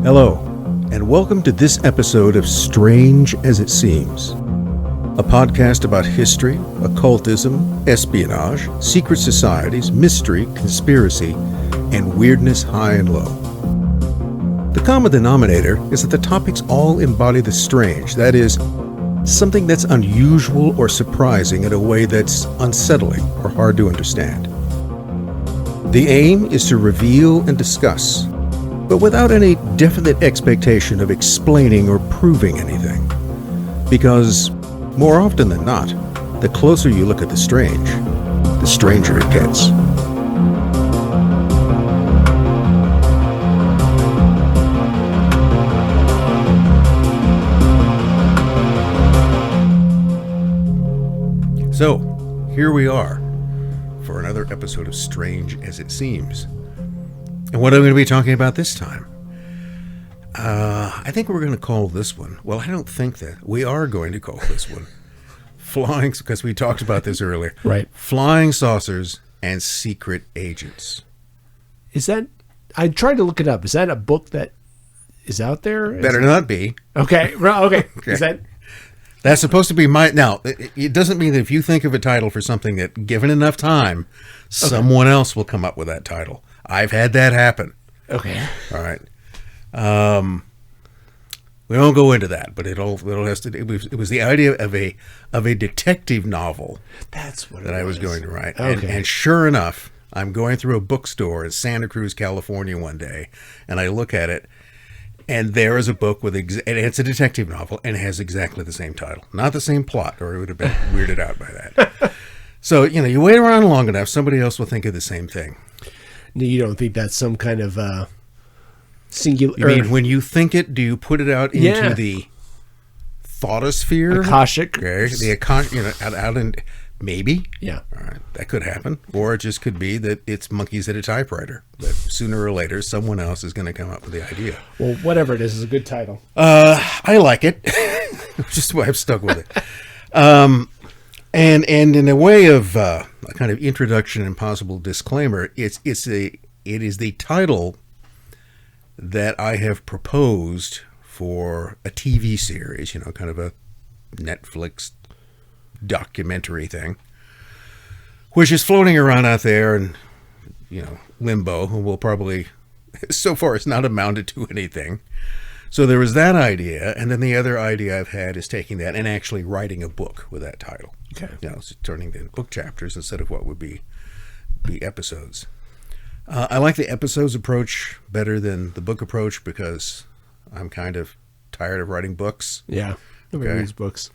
Hello, and welcome to this episode of Strange as It Seems, a podcast about history, occultism, espionage, secret societies, mystery, conspiracy, and weirdness high and low. The common denominator is that the topics all embody the strange, that is, something that's unusual or surprising in a way that's unsettling or hard to understand. The aim is to reveal and discuss, but without any definite expectation of explaining or proving anything. Because, more often than not, the closer you look at the stranger it gets. So, here we are for another episode of Strange as It Seems. And what are we going to be talking about this time? I think we're going to call this one, well, I don't think that. We are going to call this one Flying, because we talked about this earlier. Right. Flying Saucers and Secret Agents. Is that, I tried to look it up. Is that a book that is out there? Better not be. Okay. Okay. Is that? That's supposed to be my, now, it doesn't mean that if you think of a title for something that, given enough time, someone else will come up with that title. I've had that happen. Okay. All right. We won't go into that, but it has to. It was the idea of a detective novel. That's what that I was going to write. Okay. And sure enough, I'm going through a bookstore in Santa Cruz, California one day, and I look at it, and there is a book with and it's a detective novel, and it has exactly the same title, not the same plot, or it would have been weirded out by that. So you wait around long enough, somebody else will think of the same thing. You don't think that's some kind of singular? You mean when you think it, do you put it out into the thoughtosphere? Akashic? Okay, the Akashic, out in, maybe. Yeah. All right, that could happen. Or it just could be that it's monkeys at a typewriter. That sooner or later, someone else is going to come up with the idea. Well, whatever it is a good title. I like it. Just why I've stuck with it. And in a way of a kind of introduction and possible disclaimer, it is the title that I have proposed for a TV series, kind of a Netflix documentary thing, which is floating around out there in, limbo, and will probably, so far, it's not amounted to anything. So there was that idea, and then the other idea I've had is taking that and actually writing a book with that title. Okay. So turning them book chapters instead of what would be episodes. I like the episodes approach better than the book approach because I'm kind of tired of writing books. Yeah. Nobody reads books.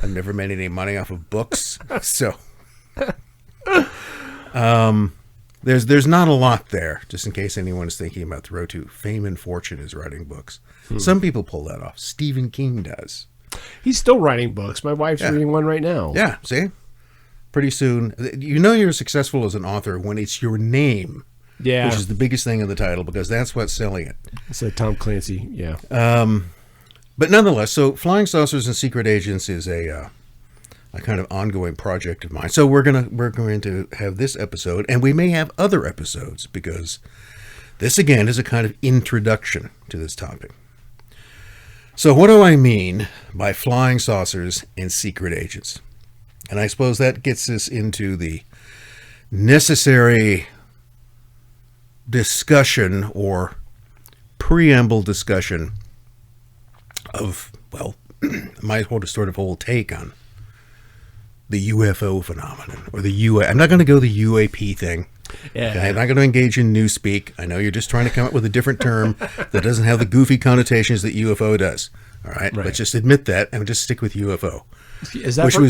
I've never made any money off of books, so there's not a lot there. Just in case anyone is thinking about the road to fame and fortune is writing books. Some people pull that off. Stephen King does. He's still writing books. My wife's reading one right now. Yeah, see? Pretty soon. You're successul as an author when it's your name. Yeah. Which is the biggest thing in the title because that's what's selling it. It's a Tom Clancy, yeah. But nonetheless, so Flying Saucers and Secret Agents is a kind of ongoing project of mine. So we're going to have this episode, and we may have other episodes because this again is a kind of introduction to this topic. So what do I mean by flying saucers and secret agents? And I suppose that gets us into the necessary discussion or preamble discussion of, my sort of whole take on the UFO phenomenon or I'm not going to go the UAP thing. Yeah. Okay? I'm not going to engage in newspeak. I know you're just trying to come up with a different term that doesn't have the goofy connotations that UFO does. All right. Let's just admit that and just stick with UFO. Is that you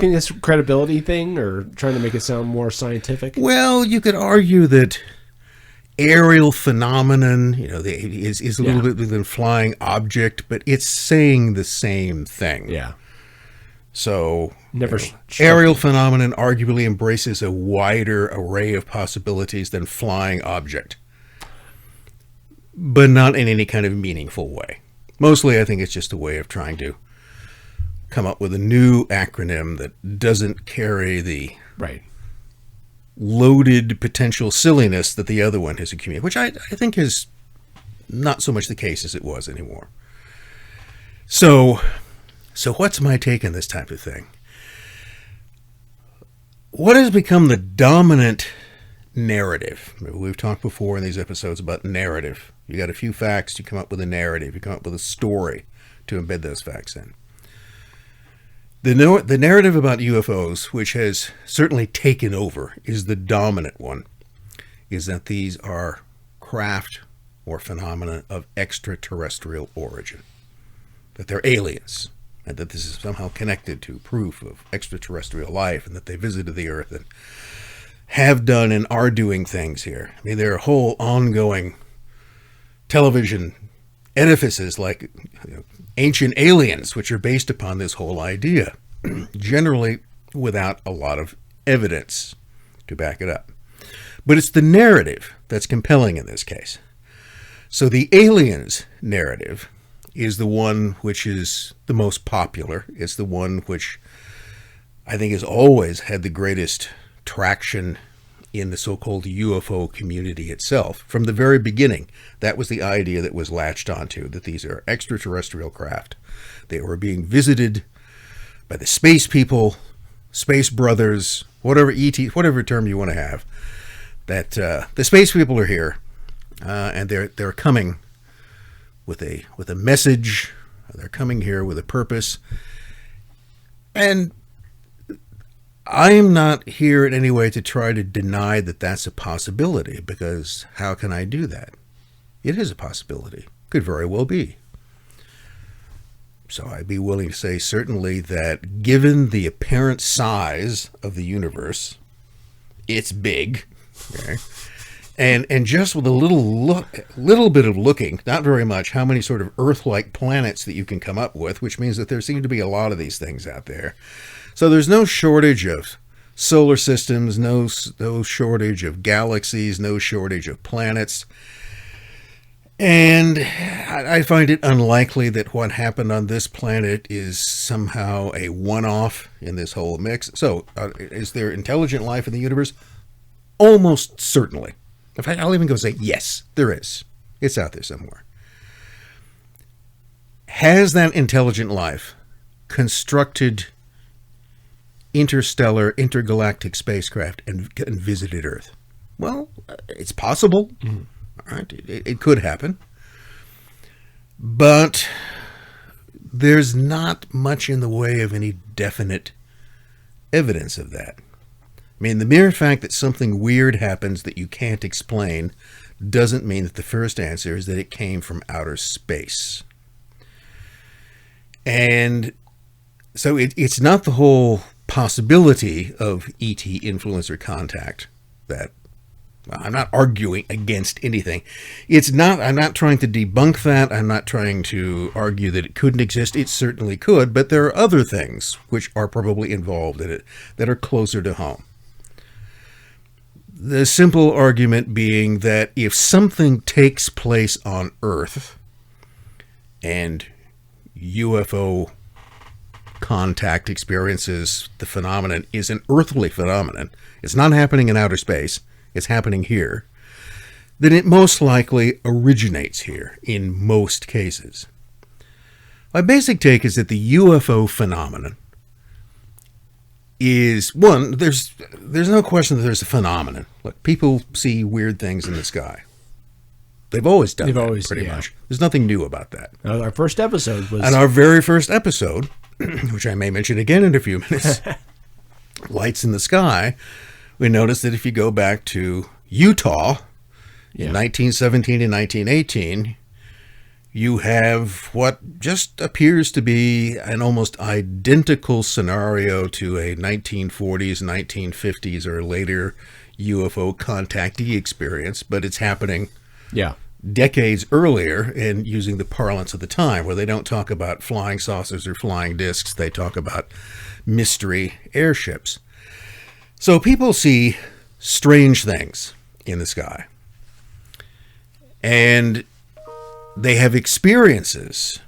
think that's a credibility thing or trying to make it sound more scientific? Well, you could argue that aerial phenomenon, is a little bit than flying object, but it's saying the same thing. Yeah. So, never aerial phenomenon arguably embraces a wider array of possibilities than flying object, but not in any kind of meaningful way. Mostly, I think it's just a way of trying to come up with a new acronym that doesn't carry the loaded potential silliness that the other one has accumulated, which I think has not so much the case as it was anymore. So what's my take on this type of thing? What has become the dominant narrative? We've talked before in these episodes about narrative. You got a few facts, you come up with a narrative, you come up with a story to embed those facts in. The narrative about UFOs, which has certainly taken over, is the dominant one, is that these are craft or phenomena of extraterrestrial origin, that they're aliens, and that this is somehow connected to proof of extraterrestrial life, and that they visited the Earth and have done and are doing things here. I mean, there are whole ongoing television edifices like Ancient Aliens, which are based upon this whole idea, generally without a lot of evidence to back it up. But it's the narrative that's compelling in this case. So the aliens narrative is the one which is the most popular. It's the one which I think has always had the greatest traction in the so-called UFO community itself. From the very beginning, that was the idea that was latched onto, that these are extraterrestrial craft. They were being visited by the space people, space brothers, whatever whatever term you want to have, that the space people are here, and they're coming with a message. They're coming here with a purpose. And I'm not here in any way to try to deny that that's a possibility, because how can I do that? It is a possibility. Could very well be. So I'd be willing to say certainly that given the apparent size of the universe, it's big. Okay? And just with a little bit of looking, not very much, how many sort of Earth-like planets that you can come up with, which means that there seem to be a lot of these things out there. So there's no shortage of solar systems, no shortage of galaxies, no shortage of planets. And I find it unlikely that what happened on this planet is somehow a one-off in this whole mix. So is there intelligent life in the universe? Almost certainly. In fact, I'll even go say, yes, there is. It's out there somewhere. Has that intelligent life constructed intergalactic spacecraft and visited Earth? Well, it's possible. Mm-hmm. All right, it could happen. But there's not much in the way of any definite evidence of that. I mean, the mere fact that something weird happens that you can't explain doesn't mean that the first answer is that it came from outer space. And so it's not the whole possibility of ET influence or contact that I'm not arguing against anything. I'm not trying to debunk that. I'm not trying to argue that it couldn't exist. It certainly could, but there are other things which are probably involved in it that are closer to home. The simple argument being that if something takes place on Earth and UFO contact experiences, the phenomenon is an earthly phenomenon, it's not happening in outer space, it's happening here, then it most likely originates here in most cases. My basic take is that the UFO phenomenon is, one, there's no question that there's a phenomenon. Look, people see weird things in the sky. They've always done that, pretty much. There's nothing new about that. Our first episode was... And our very first episode, which I may mention again in a few minutes, Lights in the Sky, we noticed that if you go back to Utah in 1917 and 1918, you have what just appears to be an almost identical scenario to a 1940s, 1950s, or later UFO contactee experience, but it's happening decades earlier and using the parlance of the time, where they don't talk about flying saucers or flying discs, they talk about mystery airships. So people see strange things in the sky, and they have experiences,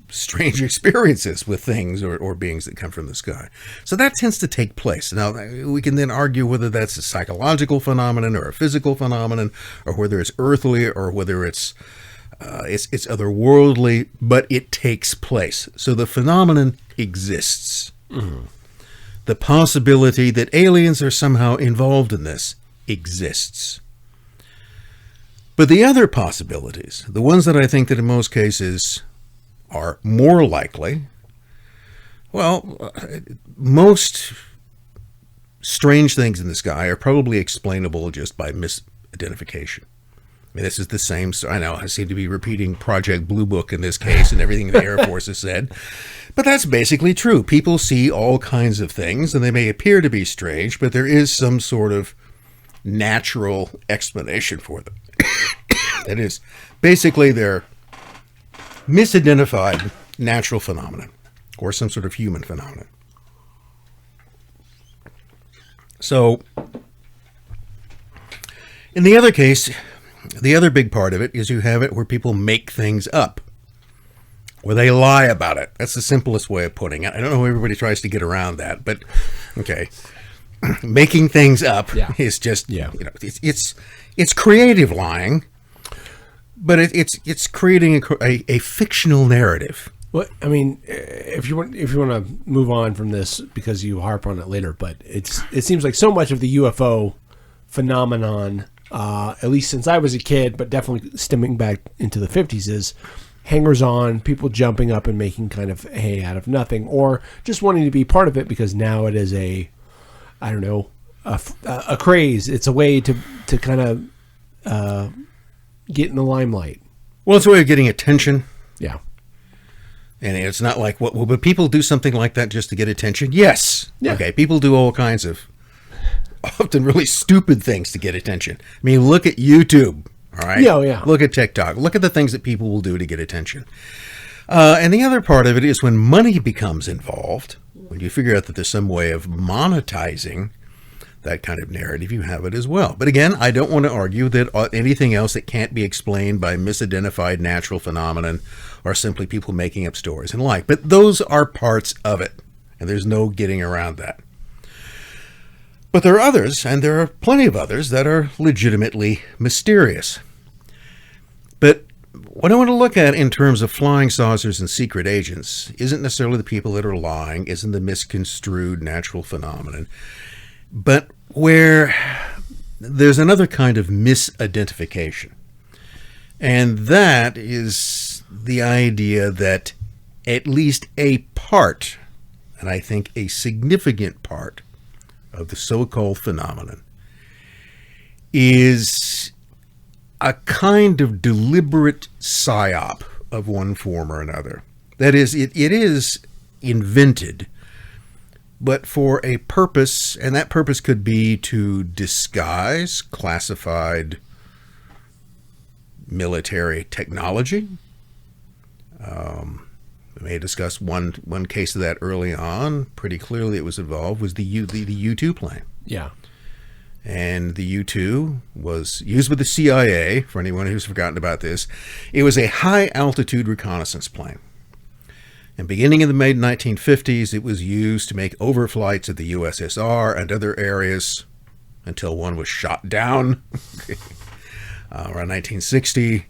strange experiences with things or beings that come from the sky. So that tends to take place. Now, we can then argue whether that's a psychological phenomenon or a physical phenomenon, or whether it's earthly or whether it's It's otherworldly, but it takes place. So the phenomenon exists. Mm-hmm. The possibility that aliens are somehow involved in this exists. But the other possibilities, the ones that I think that in most cases are more likely, well, most strange things in the sky are probably explainable just by misidentification. I mean, this is the same. I know I seem to be repeating Project Blue Book in this case and everything the Air Force has said, but that's basically true. People see all kinds of things, and they may appear to be strange, but there is some sort of natural explanation for them. That is, basically, they're misidentified natural phenomenon or some sort of human phenomenon. So, in the other case, the other big part of it is you have it where people make things up, where they lie about it. That's the simplest way of putting it. I don't know how everybody tries to get around that, but okay. Making things up is just, it's creative lying, but it's creating a fictional narrative. Well, I mean, if you want to move on from this because you harp on it later, but it seems like so much of the UFO phenomenon, at least since I was a kid, but definitely stemming back into the 50s, is hangers-on, people jumping up and making kind of hay out of nothing, or just wanting to be part of it because now it is a craze. It's a way to kind of get in the limelight. Well, it's a way of getting attention. Yeah. And it's not like, but people do something like that just to get attention? Yes. Yeah. Okay, people do all kinds of often really stupid things to get attention. I mean, look at YouTube, all right? Yeah. Look at TikTok. Look at the things that people will do to get attention. And the other part of it is when money becomes involved, when you figure out that there's some way of monetizing that kind of narrative, you have it as well. But again, I don't want to argue that anything else that can't be explained by misidentified natural phenomenon are simply people making up stories and like. But those are parts of it, and there's no getting around that. But there are others, and there are plenty of others, that are legitimately mysterious. But what I want to look at in terms of flying saucers and secret agents isn't necessarily the people that are lying, isn't the misconstrued natural phenomenon, but where there's another kind of misidentification. And that is the idea that at least a part, and I think a significant part, of the so-called phenomenon is a kind of deliberate psyop of one form or another. That is, it is invented, but for a purpose, and that purpose could be to disguise classified military technology. We may discuss one case of that early on. Pretty clearly it was involved was the U-2 plane. Yeah. And the U-2 was used by the CIA, for anyone who's forgotten about this. It was a high-altitude reconnaissance plane. And beginning in the mid-1950s, it was used to make overflights of the USSR and other areas until one was shot down around 1960,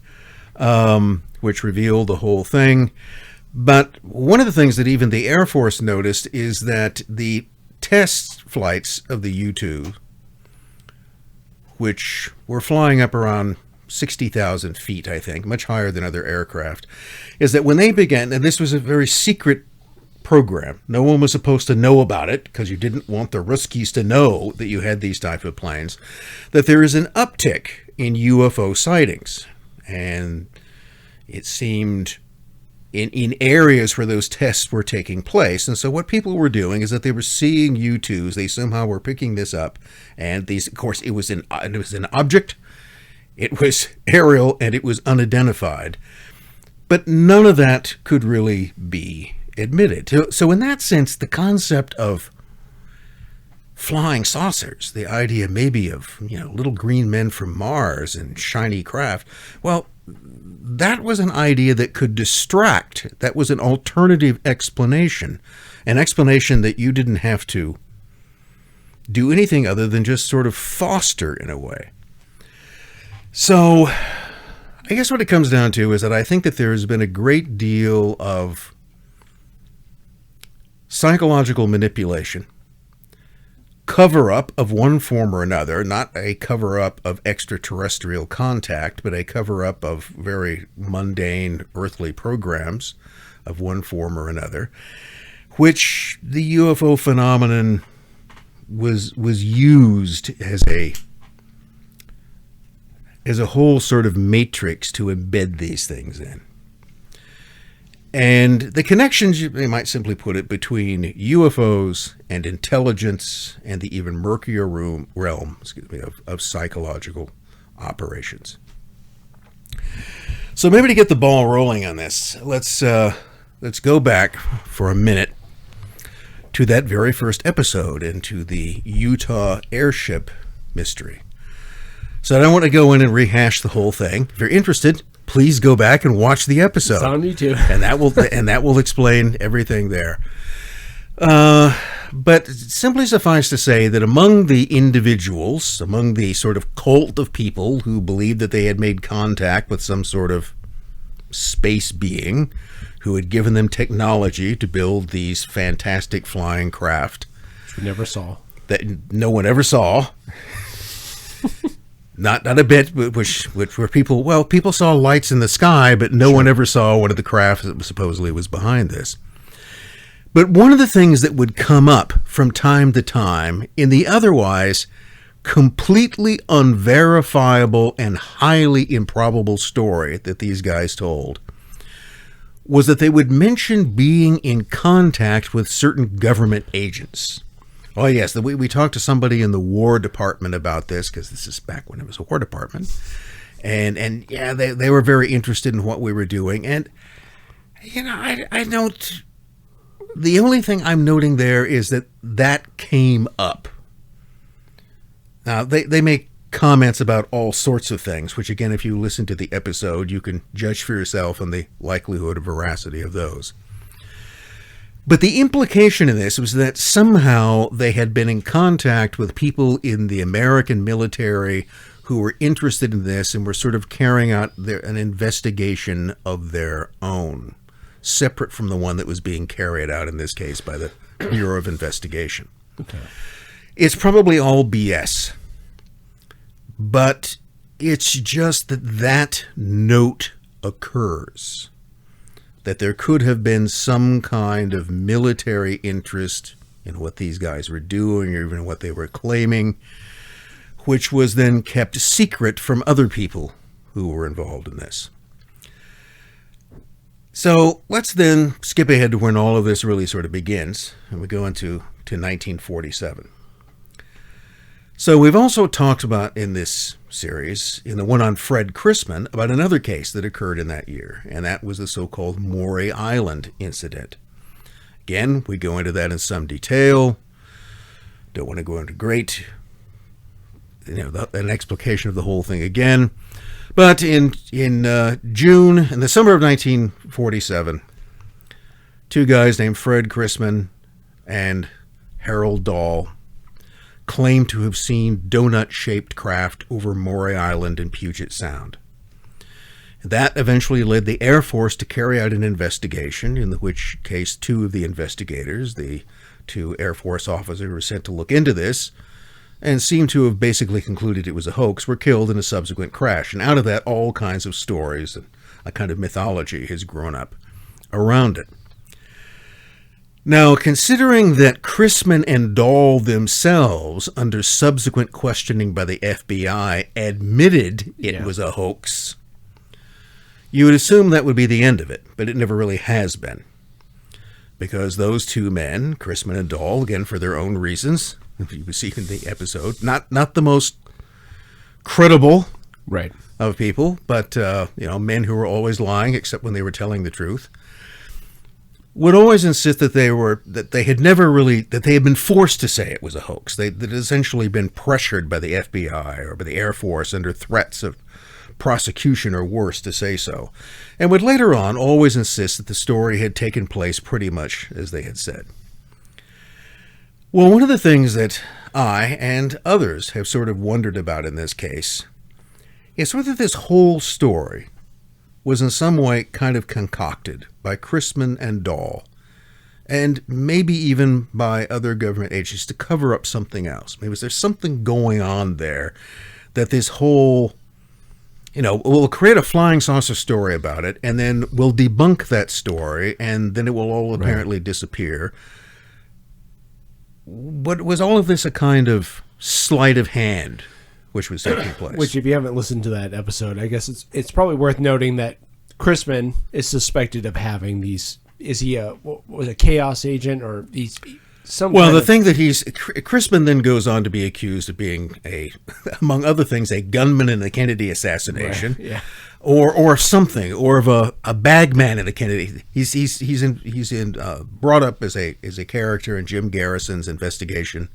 which revealed the whole thing. But one of the things that even the Air Force noticed is that the test flights of the U-2, which were flying up around 60,000 feet, I think, much higher than other aircraft, is that when they began, and this was a very secret program, no one was supposed to know about it because you didn't want the Ruskies to know that you had these type of planes, that there is an uptick in UFO sightings. And it seemed in areas where those tests were taking place. And so what people were doing is that they were seeing U-2s. They somehow were picking this up. And these, of course, it was an object. It was aerial and it was unidentified. But none of that could really be admitted. So in that sense, the concept of flying saucers, the idea maybe of, little green men from Mars and shiny craft, well, that was an idea that could distract. That was an alternative explanation, an explanation that you didn't have to do anything other than just sort of foster in a way. So I guess what it comes down to is that I think that there has been a great deal of psychological manipulation, cover-up of one form or another, not a cover-up of extraterrestrial contact, but a cover-up of very mundane earthly programs of one form or another, which the UFO phenomenon was used as a whole sort of matrix to embed these things in. And the connections, you might simply put it, between UFOs and intelligence and the even murkier realm of psychological operations. So maybe to get the ball rolling on this, let's go back for a minute to that very first episode and to the Utah airship mystery. So I don't want to go in and rehash the whole thing. If you're interested, please go back and watch the episode. It's on YouTube. and that will explain everything there. But simply suffice to say that among the individuals, among the sort of cult of people who believed that they had made contact with some sort of space being who had given them technology to build these fantastic flying craft, which we never saw, that no one ever saw. Not a bit, which were people saw lights in the sky, but no one ever saw one of the crafts that supposedly was behind this. But one of the things that would come up from time to time in the otherwise completely unverifiable and highly improbable story that these guys told was that they would mention being in contact with certain government agents. Oh, yes, we talked to somebody in the War Department about this, because this is back when it was a War Department. And yeah, they were very interested in what we were doing. And, I don't... The only thing I'm noting there is that came up. Now, they make comments about all sorts of things, which, again, if you listen to the episode, you can judge for yourself on the likelihood of veracity of those. But the implication in this was that somehow they had been in contact with people in the American military who were interested in this and were sort of carrying out an investigation of their own, separate from the one that was being carried out in this case by the Bureau of Investigation. Okay. It's probably all BS, but it's just that note occurs, that there could have been some kind of military interest in what these guys were doing or even what they were claiming, which was then kept secret from other people who were involved in this. So let's then skip ahead to when all of this really sort of begins, and we go into 1947. So we've also talked about in this series, in the one on Fred Chrisman, about another case that occurred in that year, and that was the so-called Maury Island incident. Again, we go into that in some detail. Don't want to go into great, an explication of the whole thing again. But in June, in the summer of 1947, two guys named Fred Chrisman and Harold Dahl claimed to have seen donut-shaped craft over Maury Island in Puget Sound. That eventually led the Air Force to carry out an investigation, in which case two of the investigators, the two Air Force officers who were sent to look into this, and seemed to have basically concluded it was a hoax, were killed in a subsequent crash. And out of that, all kinds of stories and a kind of mythology has grown up around it. Now, considering that Chrisman and Dahl themselves, under subsequent questioning by the FBI, admitted it was a hoax, you would assume that would be the end of it, but it never really has been. Because those two men, Chrisman and Dahl, again for their own reasons, if you see in the episode, not the most credible of people, but men who were always lying except when they were telling the truth, would always insist that they had been forced to say it was a hoax. They'd essentially been pressured by the FBI or by the Air Force under threats of prosecution or worse to say so, and would later on always insist that the story had taken place pretty much as they had said. Well, one of the things that I and others have sort of wondered about in this case is whether this whole story was in some way kind of concocted by Chrisman and Dahl, and maybe even by other government agencies to cover up something else. Maybe there's something going on there that this whole, we'll create a flying saucer story about it, and then we'll debunk that story, and then it will all apparently disappear. But was all of this a kind of sleight of hand which was taking place? Which, if you haven't listened to that episode, I guess it's probably worth noting that Chrisman is suspected of having these. Is he was a chaos agent, or he's some? Well, the thing that Chrisman then goes on to be accused of being among other things, a gunman in the Kennedy assassination. Right, yeah. Or something, or of a bagman in the Kennedy. He's brought up as a character in Jim Garrison's investigation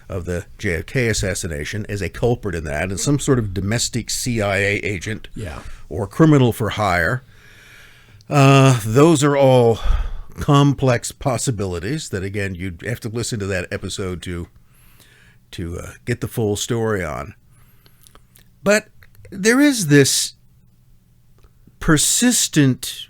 of the JFK assassination as a culprit in that, and some sort of domestic CIA agent, or criminal for hire. Those are all complex possibilities that, again, you'd have to listen to that episode to get the full story on. But there is this persistent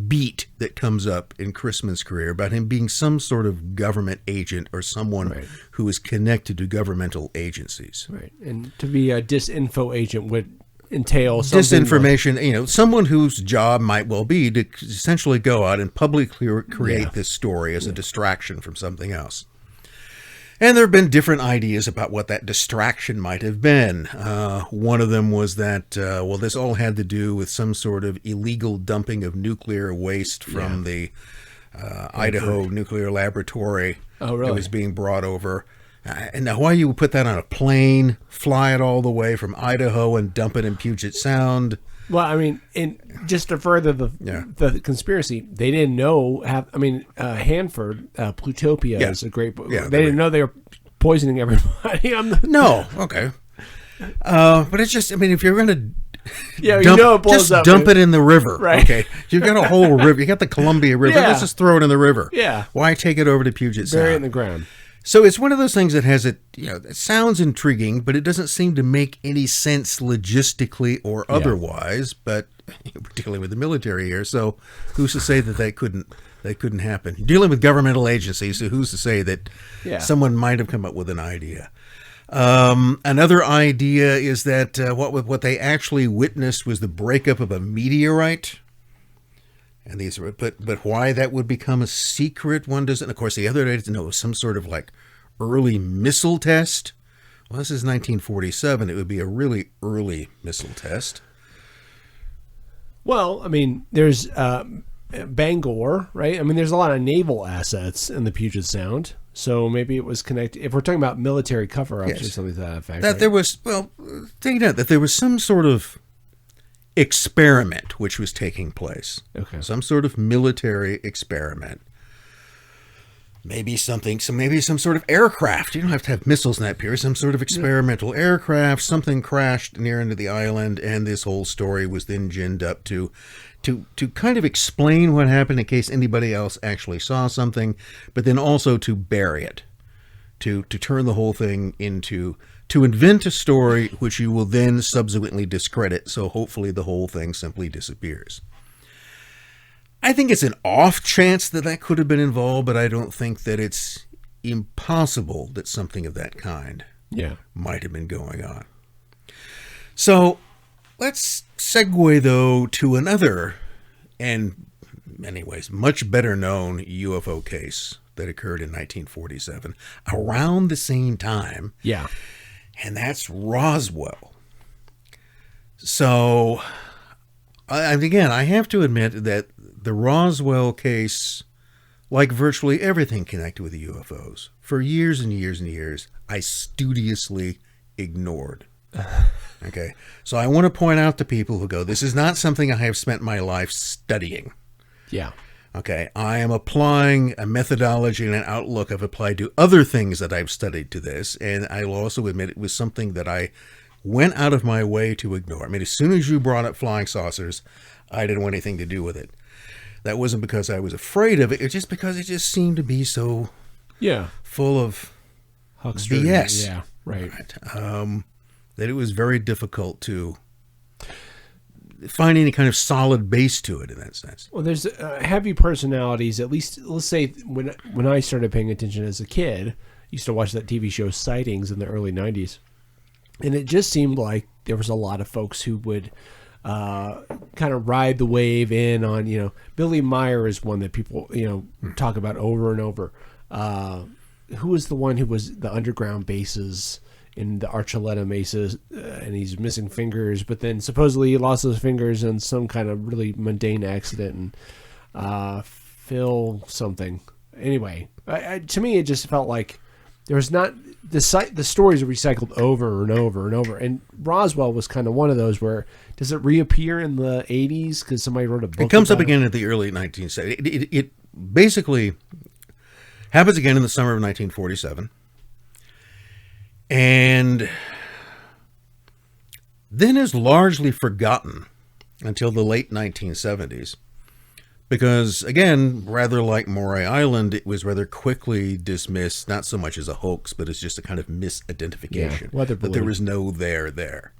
beat that comes up in Chrisman's career about him being some sort of government agent or someone who is connected to governmental agencies. Right. And to be a disinfo agent would entail something disinformation, someone whose job might well be to essentially go out and publicly create this story as a distraction from something else. And there have been different ideas about what that distraction might have been. One of them was that, this all had to do with some sort of illegal dumping of nuclear waste from the Idaho nuclear laboratory that was being brought over. And now why you would put that on a plane, fly it all the way from Idaho and dump it in Puget Sound? Well, I mean, just to further the conspiracy, they didn't know. Hanford, Plutopia is a great book. Yeah, they didn't know they were poisoning everybody. No, okay. But it's just, if you're going to dump it in the river. Right. Okay. You've got a whole river. You got the Columbia River. Let's just throw it in the river. Yeah. Why take it over to Puget Sound? Bury it in the ground. So it's one of those things that has it sounds intriguing, but it doesn't seem to make any sense logistically or otherwise. But we're dealing with the military here, so who's to say that couldn't happen? You're dealing with governmental agencies, so who's to say that someone might have come up with an idea? Another idea is that what they actually witnessed was the breakup of a meteorite. And these are, but why that would become a secret, one doesn't. Of course, the other day, it was some sort of like early missile test. Well, this is 1947. It would be a really early missile test. Well, there's Bangor, right? There's a lot of naval assets in the Puget Sound. So maybe it was connected. If we're talking about military cover-ups or something to that effect. There was, think that there was some sort of experiment which was taking place. Okay. Some sort of military experiment. Maybe some sort of aircraft. You don't have to have missiles in that period. Some sort of experimental aircraft. Something crashed near into the island, and this whole story was then ginned up to kind of explain what happened in case anybody else actually saw something, but then also to bury it, to turn the whole thing into, to invent a story which you will then subsequently discredit, so hopefully the whole thing simply disappears. I think it's an off chance that could have been involved, but I don't think that it's impossible that something of that kind might have been going on. So let's segue, though, to another, and in many ways, much better known UFO case that occurred in 1947, around the same time. Yeah. And that's Roswell. So, again, I have to admit that the Roswell case, like virtually everything connected with UFOs, for years and years and years, I studiously ignored. Okay, so I want to point out to people who go, this is not something I have spent my life studying. Yeah. Okay, I am applying a methodology and an outlook I've applied to other things that I've studied to this, and I will also admit it was something that I went out of my way to ignore. As soon as you brought up flying saucers, I didn't want anything to do with it. That wasn't because I was afraid of it, it's just because it just seemed to be so full of Huckster, BS. Yeah, right. That it was very difficult to find any kind of solid base to it in that sense. Well, there's heavy personalities. At least, let's say when I started paying attention as a kid, I used to watch that TV show Sightings in the early '90s, and it just seemed like there was a lot of folks who would kind of ride the wave in on. Billy Meyer is one that people talk about over and over. Who was the one who was the underground bases in the Archuleta Mesas, and he's missing fingers, but then supposedly he lost those fingers in some kind of really mundane accident, and Phil something. Anyway, to me, it just felt like there was not the stories are recycled over and over and over. And Roswell was kind of one of those where does it reappear in the 80s because somebody wrote a book? It comes up again at the early 1970s. It basically happens again in the summer of 1947. And then is largely forgotten until the late 1970s. Because, again, rather like Maury Island, it was rather quickly dismissed, not so much as a hoax, but as just a kind of misidentification. That there was no there.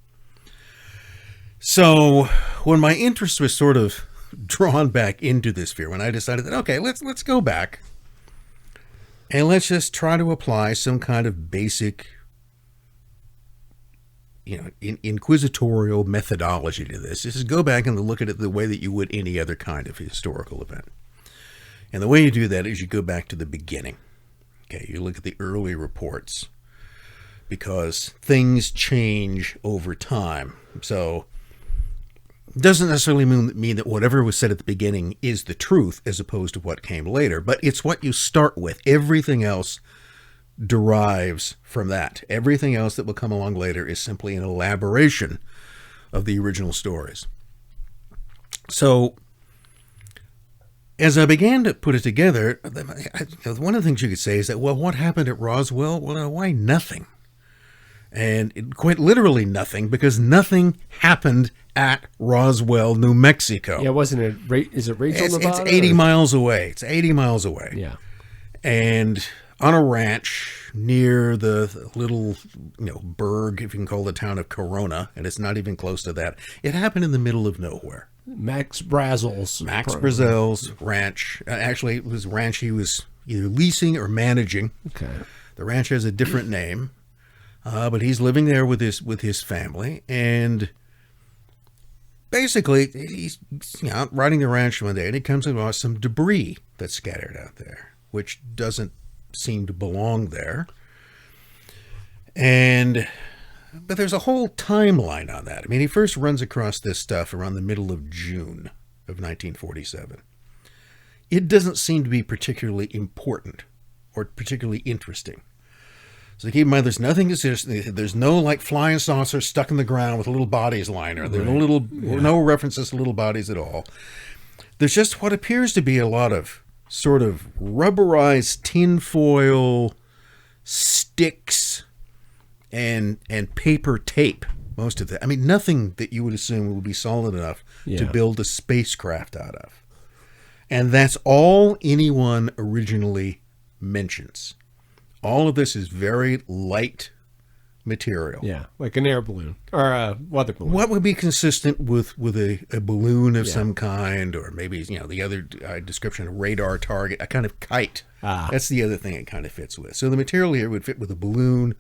So when my interest was sort of drawn back into this fear, when I decided that, okay, let's go back and let's just try to apply some kind of basic inquisitorial methodology to this. Just go back and look at it the way that you would any other kind of historical event. And the way you do that is you go back to the beginning. Okay, you look at the early reports because things change over time. So it doesn't necessarily mean that whatever was said at the beginning is the truth as opposed to what came later, but it's what you start with. Everything else derives from that. Everything else that will come along later is simply an elaboration of the original stories. So as I began to put it together, one of the things you could say is that, well, what happened at Roswell? Well, why nothing? And quite literally nothing, because nothing happened at Roswell, New Mexico. Yeah, wasn't it? Is it Rachel, Nevada? It's 80 miles away. It's 80 miles away. Yeah. And on a ranch near the little, burg, if you can call the town of Corona, and it's not even close to that. It happened in the middle of nowhere. Max Brazel's ranch. Actually, it was a ranch he was either leasing or managing. Okay. The ranch has a different name, but he's living there with his family, and basically he's out riding the ranch one day, and he comes across some debris that's scattered out there, which doesn't seem to belong there. But there's a whole timeline on that. I mean, he first runs across this stuff around the middle of June of 1947. It doesn't seem to be particularly important or particularly interesting. So keep in mind, there's nothing there's no like flying saucer stuck in the ground with little bodies lying there. There's no references to little bodies at all. There's just what appears to be a lot of sort of rubberized tinfoil sticks and paper tape, most of that. I mean, nothing that you would assume would be solid enough to build a spacecraft out of. And that's all anyone originally mentions. All of this is very light material. Yeah, like an air balloon or a weather balloon. What would be consistent with a balloon of some kind, or maybe the other description, a radar target, a kind of kite. That's the other thing it kind of fits with. So the material here would fit with a balloon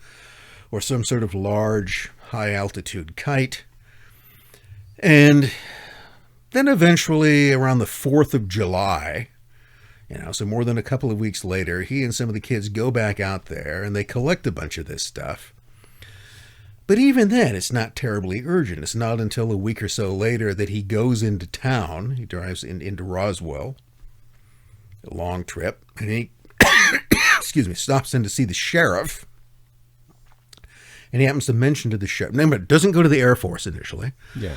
or some sort of large high altitude kite. And then eventually around the 4th of July, so more than a couple of weeks later, he and some of the kids go back out there and they collect a bunch of this stuff. But even then, it's not terribly urgent. It's not until a week or so later that he goes into town. He drives into Roswell, a long trip, and he stops in to see the sheriff. And he happens to mention to the sheriff, but doesn't go to the Air Force initially. Yeah.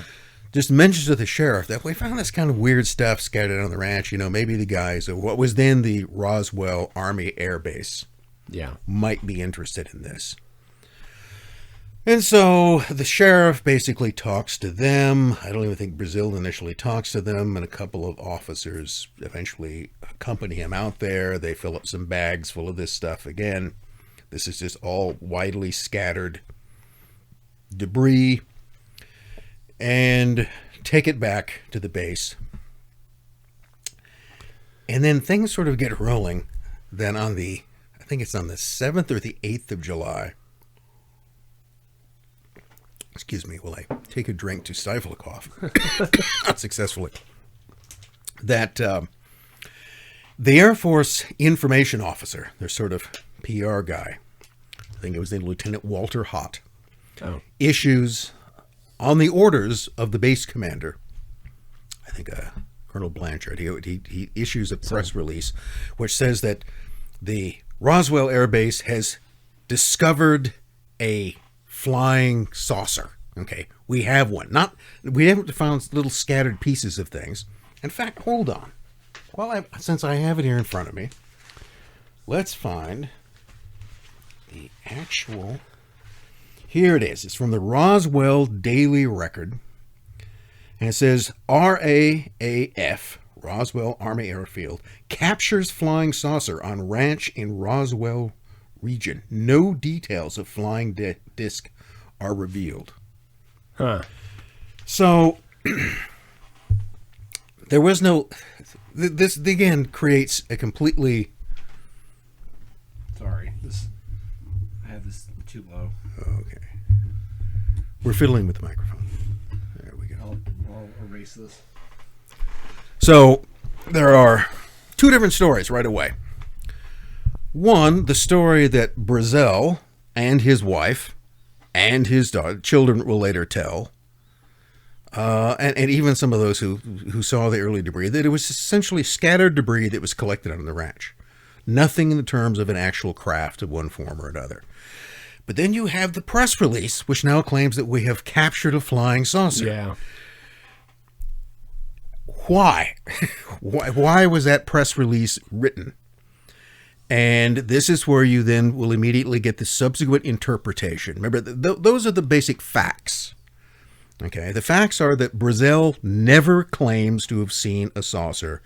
Just mentions to the sheriff that we found this kind of weird stuff scattered on the ranch. Maybe the guys at what was then the Roswell Army Air Base might be interested in this. And so the sheriff basically talks to them. I don't even think Brazil initially talks to them, and a couple of officers eventually accompany him out there. They fill up some bags full of this stuff. Again, this is just all widely scattered debris. And take it back to the base. And then things sort of get rolling. Then I think it's on the 7th or the 8th of July. Excuse me while I take a drink to stifle a cough. Not successfully. That the Air Force information officer, their sort of PR guy, I think it was named Lieutenant Walter Hott, issues, on the orders of the base commander, I think Colonel Blanchard, he issues a press release which says that the Roswell Air Base has discovered a flying saucer. Okay, we have one. We haven't found little scattered pieces of things. In fact, hold on. Since I have it here in front of me, let's find the actual. Here it is. It's from the Roswell Daily Record. And it says, RAAF, Roswell Army Airfield, captures flying saucer on ranch in Roswell region. No details of flying disc are revealed. Huh. So, there was no... This, again, creates a completely... Sorry. I have this too low. Okay. We're fiddling with the microphone. There we go. I'll erase this. So, there are two different stories right away. One, the story that Brazel and his wife and his children will later tell, and even some of those who saw the early debris, that it was essentially scattered debris that was collected on the ranch. Nothing in the terms of an actual craft of one form or another. But then you have the press release, which now claims that we have captured a flying saucer. Yeah. Why? Why was that press release written? And this is where you then will immediately get the subsequent interpretation. Remember, those are the basic facts. Okay, the facts are that Brazel never claims to have seen a saucer.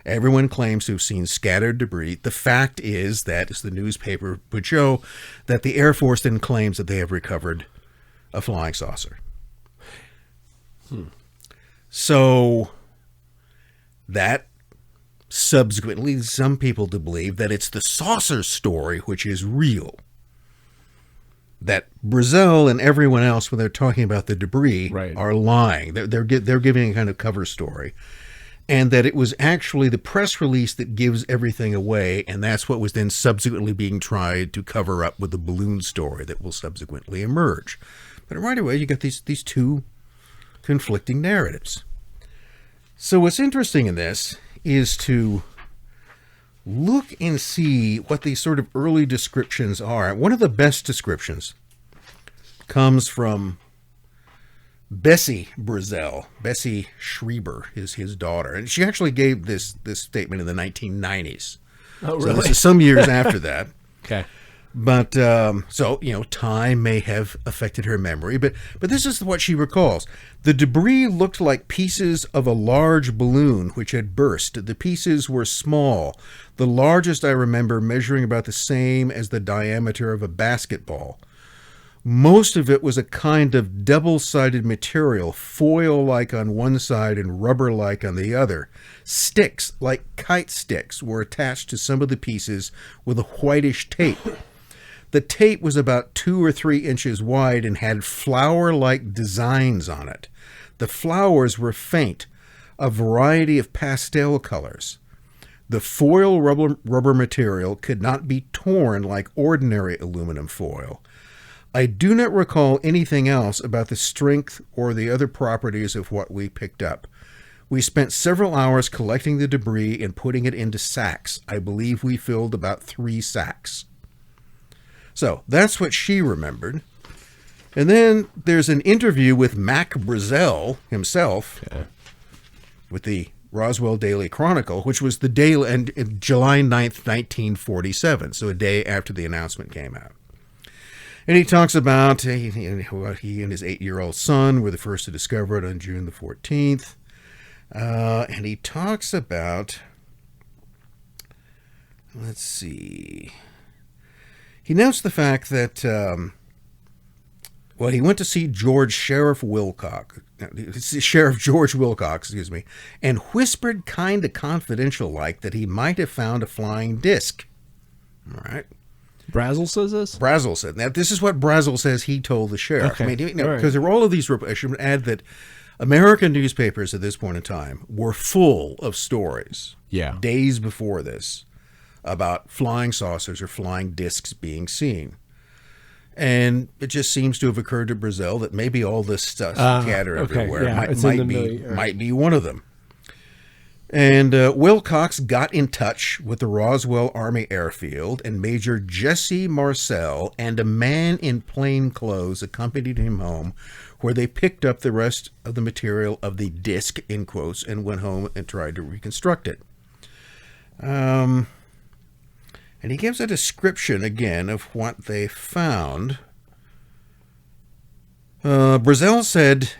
Everyone claims to have seen scattered debris. The fact is that, as the newspaper would show, that the Air Force then claims that they have recovered a flying saucer. So that subsequently leads some people to believe that it's the saucer story which is real. That Brazel and everyone else, when they're talking about the debris, are lying. They're giving a kind of cover story. And that it was actually the press release that gives everything away, and that's what was then subsequently being tried to cover up with the balloon story that will subsequently emerge. But right away, you get these two conflicting narratives. So what's interesting in this is to look and see what these sort of early descriptions are. One of the best descriptions comes from Bessie Brazel. Bessie Schreiber is his daughter. And she actually gave this statement in the 1990s. Oh, really? So this is some years after that. Okay. But, time may have affected her memory. But this is what she recalls. The debris looked like pieces of a large balloon which had burst. The pieces were small. The largest I remember measuring about the same as the diameter of a basketball. Most of it was a kind of double-sided material, foil-like on one side and rubber-like on the other. Sticks, like kite sticks, were attached to some of the pieces with a whitish tape. The tape was about 2 or 3 inches wide and had flower-like designs on it. The flowers were faint, a variety of pastel colors. The foil rubber material could not be torn like ordinary aluminum foil. I do not recall anything else about the strength or the other properties of what we picked up. We spent several hours collecting the debris and putting it into sacks. I believe we filled about 3 sacks. So that's what she remembered. And then there's an interview with Mac Brazel himself with the Roswell Daily Chronicle, which was the day and July 9th, 1947, so a day after the announcement came out. And he talks about he and his 8-year-old son were the first to discover it on June the 14th. And he talks about, let's see, he notes the fact that, Well, he went to see Sheriff George Wilcox, and whispered kind of confidential-like that he might have found a flying disc. All right. Brazel says this? Brazel said. Now, this is what Brazel says he told the sheriff. Okay. I mean, because there were all of these, I should add that American newspapers at this point in time were full of stories, days before this, about flying saucers or flying discs being seen. And it just seems to have occurred to Brazel that maybe all this stuff scattered everywhere might be one of them. And Wilcox got in touch with the Roswell Army Airfield, and Major Jesse Marcel and a man in plain clothes accompanied him home, where they picked up the rest of the material of the disc, in quotes, and went home and tried to reconstruct it. And he gives a description, again, of what they found. Brazel said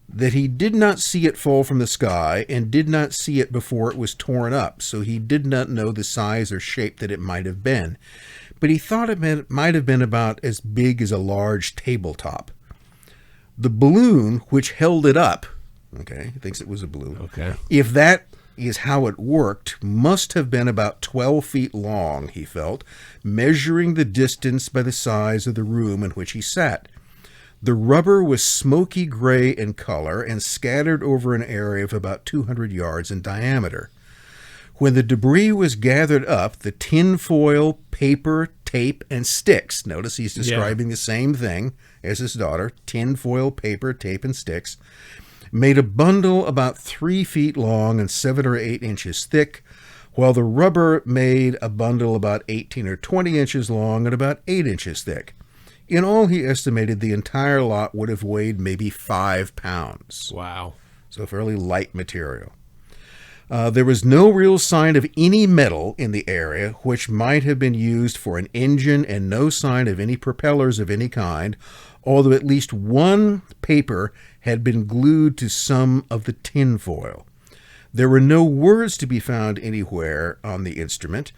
that he did not see it fall from the sky and did not see it before it was torn up, so he did not know the size or shape that it might have been. But he thought it might have been about as big as a large tabletop. The balloon which held it up, he thinks it was a balloon, if that is how it worked, must have been about 12 feet long, he felt, measuring the distance by the size of the room in which he sat. The rubber was smoky gray in color and scattered over an area of about 200 yards in diameter. When the debris was gathered up, the tinfoil, paper, tape, and sticks, notice he's describing the same thing as his daughter, tinfoil, paper, tape, and sticks, made a bundle about 3 feet long and 7 or 8 inches thick, while the rubber made a bundle about 18 or 20 inches long and about 8 inches thick. In all, he estimated the entire lot would have weighed maybe 5 pounds. Wow. So fairly light material. There was no real sign of any metal in the area, which might have been used for an engine, and no sign of any propellers of any kind, although at least one paper had been glued to some of the tinfoil. There were no words to be found anywhere on the instrument,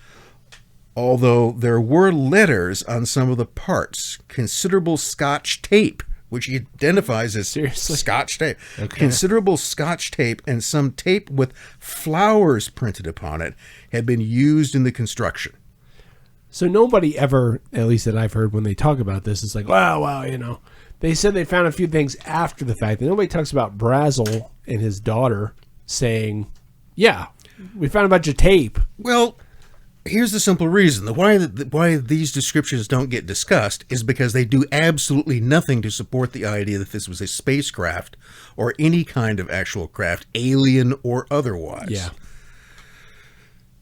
although there were letters on some of the parts, considerable Scotch tape, which he identifies as Scotch tape. Considerable Scotch tape and some tape with flowers printed upon it had been used in the construction. So nobody ever, at least that I've heard when they talk about this, it's like, wow, They said they found a few things after the fact. And nobody talks about Brazel and his daughter saying, we found a bunch of tape. Well, here's the simple reason. Why these descriptions don't get discussed is because they do absolutely nothing to support the idea that this was a spacecraft or any kind of actual craft, alien or otherwise. Yeah.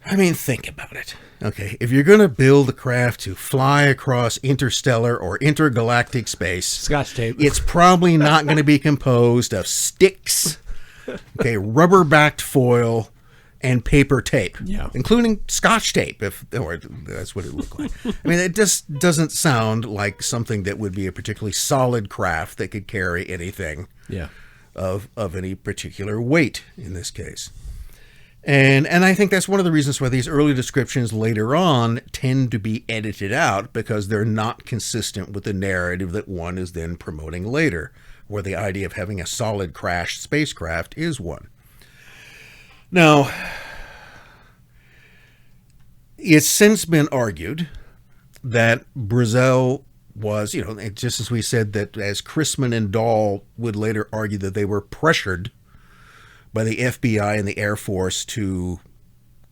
I mean, think about it. Okay, if you're going to build a craft to fly across interstellar or intergalactic space, Scotch tape, it's probably not going to be composed of sticks, rubber-backed foil, and paper tape, including Scotch tape, or that's what it looked like. I mean, it just doesn't sound like something that would be a particularly solid craft that could carry anything of any particular weight in this case. And I think that's one of the reasons why these early descriptions later on tend to be edited out, because they're not consistent with the narrative that one is then promoting later, where the idea of having a solid crashed spacecraft is one. Now, it's since been argued that Brazel was, just as we said that as Chrisman and Dahl would later argue that they were pressured by the FBI and the Air Force to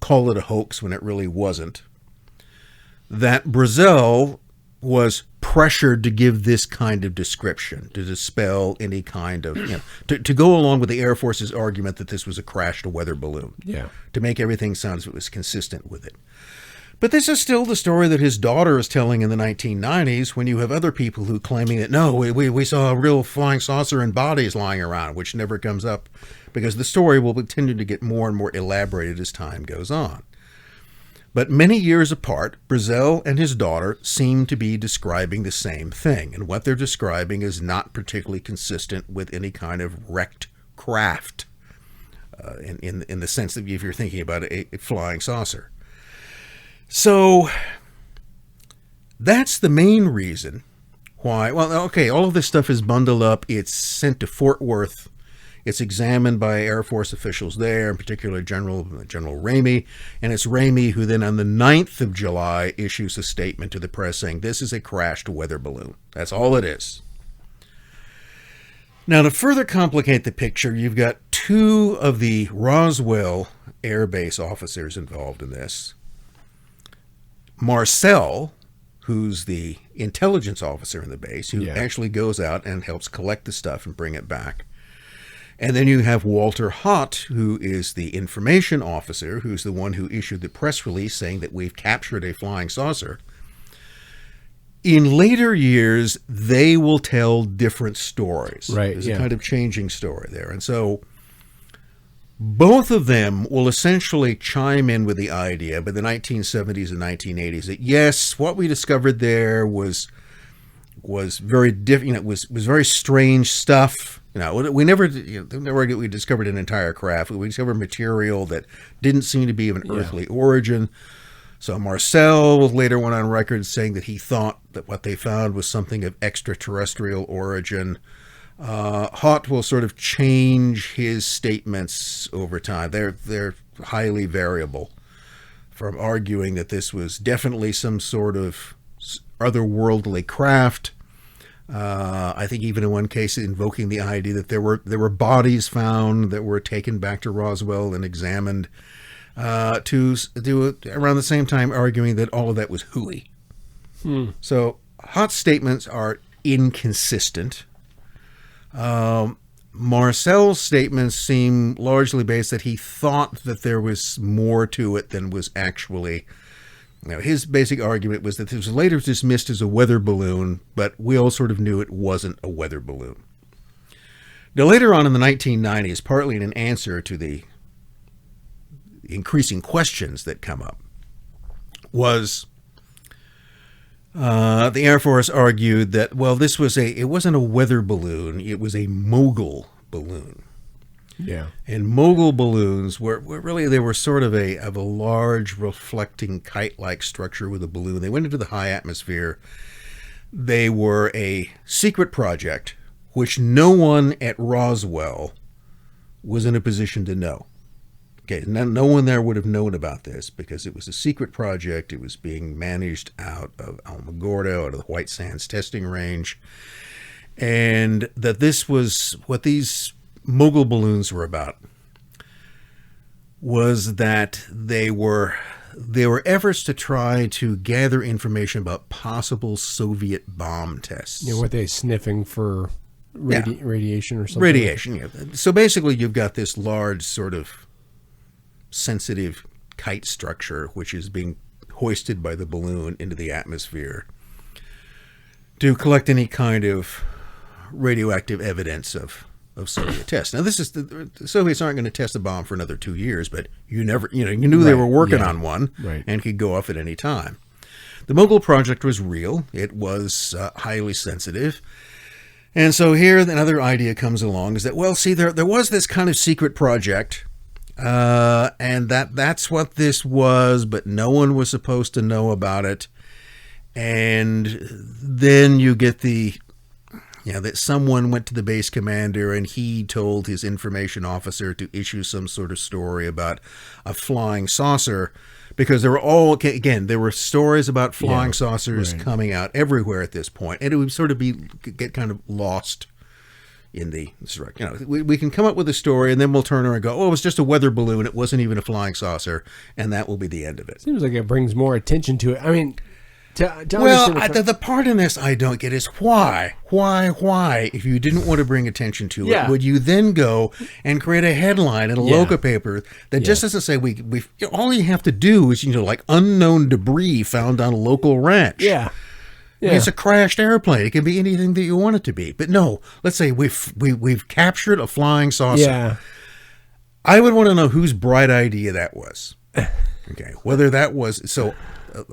call it a hoax when it really wasn't, that Brazel was pressured to give this kind of description to dispel any kind of, to go along with the Air Force's argument that this was a crashed weather balloon, to make everything sound as if it was consistent with it. But this is still the story that his daughter is telling in the 1990s, when you have other people who claiming that, no, we saw a real flying saucer and bodies lying around, which never comes up, because the story will continue to get more and more elaborated as time goes on. But many years apart, Brazel and his daughter seem to be describing the same thing, and what they're describing is not particularly consistent with any kind of wrecked craft, in the sense that if you're thinking about a flying saucer. So that's the main reason why. Well, okay, all of this stuff is bundled up. It's sent to Fort Worth. It's examined by Air Force officials there, in particular General Ramey. And it's Ramey who then on the 9th of July issues a statement to the press saying this is a crashed weather balloon. That's all it is. Now, to further complicate the picture, you've got two of the Roswell Air Base officers involved in this. Marcel, who's the intelligence officer in the base, who actually goes out and helps collect the stuff and bring it back. And then you have Walter Hott, who is the information officer, who's the one who issued the press release saying that we've captured a flying saucer. In later years, they will tell different stories. Right. There's a kind of changing story there. And so both of them will essentially chime in with the idea by the 1970s and 1980s that, yes, what we discovered there was very different. It was very strange stuff. We never we discovered an entire craft. We discovered material that didn't seem to be of an earthly origin. So Marcel later went on record saying that he thought that what they found was something of extraterrestrial origin. Hott will sort of change his statements over time. They're highly variable, from arguing that this was definitely some sort of otherworldly craft. I think even in one case invoking the idea that there were bodies found that were taken back to Roswell and examined, to do around the same time arguing that all of that was hooey. So Hott's statements are inconsistent. Marcel's statements seem largely based that he thought that there was more to it than was actually. His basic argument was that it was later dismissed as a weather balloon, but we all sort of knew it wasn't a weather balloon. Now, later on in the 1990s, partly in an answer to the increasing questions that come up, was the Air Force argued that, well, it wasn't a weather balloon, it was a Mogul balloon. Yeah. And Mogul balloons were really, they were sort of a large reflecting kite-like structure with a balloon. They went into the high atmosphere. They were a secret project which no one at Roswell was in a position to know. Okay, no one there would have known about this because it was a secret project. It was being managed out of Alamogordo, out of the White Sands testing range. And that this was what these Mogul balloons were about, was that they were efforts to try to gather information about possible Soviet bomb tests. What they sniffing for radiation or something? Radiation, yeah. So basically you've got this large sort of sensitive kite structure which is being hoisted by the balloon into the atmosphere to collect any kind of radioactive evidence of Soviet tests. Now, the Soviets aren't going to test a bomb for another 2 years, but you knew they were working on one and could go off at any time. The Mogul project was real. It was highly sensitive. And so here another idea comes along is that, well, see, there was this kind of secret project, and that's what this was, but no one was supposed to know about it. And then you get that someone went to the base commander and he told his information officer to issue some sort of story about a flying saucer, because there were stories about flying saucers coming out everywhere at this point, and it would sort of get kind of lost in the, we can come up with a story and then we'll turn around and go, oh, it was just a weather balloon, it wasn't even a flying saucer, and that will be the end of it. Seems like it brings more attention to it. I mean, the part in this I don't get is why, if you didn't want to bring attention to it, would you then go and create a headline in a local paper that just doesn't say we all you have to do is like unknown debris found on a local ranch. Yeah. It's a crashed airplane. It can be anything that you want it to be. But no, let's say we've captured a flying saucer. Yeah. I would want to know whose bright idea that was. Okay, whether that was so.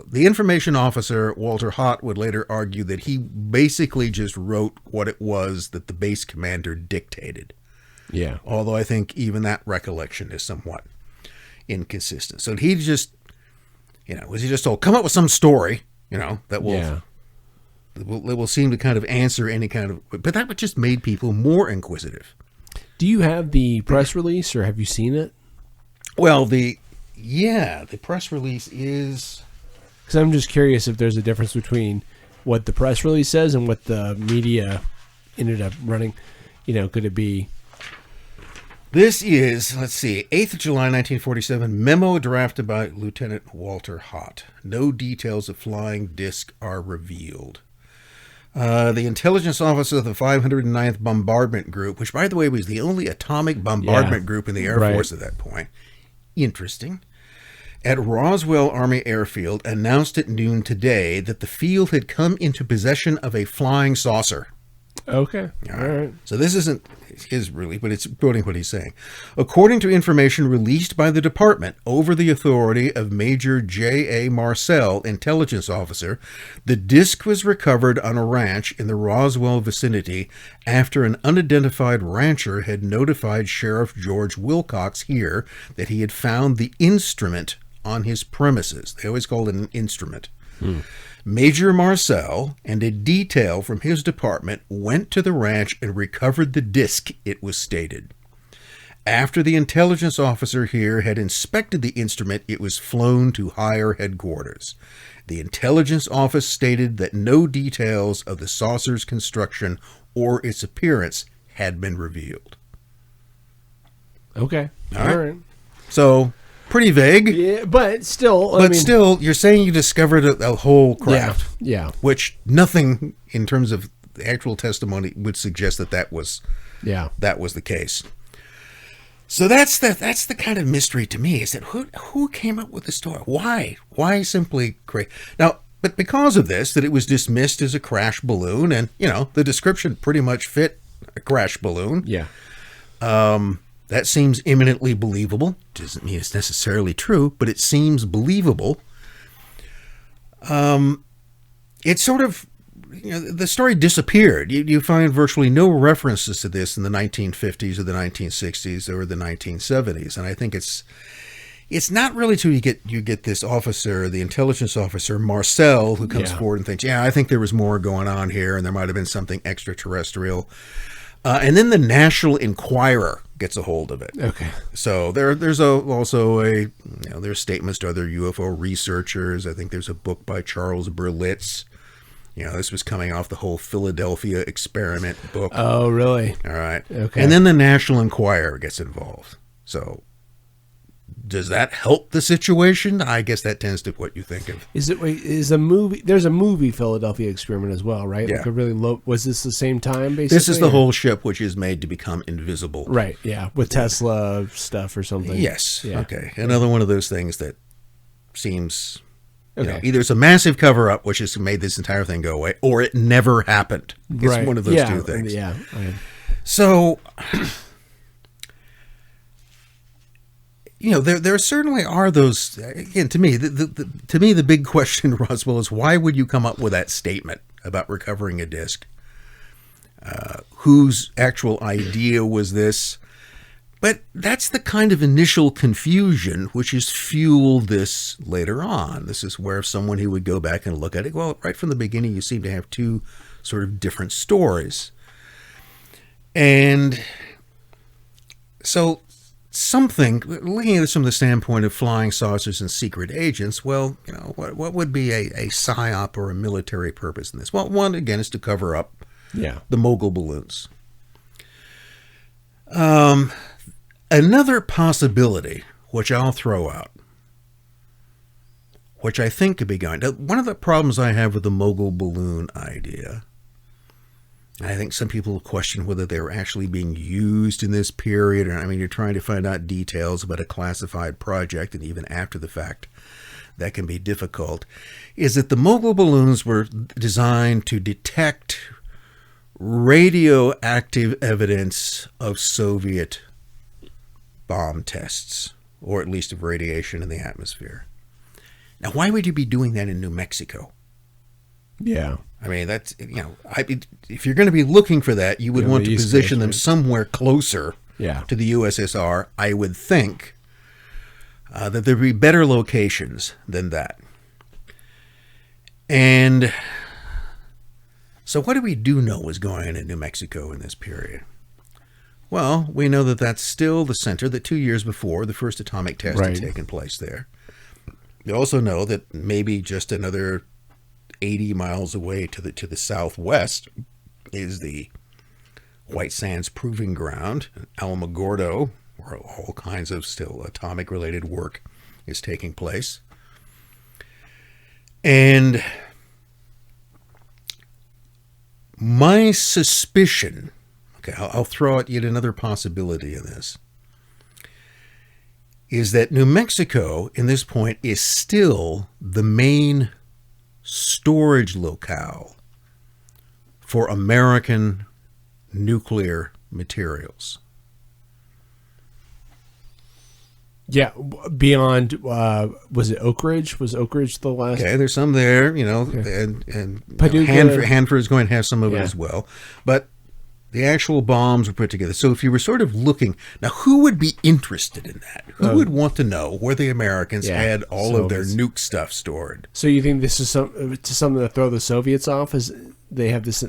The information officer, Walter Hott, would later argue that he basically just wrote what it was that the base commander dictated. Yeah. Although I think even that recollection is somewhat inconsistent. So he just, was he just told, come up with some story, that will will seem to kind of answer any kind of, but that just made people more inquisitive. Do you have the press release, or have you seen it? Well, the press release is... Because I'm just curious if there's a difference between what the press release says and what the media ended up running. Could it be... This is, let's see, 8th of July, 1947, memo drafted by Lieutenant Walter Hott. No details of flying disc are revealed. The intelligence officer of the 509th Bombardment Group, which, by the way, was the only atomic bombardment group in the Air Force at that point. Interesting. At Roswell Army Airfield, announced at noon today that the field had come into possession of a flying saucer. Okay. All right. So this isn't his really, but it's quoting what he's saying. According to information released by the department over the authority of Major J.A. Marcel, intelligence officer, the disc was recovered on a ranch in the Roswell vicinity after an unidentified rancher had notified Sheriff George Wilcox here that he had found the instrument on his premises. They always called it an instrument. Major Marcel and a detail from his department went to the ranch and recovered the disc, it was stated. After the intelligence officer here had inspected the instrument, it was flown to higher headquarters. The intelligence office stated that no details of the saucer's construction or its appearance had been revealed. Okay. All right. So... pretty vague. Yeah, but still... still, you're saying you discovered a whole craft. Yeah. Which nothing in terms of the actual testimony would suggest that was the case. So that's the kind of mystery to me, is that who came up with the story? Why? Why simply create... Now, but because of this, that it was dismissed as a crash balloon, and, the description pretty much fit a crash balloon. Yeah. That seems eminently believable. Doesn't mean it's necessarily true, but it seems believable. It's sort of, the story disappeared. You find virtually no references to this in the 1950s or the 1960s or the 1970s. And I think it's not really till you get this officer, the intelligence officer, Marcel, who comes forward and thinks, I think there was more going on here and there might have been something extraterrestrial. And then the National Enquirer gets a hold of it. Okay. So there's also there's statements to other UFO researchers. I think there's a book by Charles Berlitz. This was coming off the whole Philadelphia experiment book. Oh, really? All right. Okay. And then the National Enquirer gets involved. So does that help the situation? I guess that tends to what you think of. There's a movie Philadelphia Experiment as well, right? Yeah. Like a really low, was this the same time basically? This is the whole ship which is made to become invisible. Right, yeah. With Tesla stuff or something. Yes. Yeah. Okay. Another one of those things that seems Okay. either it's a massive cover-up which has made this entire thing go away, or it never happened. It's one of those two things. Yeah. So there certainly are those. Again, to me, the big question, Roswell, is why would you come up with that statement about recovering a disc? Whose actual idea was this? But that's the kind of initial confusion which has fueled this later on. This is where someone who would go back and look at it, well, right from the beginning, you seem to have two sort of different stories. And so looking at this from the standpoint of flying saucers and secret agents, well, what would be a psyop or a military purpose in this? Well, one, again, is to cover up the Mogul balloons. Another possibility, which I'll throw out, which I think could be going. One of the problems I have with the Mogul balloon idea, I think some people question whether they were actually being used in this period. You're trying to find out details about a classified project, and even after the fact, that can be difficult, is that the Mogul balloons were designed to detect radioactive evidence of Soviet bomb tests, or at least of radiation in the atmosphere. Now, why would you be doing that in New Mexico? Yeah. That's, if you're going to be looking for that, you would want to position them somewhere closer to the USSR, I would think, that there'd be better locations than that. And So what do we know was going on in New Mexico in this period? Well, we know that that's still the center, that 2 years before the first atomic test had taken place there. We also know that maybe just another 80 miles away to the southwest is the White Sands Proving Ground, Alamogordo, where all kinds of still atomic-related work is taking place. And my suspicion, okay, I'll throw out yet another possibility in this, is that New Mexico, in this point, is still the main storage locale for American nuclear materials. Yeah, beyond, was it Oak Ridge? Was Oak Ridge the last? Okay, there's some there, you know, okay. and Paducah, Hanford is going to have some of it as well. But the actual bombs were put together. So if you were sort of looking, now who would be interested in that? Who would want to know where the Americans had all of their nuke stuff stored? So you think this is something to throw the Soviets off? As they have this?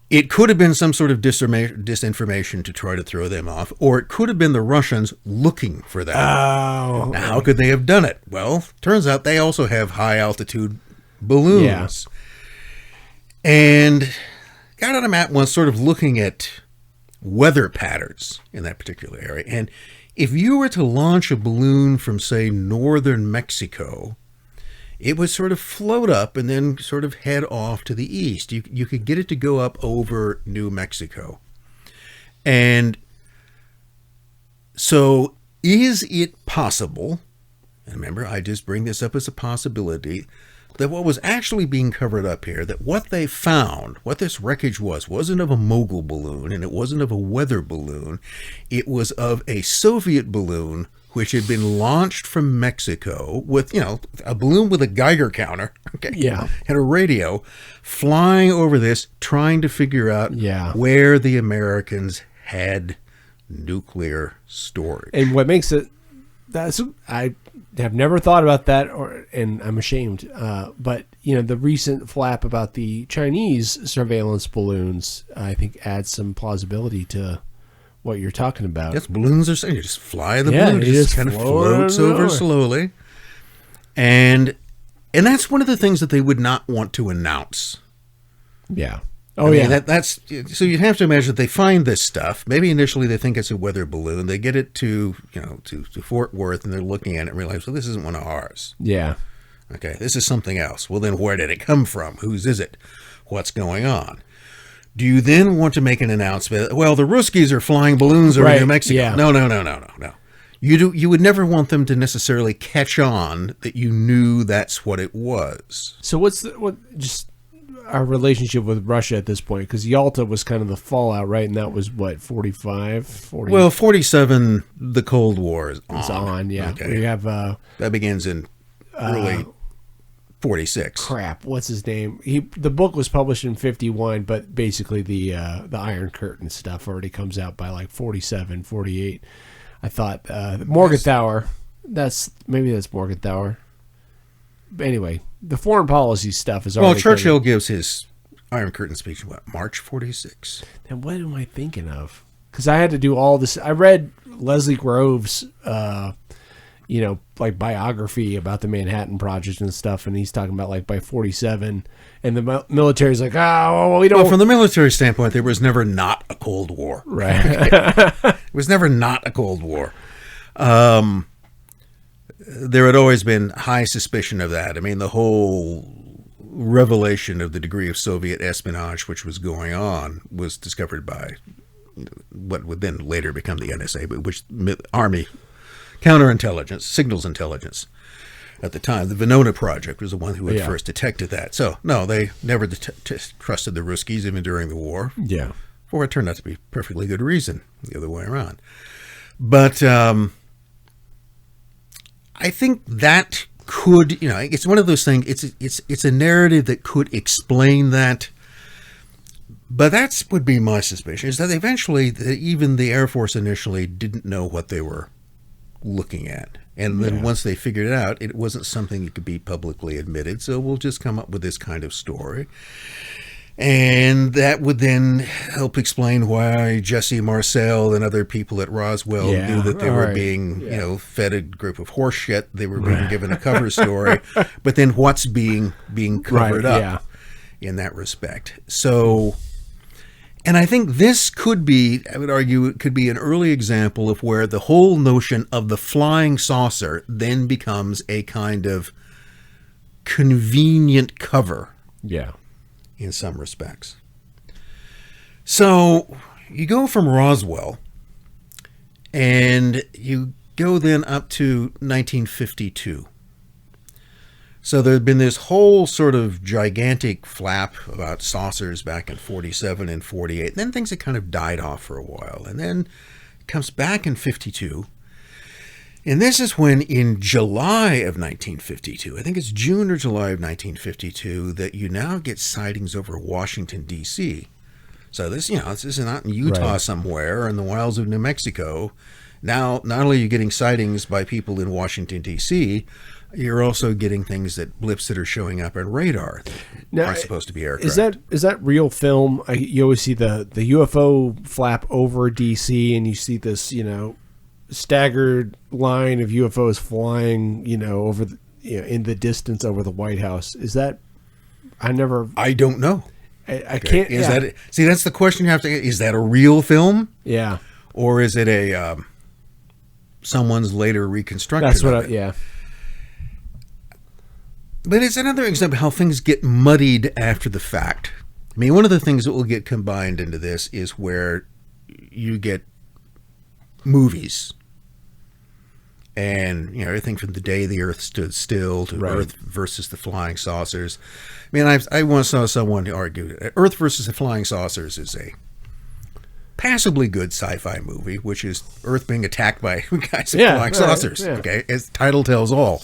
It could have been some sort of disinformation to try to throw them off, or it could have been the Russians looking for that. Oh. Now, how could they have done it? Well, turns out they also have high-altitude balloons. Yeah. And got on a map once sort of looking at weather patterns in that particular area. And if you were to launch a balloon from, say, northern Mexico, it would sort of float up and then sort of head off to the east. You could get it to go up over New Mexico. And so is it possible, and remember, I just bring this up as a possibility, that what was actually being covered up here, that what they found, what this wreckage wasn't of a Mogul balloon, and it wasn't of a weather balloon, it was of a Soviet balloon which had been launched from Mexico with, you know, a balloon with a Geiger counter, okay, had a radio, flying over this, trying to figure out where the Americans had nuclear storage. And what makes it, I have never thought about that, and I'm ashamed, but, you know, the recent flap about the Chinese surveillance balloons, I think adds some plausibility to what you're talking about. Yes, balloons are saying you just fly the balloon, it just kind of floats over slowly. And that's one of the things that they would not want to announce. Yeah. Oh, I mean, that's so you'd have to imagine that they find this stuff. Maybe initially they think it's a weather balloon. They get it to Fort Worth, and they're looking at it and realize, well, this isn't one of ours. Yeah. Okay, this is something else. Well, then where did it come from? Whose is it? What's going on? Do you then want to make an announcement? Well, the Ruskies are flying balloons over New Mexico. Yeah. No. You would never want them to necessarily catch on that you knew that's what it was. So what's just our relationship with Russia at this point? Because Yalta was kind of the fallout, right? And that was what, 45, 40? Well, 47. The Cold War is on. It's on, yeah. Okay. We have that begins in early 46. Crap, what's his name? The book was published in 51, but basically the Iron Curtain stuff already comes out by like 47, 48. I thought Morgenthau. That's Morgenthau. But anyway, the foreign policy stuff is already. Well, Churchill gives his Iron Curtain speech in March 46. Then what am I thinking of? Because I had to do all this. I read Leslie Grove's like biography about the Manhattan Project and stuff, and he's talking about like by 47, and the military's like, we don't. Well, from the military standpoint, there was never not a Cold War. Right. It was never not a Cold War. There had always been high suspicion of that. I mean, the whole revelation of the degree of Soviet espionage which was going on was discovered by what would then later become the NSA, but which Army counterintelligence, signals intelligence at the time. The Venona Project was the one who had first detected that. So, no, they never trusted the Ruskies even during the war. Yeah. For what turned out to be perfectly good reason, the other way around. But I think that could, it's one of those things, it's a narrative that could explain that. But that would be my suspicion, is that eventually, even the Air Force initially didn't know what they were looking at. And then once they figured it out, it wasn't something that could be publicly admitted. So we'll just come up with this kind of story. And that would then help explain why Jesse Marcel and other people at Roswell knew that they were being, fed a group of horse shit. They were being given a cover story. But then what's being covered up in that respect? So, and I think this could be, I would argue, it could be an early example of where the whole notion of the flying saucer then becomes a kind of convenient cover. Yeah. In some respects. So you go from Roswell and you go then up to 1952. So there had been this whole sort of gigantic flap about saucers back in 47 and 48. Then things had kind of died off for a while. And then it comes back in 52. And this is when in July of 1952, I think it's June or July of 1952, that you now get sightings over Washington, D.C. So this, this is not in Utah somewhere or in the wilds of New Mexico. Now, not only are you getting sightings by people in Washington, D.C., you're also getting things blips that are showing up on radar that aren't supposed to be aircraft. Is that real film? You always see the UFO flap over D.C. and you see this, staggered line of UFOs flying, over the, in the distance over the White House. Is that? I don't know. I can't. Is that? See, that's the question you have to. Is that a real film? Yeah. Or is it a someone's later reconstruction? That's what. Yeah. But it's another example of how things get muddied after the fact. I mean, one of the things that will get combined into this is where you get movies. And, everything from The Day the Earth Stood Still to Earth versus the Flying Saucers. I mean, I once saw someone argue Earth versus the Flying Saucers is a passably good sci-fi movie, which is Earth being attacked by guys with flying saucers. Yeah. Okay, as the title tells all.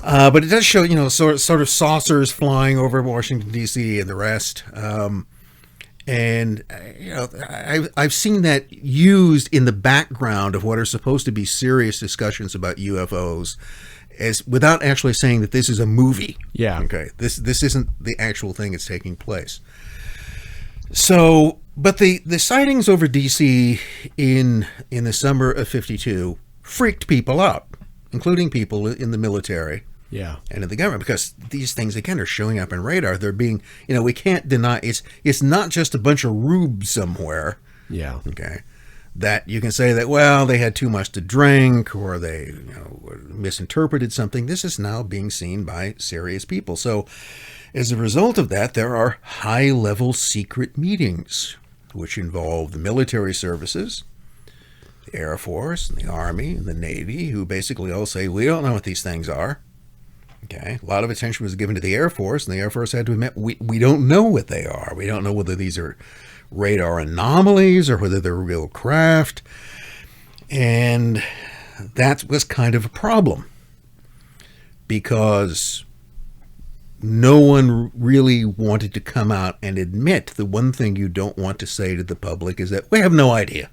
But it does show, sort of saucers flying over Washington, D.C. and the rest. And, I've seen that used in the background of what are supposed to be serious discussions about UFOs as without actually saying that this is a movie. Yeah. Okay. This isn't the actual thing that's taking place. So, but the sightings over DC in the summer of 52 freaked people out, including people in the military. Yeah. And in the government, because these things, again, are showing up in radar. They're being, we can't deny, it's not just a bunch of rubes somewhere. Yeah. Okay. That you can say that, well, they had too much to drink or they, misinterpreted something. This is now being seen by serious people. So as a result of that, there are high-level secret meetings, which involve the military services, the Air Force, and the Army, and the Navy, who basically all say, we don't know what these things are. Okay, a lot of attention was given to the Air Force, and the Air Force had to admit, we don't know what they are. We don't know whether these are radar anomalies or whether they're real craft. And that was kind of a problem because no one really wanted to come out and admit the one thing you don't want to say to the public is that we have no idea.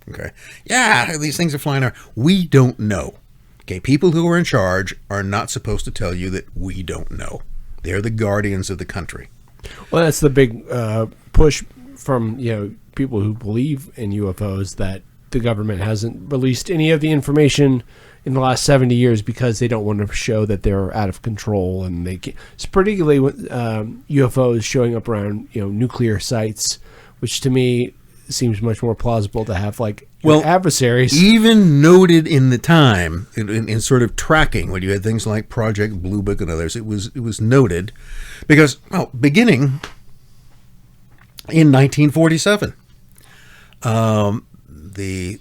Okay, yeah, these things are flying around. We don't know. Okay, people who are in charge are not supposed to tell you that we don't know. They're the guardians of the country. Well, that's the big push from people who believe in UFOs, that the government hasn't released any of the information in the last 70 years because they don't want to show that they're out of control, and they can't. It's particularly with UFOs showing up around nuclear sites, which to me seems much more plausible to have adversaries. Even noted in the time in sort of tracking when you had things like Project Blue Book and others, it was noted because beginning in 1947, the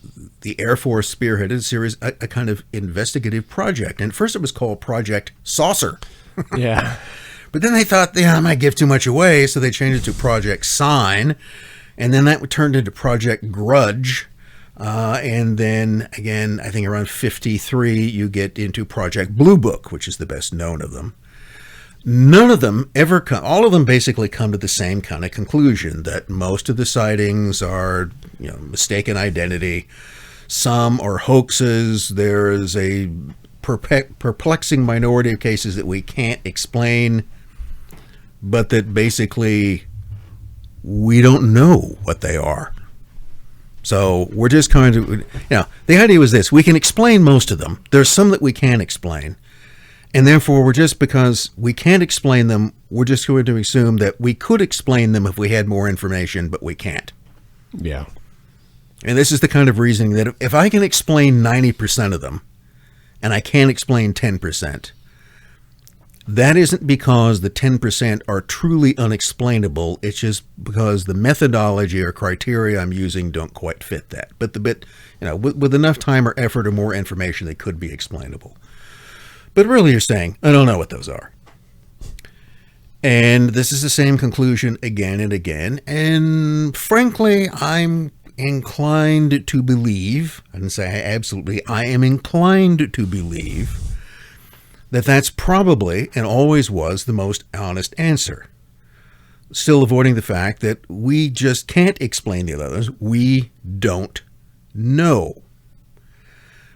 Air Force spearheaded a kind of investigative project, and at first it was called Project Saucer. Yeah, but then they thought I might give too much away, so they changed it to Project Sign. And then that turned into Project Grudge. And then, again, I think around 53, you get into Project Blue Book, which is the best known of them. None of them ever come, all of them basically come to the same kind of conclusion, that most of the sightings are, mistaken identity. some are hoaxes. There is a perplexing minority of cases that we can't explain, but that basically we don't know what they are. So we're just kind of, the idea was this: we can explain most of them. There's some that we can't explain. And therefore, because we can't explain them, we're just going to assume that we could explain them if we had more information, but we can't. Yeah. And this is the kind of reasoning that if I can explain 90% of them, and I can't explain 10%, that isn't because the 10% are truly unexplainable. It's just because the methodology or criteria I'm using don't quite fit that. But with enough time or effort or more information, they could be explainable. But really, you're saying, I don't know what those are. And this is the same conclusion again and again. And frankly, I'm inclined to believe, I didn't say absolutely, I am inclined to believe that that's probably and always was the most honest answer. Still avoiding the fact that we just can't explain the others. We don't know.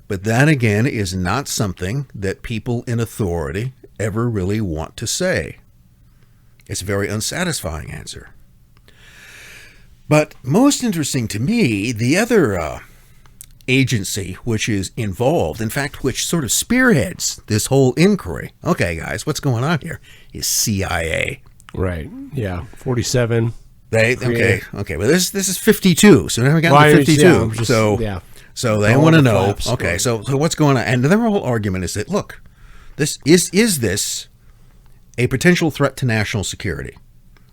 But that, again, is not something that people in authority ever really want to say. It's a very unsatisfying answer. But most interesting to me, the other agency which is involved, in fact, which sort of spearheads this whole inquiry, okay, guys, what's going on here, is CIA. Right. Yeah. 47. Okay. Well, this is 52. So now we got to 52. So they want to know, okay, so what's going on? And their whole argument is that, look, this is this a potential threat to national security?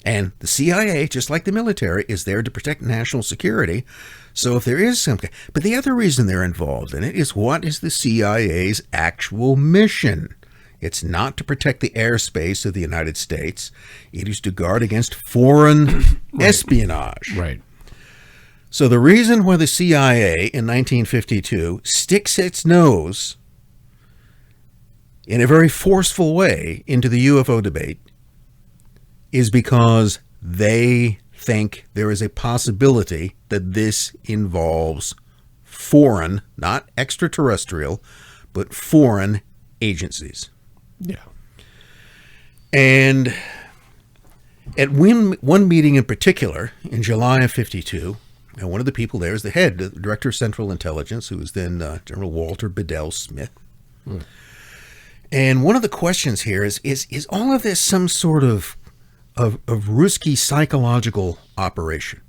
And the CIA, just like the military, is there to protect national security. So if there is something, but the other reason they're involved in it is, what is the CIA's actual mission? It's not to protect the airspace of the United States. It is to guard against foreign espionage. Right. So the reason why the CIA in 1952 sticks its nose in a very forceful way into the UFO debate is because they think there is a possibility that this involves foreign, not extraterrestrial, but foreign agencies. Yeah. And at one meeting in particular, in July of 52, and one of the people there is the head, the director of Central Intelligence, who was then General Walter Bedell Smith. And one of the questions here is all of this some sort of risky psychological operation?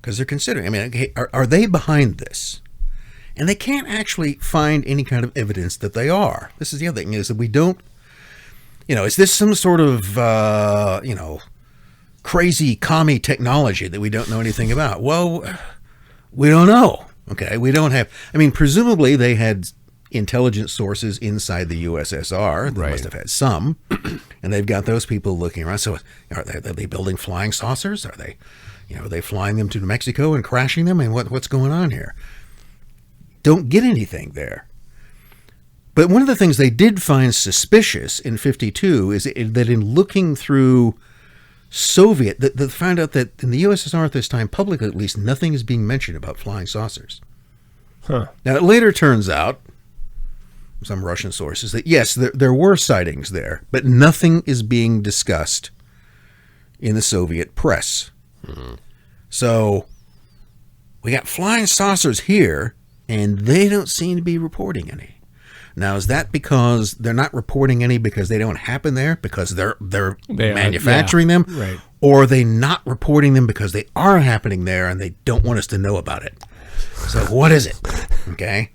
Because they're considering, okay, are they behind this? And they can't actually find any kind of evidence that they are. This is the other thing, is that we don't, is this some sort of, crazy commie technology that we don't know anything about? Well, we don't know. Okay, we don't have, presumably they had intelligence sources inside the USSR. They must have had some, and they've got those people looking around. So are they building flying saucers? Are they flying them to New Mexico and crashing them? And what's going on here? Don't get anything there. But one of the things they did find suspicious in 52 is that in looking through Soviet, that they found out that in the USSR at this time, publicly at least, nothing is being mentioned about flying saucers. Huh. Now, it later turns out, some Russian sources, that yes, there were sightings there, but nothing is being discussed in the Soviet press. Mm-hmm. So we got flying saucers here, and they don't seem to be reporting any. Now, is that because they're not reporting any because they don't happen there, because they're manufacturing them? Right. Or are they not reporting them because they are happening there and they don't want us to know about it? So what is it? Okay.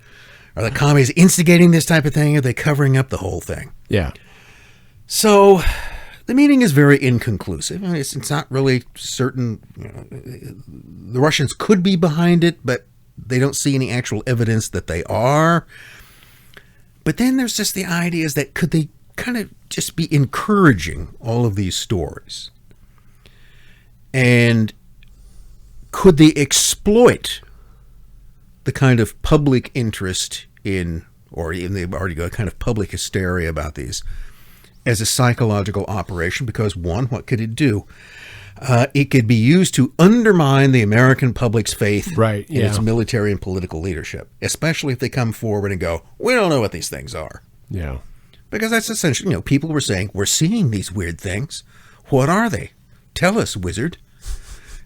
Are the commies instigating this type of thing? Are they covering up the whole thing? Yeah. So the meeting is very inconclusive. It's not really certain. The Russians could be behind it, but they don't see any actual evidence that they are. But then there's just the idea is that could they kind of just be encouraging all of these stories? And could they exploit the kind of public interest in, or even they've already got kind of public hysteria about these, as a psychological operation? Because one, what could it do? It could be used to undermine the American public's faith Right, in its military and political leadership, especially if they come forward and go, we don't know what these things are. Yeah. Because that's essentially, people were saying, we're seeing these weird things. What are they? Tell us, wizard.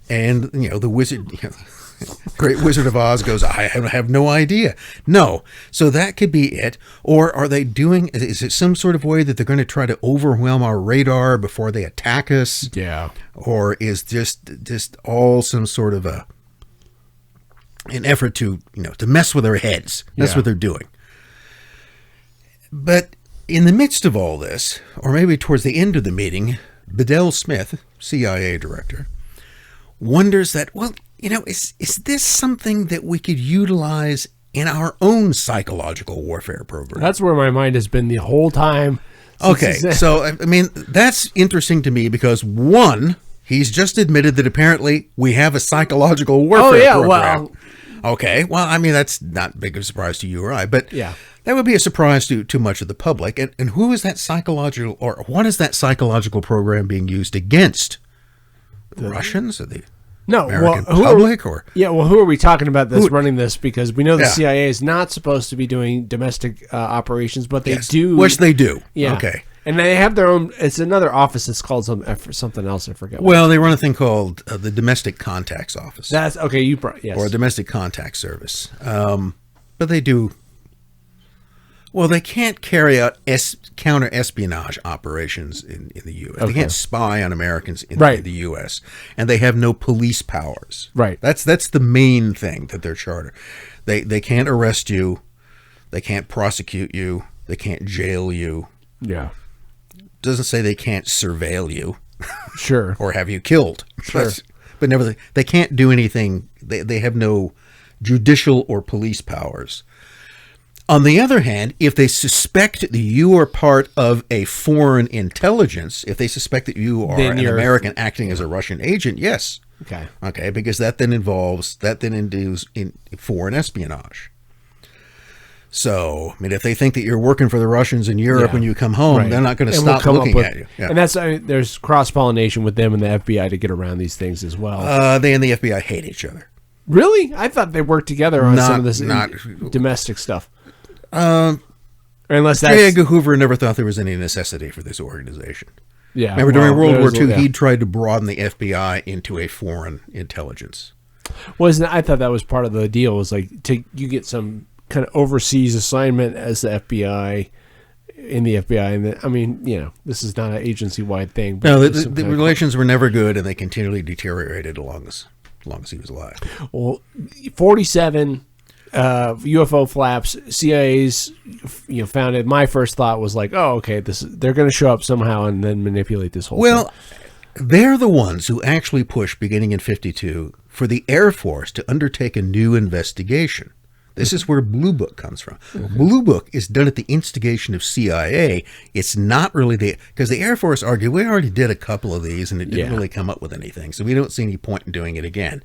And, the wizard, Great Wizard of Oz goes, I have no idea. No. So that could be it. Or are they is it some sort of way that they're going to try to overwhelm our radar before they attack us? Yeah. Or is just all some sort of an effort to, to mess with our heads? That's what they're doing. But in the midst of all this, or maybe towards the end of the meeting, Bedell Smith, CIA director, wonders that, is this something that we could utilize in our own psychological warfare program? That's where my mind has been the whole time. Okay, so, that's interesting to me because, one, he's just admitted that apparently we have a psychological warfare program. Well. Okay, well, that's not big of a surprise to you or I, but yeah. That would be a surprise to much of the public. And who is that psychological, or what is that psychological program being used against? The Russians or the American public? Who are we talking about that's running this? Because we know the CIA is not supposed to be doing domestic operations, but they do. Which they do. Yeah. Okay. And they have their own, it's another office that's called something else, I forget. Well, they run a thing called the Domestic Contacts Office. That's, okay, yes. Or a Domestic Contact Service. But they do. Well, they can't carry out counter-espionage operations in the U.S. Okay. They can't spy on Americans in the U.S. And they have no police powers. Right. That's the main thing that they're chartered. They can't arrest you. They can't prosecute you. They can't jail you. Yeah. Doesn't say they can't surveil you. Sure. Or have you killed. Sure. But nevertheless, they can't do anything. They have no judicial or police powers. On the other hand, if they suspect that you are part of a foreign intelligence, if they suspect that you are an American acting as a Russian agent, yes. Okay, because that then induces in foreign espionage. So, if they think that you're working for the Russians in Europe when you come home, they're not going to stop looking at you. Yeah. And there's cross-pollination with them and the FBI to get around these things as well. They and the FBI hate each other. Really? I thought they worked together on some of this domestic stuff. Unless that's... J. Edgar Hoover never thought there was any necessity for this organization. Yeah. Remember, during World War II, he tried to broaden the FBI into a foreign intelligence. I thought that was part of the deal, was like you get some kind of overseas assignment as the FBI, in the FBI. And this is not an agency-wide thing. But no, the relations were never good, and they continually deteriorated as long as he was alive. Well, 47... UFO flaps, CIA's, founded. My first thought was like, oh, okay, they're going to show up somehow and then manipulate this whole thing. Well, they're the ones who actually pushed, beginning in 52, for the Air Force to undertake a new investigation. This is where Blue Book comes from. Blue Book is done at the instigation of CIA. It's not really because the Air Force argued, we already did a couple of these and it didn't really come up with anything, so we don't see any point in doing it again.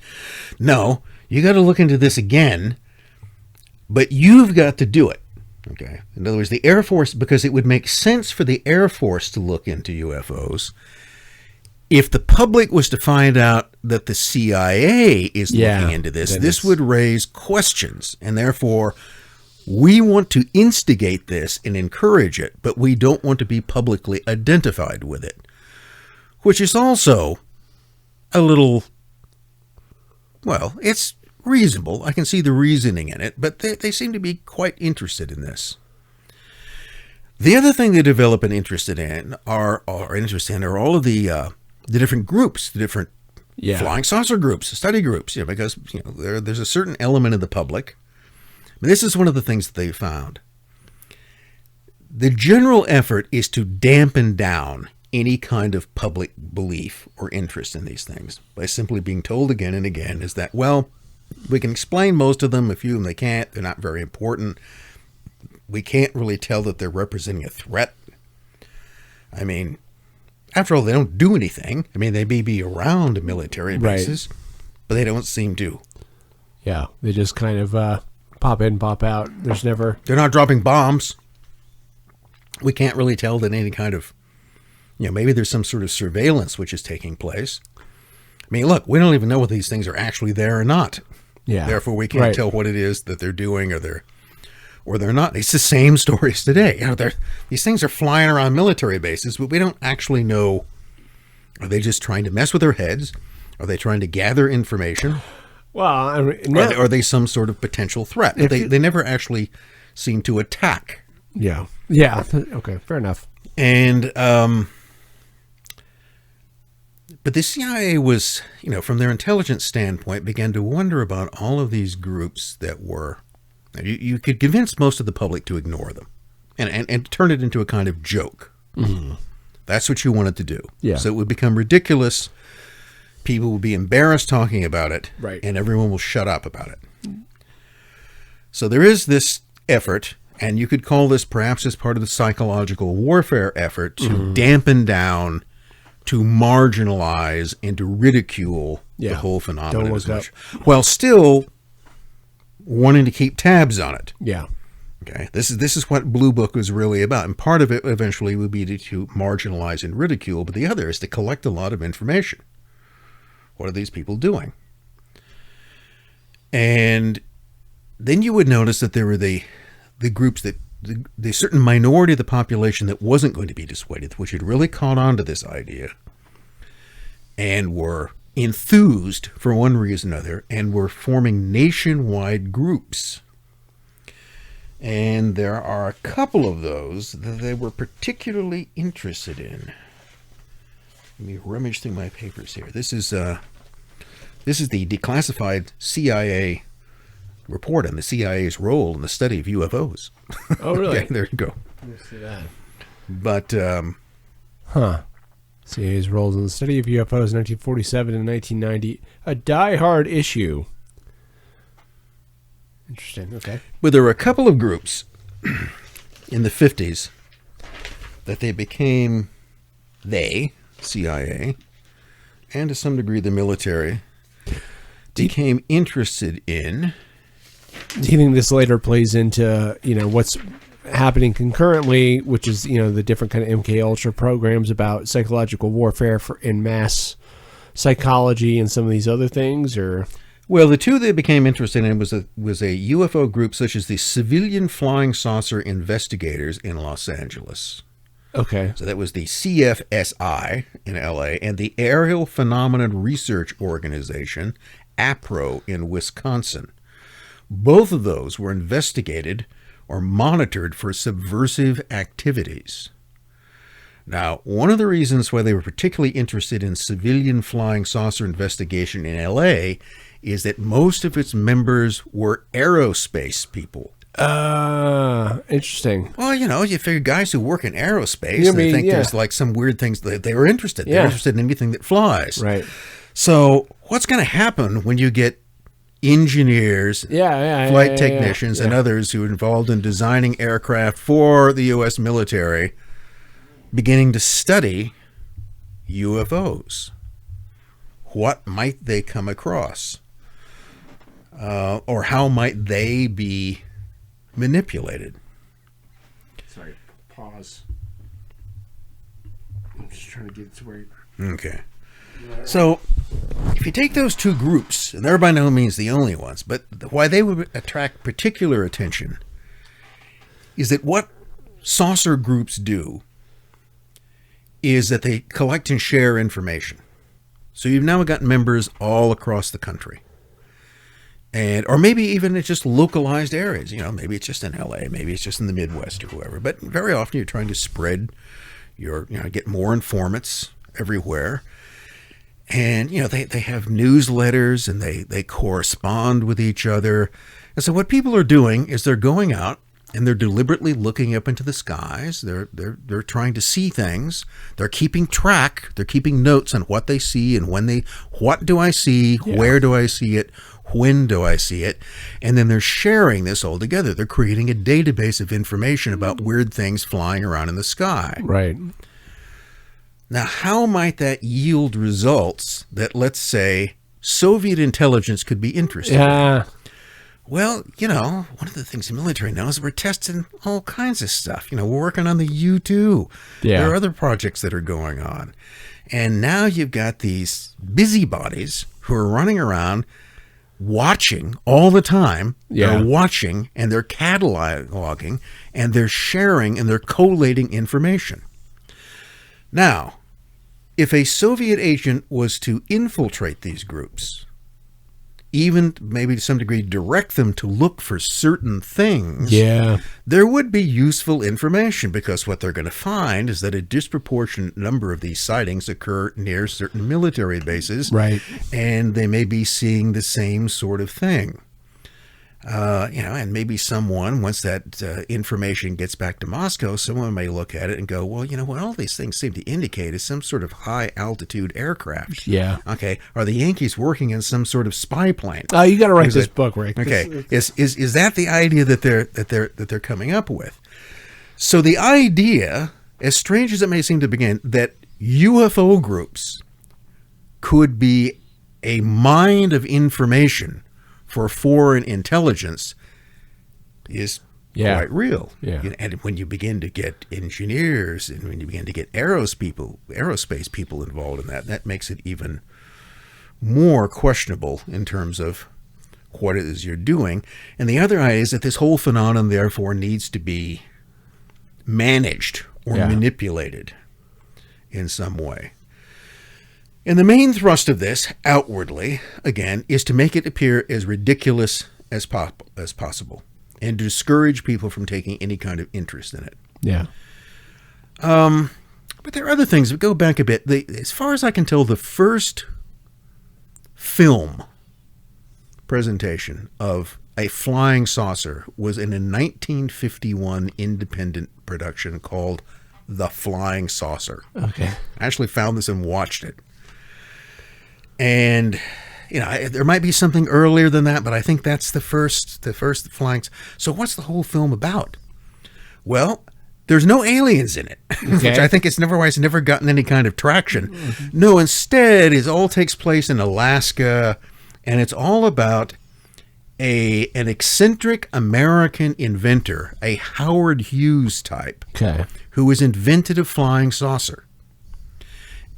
No, you got to look into this again. But you've got to do it, okay? In other words, the Air Force, because it would make sense for the Air Force to look into UFOs, if the public was to find out that the CIA is looking into this would raise questions, and therefore we want to instigate this and encourage it, but we don't want to be publicly identified with it, which is also a little, it's reasonable. I can see the reasoning in it, but they seem to be quite interested in this. The other thing they develop an interest in are all of the different groups, the different flying saucer groups, study groups, because there's a certain element of the public. This is one of the things that they found. The general effort is to dampen down any kind of public belief or interest in these things by simply being told again and again is that, we can explain most of them. A few of them they can't. They're not very important. We can't really tell that they're representing a threat. After all, they don't do anything. They may be around military bases, but they don't seem to. Yeah, they just kind of pop in, pop out. They're not dropping bombs. We can't really tell that any kind of, maybe there's some sort of surveillance which is taking place. mean, look, we don't even know whether these things are actually there or not. Yeah. Therefore, we can't tell what it is that they're doing or they're not. It's the same stories today. These things are flying around military bases, but we don't actually know. Are they just trying to mess with our heads? Are they trying to gather information? Well, are they some sort of potential threat? They never actually seem to attack. Yeah. Yeah. Okay. Fair enough. And but the CIA was, from their intelligence standpoint, began to wonder about all of these groups that were. You could convince most of the public to ignore them, and turn it into a kind of joke. Mm-hmm. That's what you wanted to do. Yeah. So it would become ridiculous. People will be embarrassed talking about it, right, and everyone will shut up about it. So there is this effort, and you could call this perhaps as part of the psychological warfare effort to dampen down, to marginalize, and to ridicule the whole phenomenon as much, while still wanting to keep tabs on it. Yeah. Okay. This is what Blue Book was really about, and part of it eventually would be to marginalize and ridicule, but the other is to collect a lot of information. What are these people doing? And then you would notice that there were the groups that the certain minority of the population that wasn't going to be dissuaded, which had really caught on to this idea and were enthused for one reason or another, and were forming nationwide groups. And there are a couple of those that they were particularly interested in. Let me rummage through my papers here. This is the declassified CIA report on the CIA's role in the study of UFOs. Oh, really? Okay, there you go. Let me see that. But, CIA's roles in the study of UFOs, 1947 and 1990. A die-hard issue. Interesting. Okay. But there were a couple of groups in the 50s that CIA, and to some degree the military, became interested in. Do you think this later plays into, what's happening concurrently, which is, the different kind of MK Ultra programs about psychological warfare in mass psychology and some of these other things, or? Well, the two they became interested in was a UFO group such as the Civilian Flying Saucer Investigators in Los Angeles. Okay. So that was the CFSI in LA, and the Aerial Phenomenon Research Organization, APRO, in Wisconsin. Both of those were investigated or monitored for subversive activities. Now, one of the reasons why they were particularly interested in Civilian Flying Saucer Investigation in LA is that most of its members were aerospace people. Interesting. Well, you figure guys who work in aerospace, they think there's like some weird things that they were interested in. They're interested in anything that flies. Right. So what's going to happen when you get engineers, flight technicians, and others who are involved in designing aircraft for the U.S. military beginning to study UFOs? What might they come across? Or how might they be manipulated? Sorry, pause. I'm just trying to get to where. Okay. So, if you take those two groups, and they're by no means the only ones, but why they would attract particular attention is that what saucer groups do is that they collect and share information. So you've now got members all across the country. Or maybe even it's just localized areas. Maybe it's just in LA, maybe it's just in the Midwest or whoever. But very often you're trying to spread get more informants everywhere. And, they have newsletters and they correspond with each other. And so what people are doing is they're going out and they're deliberately looking up into the skies. They're trying to see things. They're keeping track. They're keeping notes on what they see and what do I see? Yeah. Where do I see it? When do I see it? And then they're sharing this all together. They're creating a database of information about weird things flying around in the sky. Right. Now, how might that yield results that, let's say, Soviet intelligence could be interested in? Well, one of the things the military knows is we're testing all kinds of stuff. We're working on the U-2. Yeah. There are other projects that are going on. And now you've got these busybodies who are running around watching all the time. Yeah. They're watching and they're cataloging and they're sharing and they're collating information. Now, if a Soviet agent was to infiltrate these groups, even maybe to some degree direct them to look for certain things, there would be useful information, because what they're going to find is that a disproportionate number of these sightings occur near certain military bases, right? And they may be seeing the same sort of thing. And maybe someone, once that information gets back to Moscow, someone may look at it and go, well, what all these things seem to indicate is some sort of high altitude aircraft. Yeah. Okay. Are the Yankees working in some sort of spy plane? Oh, you got to write this book, Rick. Okay. Is that the idea that they're coming up with? So the idea, as strange as it may seem to begin, that UFO groups could be a mine of information for foreign intelligence is quite real. Yeah. And when you begin to get engineers and when you begin to get aerospace people involved in that makes it even more questionable in terms of what it is you're doing. And the other idea is that this whole phenomenon, therefore, needs to be managed or manipulated in some way. And the main thrust of this, outwardly, again, is to make it appear as ridiculous as possible and to discourage people from taking any kind of interest in it. Yeah. But there are other things. Go back a bit. As far as I can tell, the first film presentation of a flying saucer was in a 1951 independent production called The Flying Saucer. Okay. I actually found this and watched it. And, there might be something earlier than that, but I think that's the first flying. So what's the whole film about? Well, there's no aliens in it, which I think it's never gotten any kind of traction. Mm-hmm. No, instead, it all takes place in Alaska, and it's all about an eccentric American inventor, a Howard Hughes type, who has invented a flying saucer.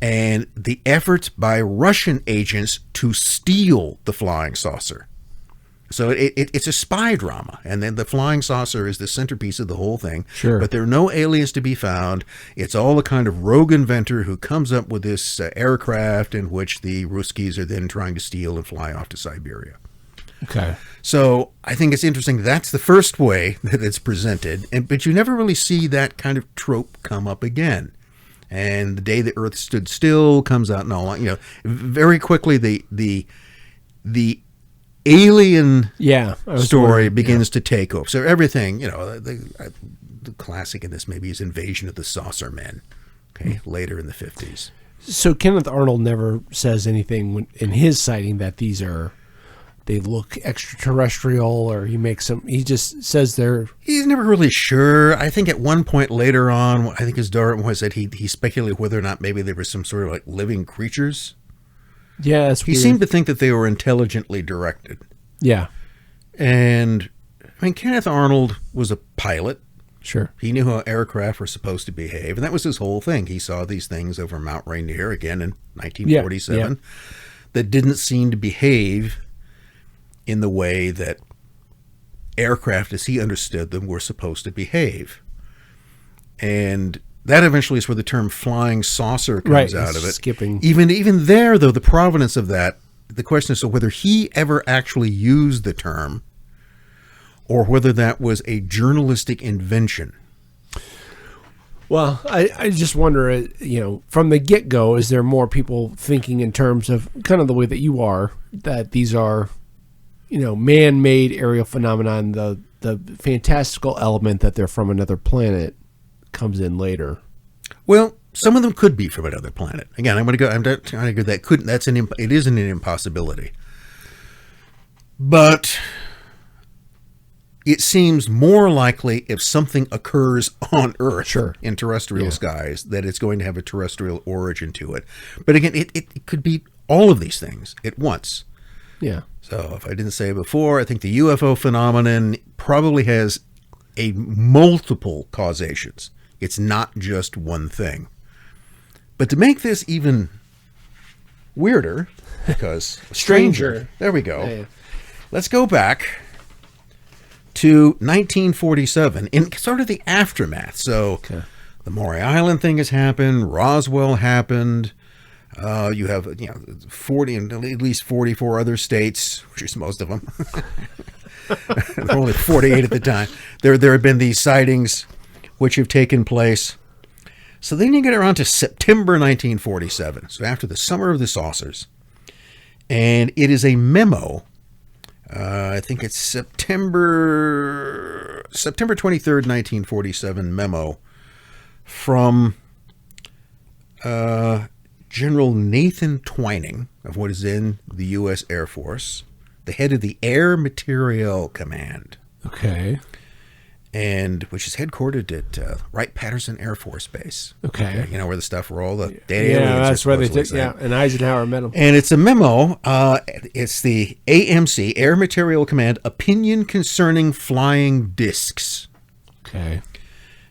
And the efforts by Russian agents to steal the flying saucer. So it's a spy drama, and then the flying saucer is the centerpiece of the whole thing. Sure. But there are no aliens to be found. It's all a kind of rogue inventor who comes up with this aircraft in which the Ruskies are then trying to steal and fly off to Siberia. Okay. So I think it's interesting. That's the first way that it's presented, but you never really see that kind of trope come up again. And The Day the Earth Stood Still comes out and all. Very quickly the alien story begins to take over. So everything, the classic in this maybe is Invasion of the Saucer Men. Okay, later in the 50s. So Kenneth Arnold never says anything in his sighting that they look extraterrestrial, or he just says he's never really sure. I think at one point later on, I think his daughter was that he speculated whether or not maybe they were some sort of like living creatures. Yeah, that's he seemed to think that they were intelligently directed. Yeah. And Kenneth Arnold was a pilot. Sure. He knew how aircraft were supposed to behave, and that was his whole thing. He saw these things over Mount Rainier again in 1947 that didn't seem to behave in the way that aircraft, as he understood them, were supposed to behave. And that eventually is where the term flying saucer comes out of it. Skipping. Even there, though, the provenance of that, the question is whether he ever actually used the term or whether that was a journalistic invention. Well, I just wonder, from the get-go, is there more people thinking in terms of kind of the way that you are, that these are man-made aerial phenomenon, the fantastical element that they're from another planet comes in later? Well, some of them could be from another planet. Again, I'm trying to argue that couldn't. It isn't an impossibility. But it seems more likely if something occurs on Earth in terrestrial skies that it's going to have a terrestrial origin to it. But again, it could be all of these things at once. Yeah. So if I didn't say it before, I think the UFO phenomenon probably has multiple causations. It's not just one thing. But to make this even weirder, because stranger, there we go. Yeah. Let's go back to 1947 in sort of the aftermath. So the Maury Island thing has happened. Roswell happened. You have 40 and at least 44 other states, which is most of them. There were only 48 at the time. There have been these sightings which have taken place. So then you get around to September 1947. So after the Summer of the Saucers. And it is a memo. I think it's September 23rd, 1947 memo from General Nathan Twining of what is in the U.S. Air Force, the head of the Air Materiel Command. Okay. And which is headquartered at Wright-Patterson Air Force Base. Okay. You know, where the stuff, where all the dead Yeah, aliens that's are where they supposedly took, yeah, and Eisenhower met him. And it's a memo. It's the AMC, Air Materiel Command, Opinion Concerning Flying Discs. Okay.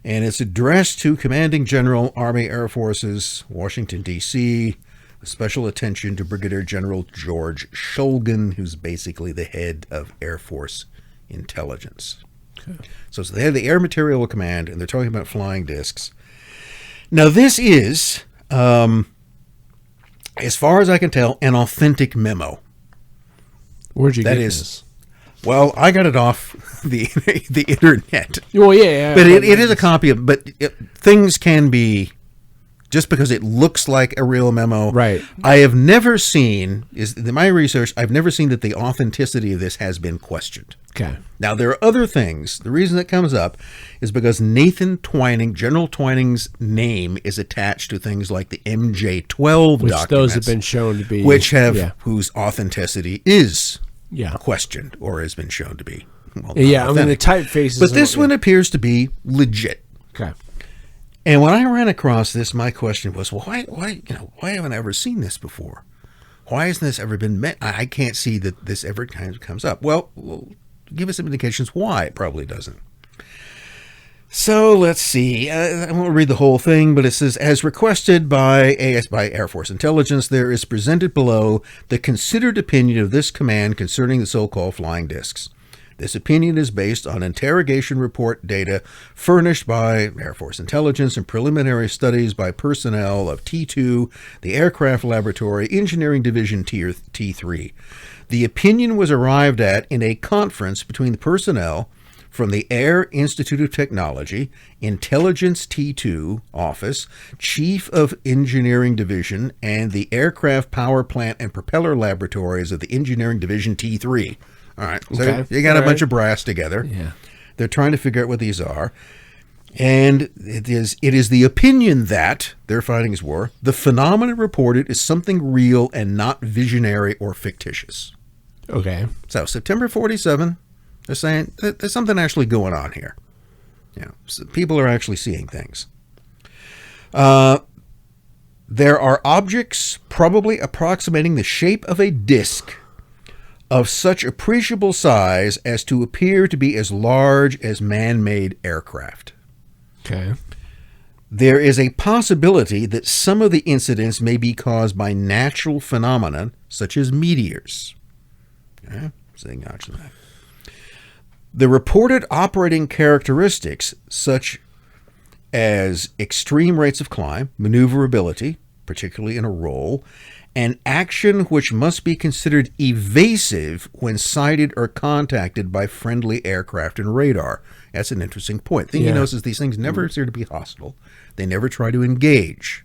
And it's addressed to Commanding General, Army Air Forces, Washington, D.C., with special attention to Brigadier General George Shulgin, who's basically the head of Air Force Intelligence. Okay. So it's the head of the Air Materiel Command, and they're talking about flying discs. Now, this is, as far as I can tell, an authentic memo. Where'd you get this? Well, I got it off the internet. Well, yeah. But it is a copy of, but things can be, just because it looks like a real memo. Right. I have never seen, in my research, I've never seen that the authenticity of this has been questioned. Okay. Now, there are other things. The reason it comes up is because Nathan Twining, General Twining's name is attached to things like the MJ-12 documents. Those have been shown to be. Whose authenticity is Yeah. questioned or has been shown to be. Well, Yeah, I mean, the typefaces. But this one appears to be legit. Okay. And when I ran across this, my question was, well, why haven't I ever seen this before? Why hasn't this ever been met? I can't see that this ever kind of comes up. Well, give us some indications why it probably doesn't. So let's see. I won't read the whole thing, but it says, as requested by Air Force Intelligence, there is presented below the considered opinion of this command concerning the so-called flying discs. This opinion is based on interrogation report data furnished by Air Force Intelligence and preliminary studies by personnel of T2, the Aircraft Laboratory, Engineering Division T3. The opinion was arrived at in a conference between the personnel from the Air Institute of Technology, Intelligence T2 Office, Chief of Engineering Division, and the Aircraft Power Plant and Propeller Laboratories of the Engineering Division T3. All right, so Okay. you got a bunch of brass together. Yeah. They're trying to figure out what these are. And it is the opinion that, their findings were, the phenomenon reported is something real and not visionary or fictitious. Okay. So September 47, they're saying there's something actually going on here. So people are actually seeing things. There are objects probably approximating the shape of a disc of such appreciable size as to appear to be as large as man-made aircraft. Okay. There is a possibility that some of the incidents may be caused by natural phenomena, such as meteors. Okay, so they acknowledge that. The reported operating characteristics, such as extreme rates of climb, maneuverability, particularly in a roll, and action which must be considered evasive when sighted or contacted by friendly aircraft and radar. That's an interesting point. The thing you notice is these things never appear to be hostile. They never try to engage.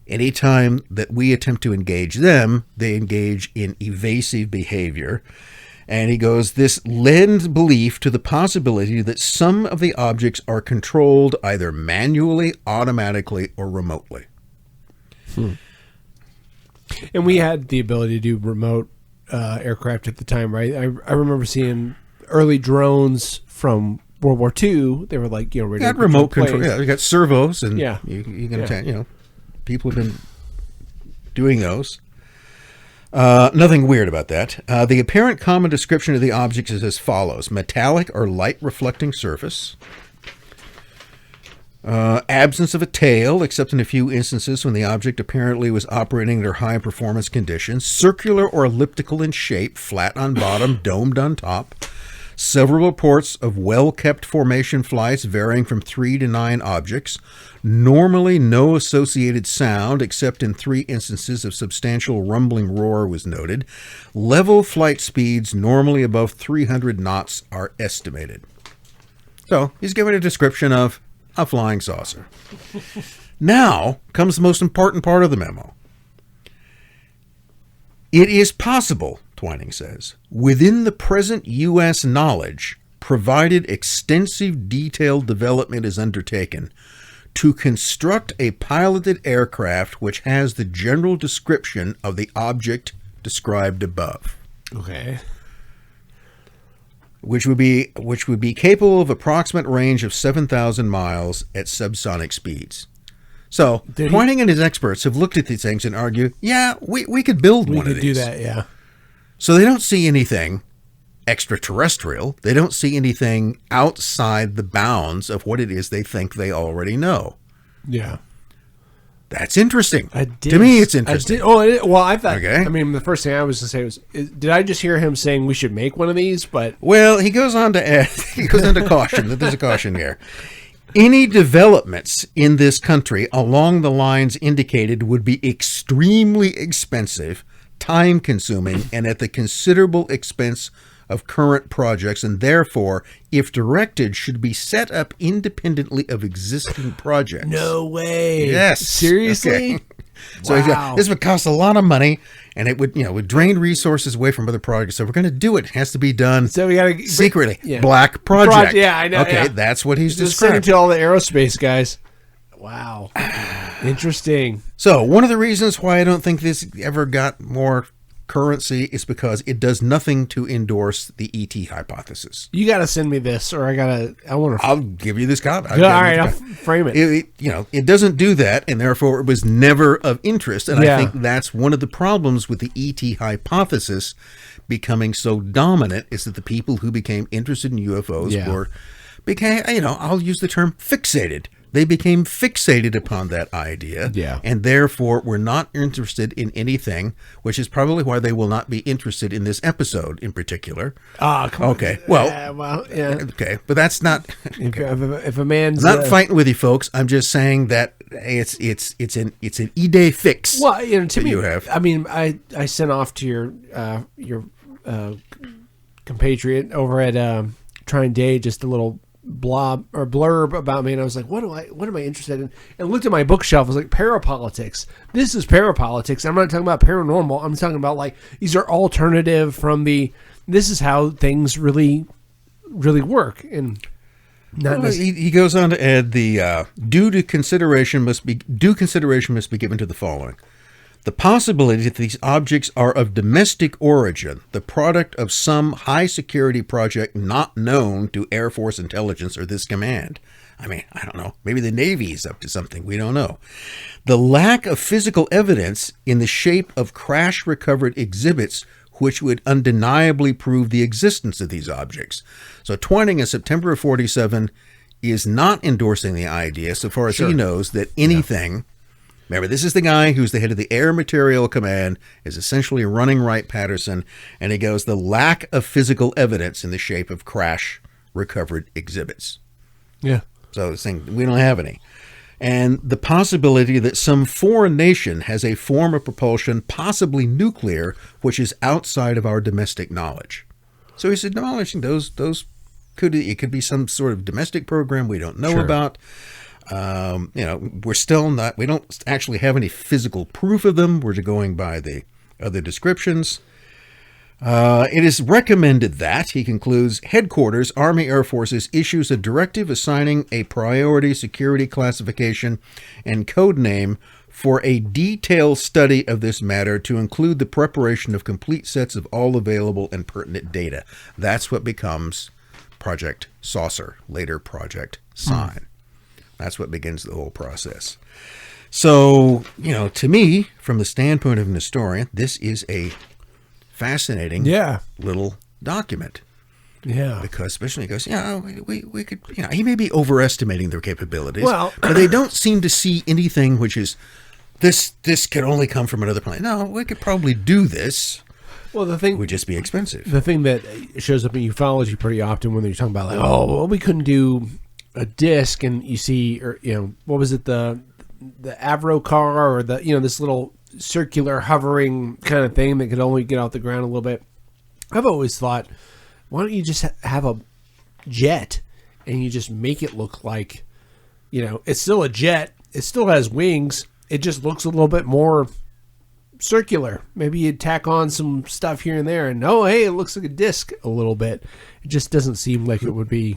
Anytime that we attempt to engage them, they engage in evasive behavior. And he goes, this lends belief to the possibility that some of the objects are controlled either manually, automatically, or remotely. And we had the ability to do remote aircraft at the time, right? I remember seeing early drones from World War II. They were like, you got remote control. Yeah, you got servos, and yeah, you can people have been doing those. Nothing weird about that. The apparent common description of the objects is as follows: metallic or light reflecting surface. Absence of a tail, except in a few instances when the object apparently was operating under high performance conditions. Circular or elliptical in shape, flat on bottom, domed on top. Several reports of well-kept formation flights varying from 3 to 9 objects. Normally no associated sound, except in 3 instances of substantial rumbling roar was noted. Level flight speeds normally above 300 knots are estimated. So he's giving a description of a flying saucer. Now comes the most important part of the memo. It is possible, Twining says, within the present U.S. knowledge, provided extensive detailed development is undertaken, to construct a piloted aircraft which has the general description of the object described above. Okay. Which would be capable of approximate range of 7,000 miles at subsonic speeds. So, Twining and his experts have looked at these things and argue, yeah, we could build one of these. We could do that, yeah. So they don't see anything extraterrestrial. They don't see anything outside the bounds of what it is they think they already know. Yeah. That's interesting. To me, it's interesting. I thought, okay. I mean, the first thing I was going to say was, did I just hear him saying we should make one of these? But well, he goes on to add, he goes into caution, that there's a caution here. Any developments in this country along the lines indicated would be extremely expensive, time-consuming, and at the considerable expense of current projects, and therefore, if directed, should be set up independently of existing projects. No way. Yes. Seriously? Okay. So wow. This would cost a lot of money, and it would drain resources away from other projects. So we're going to do it. It has to be done so we gotta, secretly. Yeah. Black project. Yeah, I know. Okay, yeah. That's what he's just describing. send it to all the aerospace guys. Wow. Interesting. So one of the reasons why I don't think this ever got more currency is because it does nothing to endorse the ET hypothesis. You got to send me this, or I'll give you this copy. All right, I'll frame it. It doesn't do that, and therefore it was never of interest. And I think that's one of the problems with the ET hypothesis becoming so dominant, is that the people who became interested in UFOs became, I'll use the term fixated. They became fixated upon that idea, and therefore were not interested in anything, which is probably why they will not be interested in this episode in particular. Come on. Okay, okay, but that's not. Okay. If a man's I'm not fighting with you, folks. I'm just saying that it's an idée fixe. Well, to me, you have. I mean, I sent off to your compatriot over at Trine Day just a little blurb about me, and I was like, what am I interested in? And looked at my bookshelf. I was like, parapolitics. This is parapolitics. I'm not talking about paranormal. I'm talking about, like, these are alternative from this is how things really work. And he goes on to add due consideration must be given to the following: the possibility that these objects are of domestic origin, the product of some high-security project not known to Air Force intelligence or this command. I mean, I don't know. Maybe the Navy's up to something. We don't know. The lack of physical evidence in the shape of crash-recovered exhibits which would undeniably prove the existence of these objects. So Twining in September of 47 is not endorsing the idea, so far as he knows, that anything... Remember, this is the guy who's the head of the Air Materiel Command, is essentially running Wright-Patterson, and he goes, the lack of physical evidence in the shape of crash-recovered exhibits. Yeah. So it's saying we don't have any. And the possibility that some foreign nation has a form of propulsion, possibly nuclear, which is outside of our domestic knowledge. So he's acknowledging those could be some sort of domestic program we don't know about. We're still not, we don't actually have any physical proof of them. We're going by the other descriptions. It is recommended that, he concludes, Headquarters, Army Air Forces issues a directive assigning a priority security classification and code name for a detailed study of this matter to include the preparation of complete sets of all available and pertinent data. That's what becomes Project Saucer, later Project Sign. That's what begins the whole process. So, to me, from the standpoint of an historian, this is a fascinating little document. Yeah. Because especially he goes, we could, he may be overestimating their capabilities. Well, but they don't seem to see anything which is, this could only come from another planet. No, we could probably do this. Well, the thing It would just be expensive. The thing that shows up in ufology pretty often when they're talking about like, oh, well, we couldn't do a disc, and you see, or what was it, the Avro car, or the this little circular hovering kind of thing that could only get off the ground a little bit. I've always thought, why don't you just have a jet and you just make it look like, it's still a jet, it still has wings, it just looks a little bit more circular. Maybe you tack on some stuff here and there, and hey, it looks like a disc a little bit. It just doesn't seem like it would be.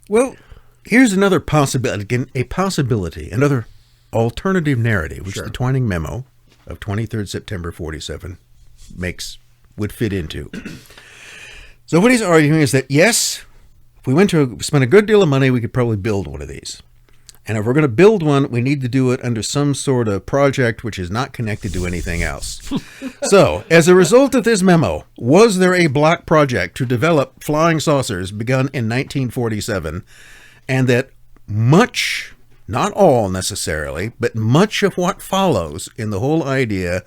Well, here's another possibility. Again, another alternative narrative, which the Twining memo of 23rd September 47 would fit into. So what he's arguing is that, yes, if we went to spend a good deal of money, we could probably build one of these. And if we're going to build one, we need to do it under some sort of project which is not connected to anything else. So, as a result of this memo, was there a block project to develop flying saucers begun in 1947, and that much, not all necessarily, but much of what follows in the whole idea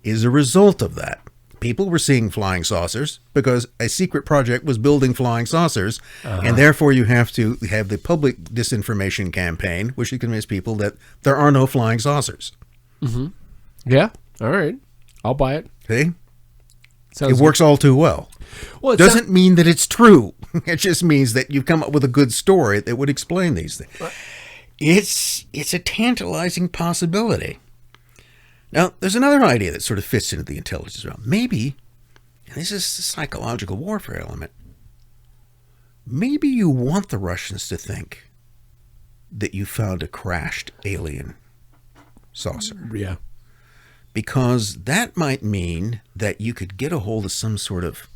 is a result of that? People were seeing flying saucers because a secret project was building flying saucers, and therefore you have to have the public disinformation campaign, which should convince people that there are no flying saucers. Mm-hmm. Yeah. All right. I'll buy it. See? It works all too well. Well, it doesn't mean that it's true. It just means that you've come up with a good story that would explain these things. It's a tantalizing possibility. Now, there's another idea that sort of fits into the intelligence realm. Maybe, and this is the psychological warfare element, maybe you want the Russians to think that you found a crashed alien saucer. Yeah. Because that might mean that you could get a hold of some sort of,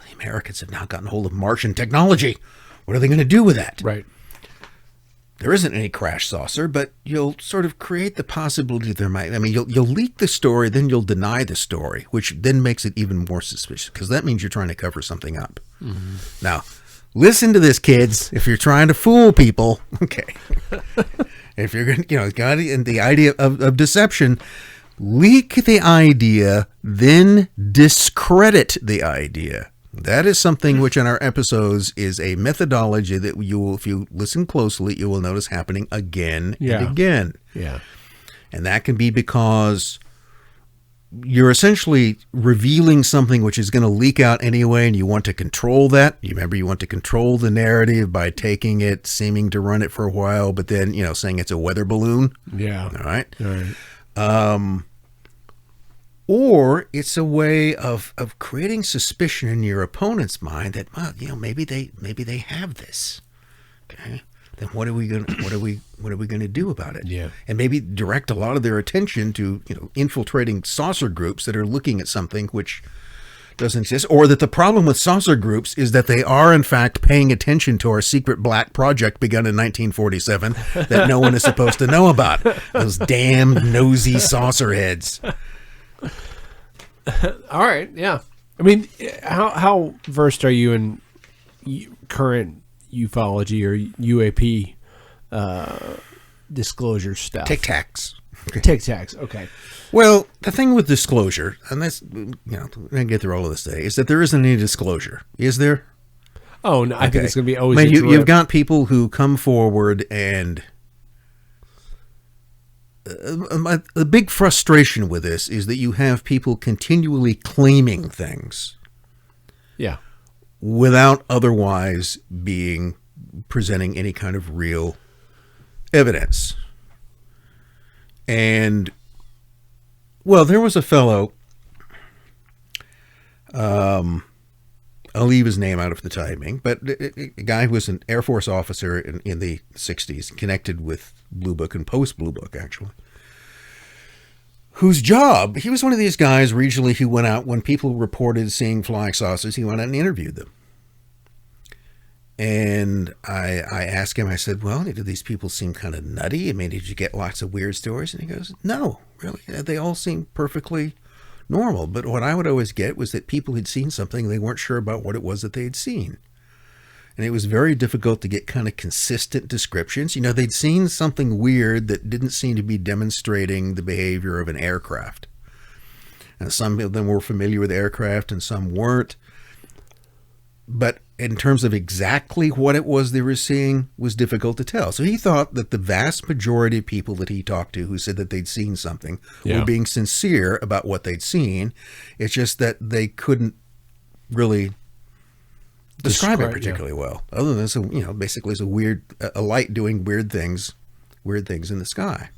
the Americans have now gotten a hold of Martian technology. What are they going to do with that? Right. There isn't any crash saucer, but you'll sort of create the possibility there might. I mean, you'll leak the story, then you'll deny the story, which then makes it even more suspicious, because that means you're trying to cover something up. Mm-hmm. Now, listen to this, kids. If you're trying to fool people, okay. If you're going to, got the idea of deception, leak the idea, then discredit the idea. That is something which in our episodes is a methodology that you will, if you listen closely, you will notice happening again and again. Yeah. And that can be because you're essentially revealing something which is going to leak out anyway, and you want to control that. You want to control the narrative by taking it, seeming to run it for a while, but then, saying it's a weather balloon. Yeah. All right. All right. Or it's a way of creating suspicion in your opponent's mind that, well, maybe they have this. Okay, then what are we going to do about it? Yeah, and maybe direct a lot of their attention to infiltrating saucer groups that are looking at something which doesn't exist, or that the problem with saucer groups is that they are in fact paying attention to our secret black project begun in 1947 that no one is supposed to know about. Those damn nosy saucer heads. All right, yeah. I mean, how versed are you in current ufology or UAP disclosure stuff? Tic Tacs. Tic Tacs, okay. Well, the thing with disclosure, and that's, we're going to get through all of this today, is that there isn't any disclosure. Is there? Oh, no, I think it's going to be always you've got people who come forward and... A big frustration with this is that you have people continually claiming things. Yeah. Without otherwise presenting any kind of real evidence. And, well, there was a fellow, I'll leave his name out of the timing, but a guy who was an Air Force officer in the 60s, connected with Blue Book and post-Blue Book, actually, whose job, he was one of these guys regionally who went out, when people reported seeing flying saucers, he went out and interviewed them. And I asked him, I said, well, do these people seem kind of nutty? I mean, did you get lots of weird stories? And he goes, no, really. They all seem perfectly normal. But what I would always get was that people had seen something and they weren't sure about what it was that they had seen. and it was very difficult to get kind of consistent descriptions. You know, they'd seen something weird that didn't seem to be demonstrating the behavior of an aircraft. And some of them were familiar with aircraft and some weren't. But in terms of exactly what it was they were seeing was difficult to tell. So he thought that the vast majority of people that he talked to who said that they'd seen something were being sincere about what they'd seen. It's just that they couldn't really describe it particularly well. Other than, so, you know, basically it's a light doing weird things in the sky.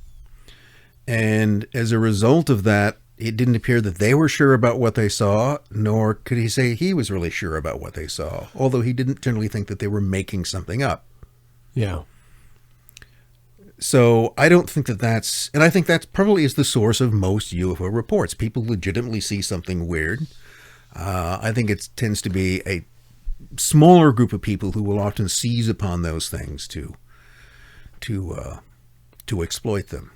And as a result of that, it didn't appear that they were sure about what they saw, nor could he say he was really sure about what they saw, although he didn't generally think that they were making something up. Yeah. So I don't think and I think that probably is the source of most UFO reports. People legitimately see something weird. I think it tends to be a smaller group of people who will often seize upon those things to exploit them.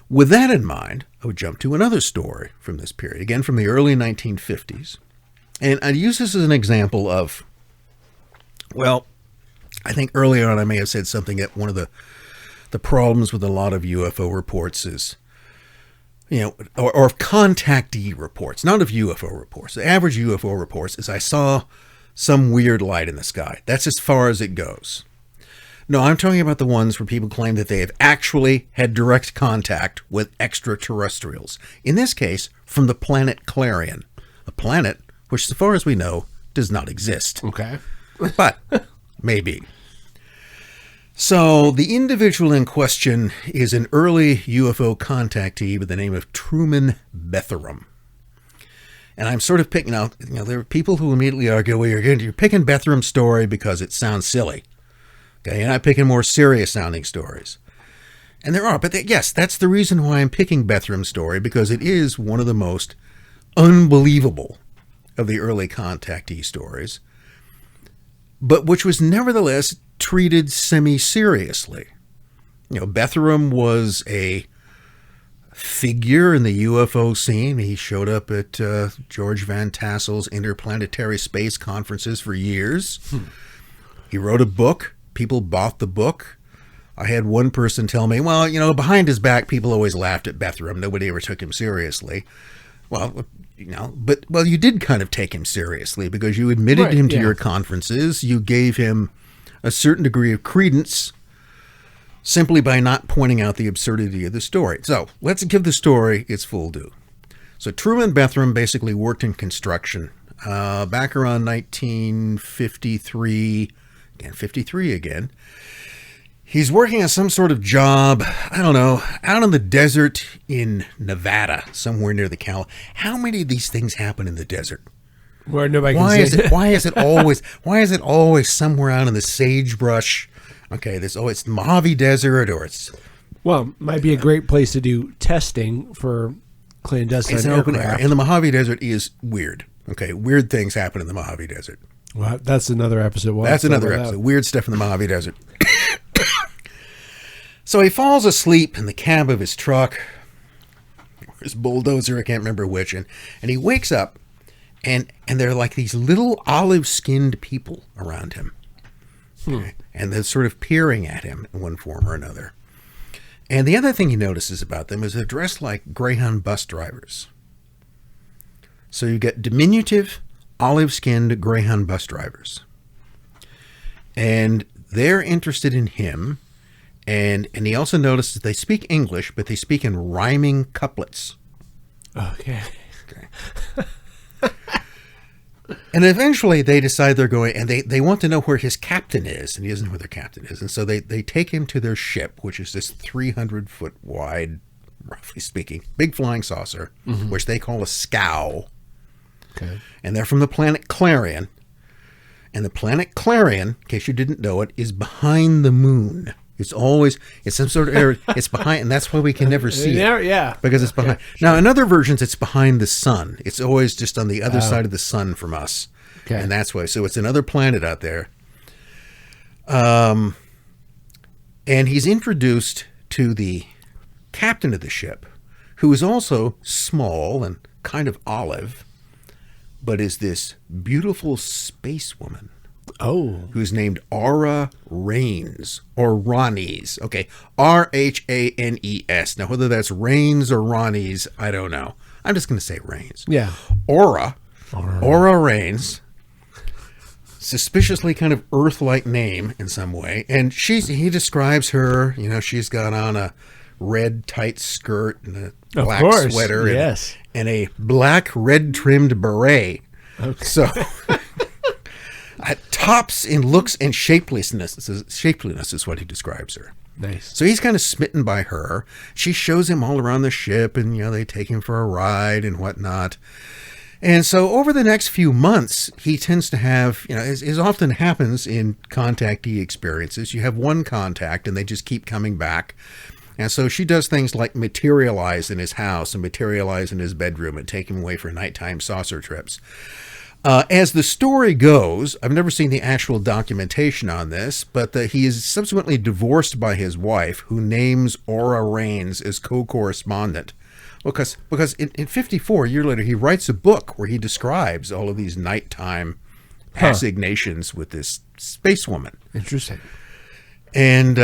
With that in mind, I would jump to another story from this period, again from the early 1950s. And I'd use this as an example of, well, I think earlier on I may have said something that one of the problems with a lot of UFO reports is, you know, or of contactee reports, not of UFO reports. The average UFO reports is I saw some weird light in the sky. That's as far as it goes. No, I'm talking about the ones where people claim that they have actually had direct contact with extraterrestrials. In this case, from the planet Clarion, a planet which, so far as we know, does not exist. Okay. But maybe. So the individual in question is an early UFO contactee by the name of Truman Bethurum. And I'm sort of picking out, you know, there are people who immediately argue, well, you're picking Bethurum's story because it sounds silly. Okay, you're not picking more serious sounding stories. And there are, but yes, that's the reason why I'm picking Bethrum's story, because it is one of the most unbelievable of the early contactee stories, but which was nevertheless treated semi-seriously. You know, Bethurum was a figure in the UFO scene. He showed up at George Van Tassel's interplanetary space conferences for years. He wrote a book. People bought the book. I had one person tell me, well, you know, behind his back, people always laughed at Bethurum. Nobody ever took him seriously. Well, you know, but, well, you did kind of take him seriously because you admitted him to your conferences. You gave him a certain degree of credence simply by not pointing out the absurdity of the story. So let's give the story its full due. So Truman Bethurum basically worked in construction back around 1953, and 53 again. He's working on some sort of job, I don't know, out in the desert in Nevada, somewhere near the Cal. How many of these things happen in the desert? Where nobody can see it. Why is it always somewhere out in the sagebrush? Okay, it's the Mojave Desert, or it's... Well, might be a great place to do testing for clandestine It's an open air, and the Mojave Desert is weird. Okay, weird things happen in the Mojave Desert. Well, that's another episode. That's another episode. Weird stuff in the Mojave Desert. So he falls asleep in the cab of his truck, or his bulldozer, I can't remember which, and he wakes up, and there are like these little olive-skinned people around him. Okay? And they're sort of peering at him in one form or another. And the other thing he notices about them is they're dressed like Greyhound bus drivers. So you get diminutive, olive-skinned Greyhound bus drivers. And they're interested in him. And he also notices they speak English, but they speak in rhyming couplets. Okay. And eventually they decide they're going, and they want to know where his captain is, and he doesn't know where their captain is. And so they take him to their ship, which is this 300-foot wide, roughly speaking, big flying saucer, which they call a scow. Okay. And they're from the planet Clarion. And the planet Clarion, in case you didn't know it, is behind the moon. It's some sort of area. It's behind, and that's why we can never see it. Yeah. Because it's behind. Sure. Now, in other versions, it's behind the sun. It's always just on the other side of the sun from us. Okay. And that's why. So it's another planet out there. And he's introduced to the captain of the ship, who is also small and kind of olive, but is this beautiful space woman who's named Aura Raines, or Ronnies. Okay, Rhanes. Now, whether that's Raines or Ronnies, I don't know. I'm just going to say Raines. Yeah. Aura Raines. Suspiciously kind of Earth-like name in some way. And he describes her, she's got on a red tight skirt and a black sweater. Yes. And a black red trimmed beret. Okay. So tops in looks and shapeliness is what he describes her. Nice. So he's kind of smitten by her. She shows him all around the ship, and they take him for a ride and whatnot. And so over the next few months, he tends to have, as often happens in contactee experiences, you have one contact and they just keep coming back. And so she does things like materialize in his house and materialize in his bedroom and take him away for nighttime saucer trips. As the story goes, I've never seen the actual documentation on this, but he is subsequently divorced by his wife, who names Aura Raines as co-correspondent. Because in 54, a year later, he writes a book where he describes all of these nighttime assignations with this space woman. Interesting. And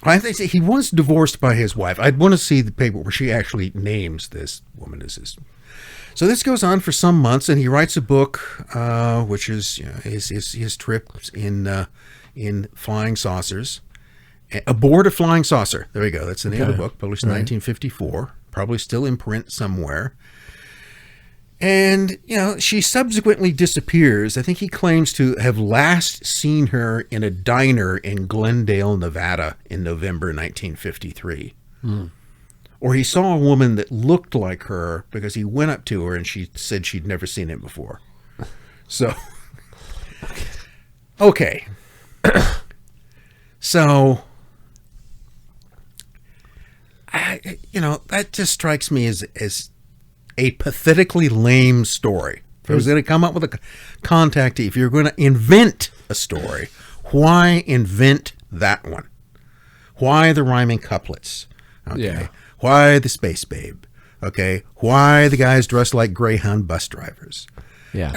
I think he was divorced by his wife. I'd want to see the paper where she actually names this woman as his. So this goes on for some months, and he writes a book, which is his trips in flying saucers. Aboard a Flying Saucer. There we go. That's the name of the book, published in 1954. Probably still in print somewhere. And, she subsequently disappears. I think he claims to have last seen her in a diner in Glendale, Nevada in November 1953. Or he saw a woman that looked like her because he went up to her and she said she'd never seen him before. So, okay. So, that just strikes me as a pathetically lame story. If I was going to come up with a contactee, if you're going to invent a story, why invent that one? Why the rhyming couplets? Okay. Yeah. Why the space babe? Okay. Why the guys dressed like Greyhound bus drivers? Yeah.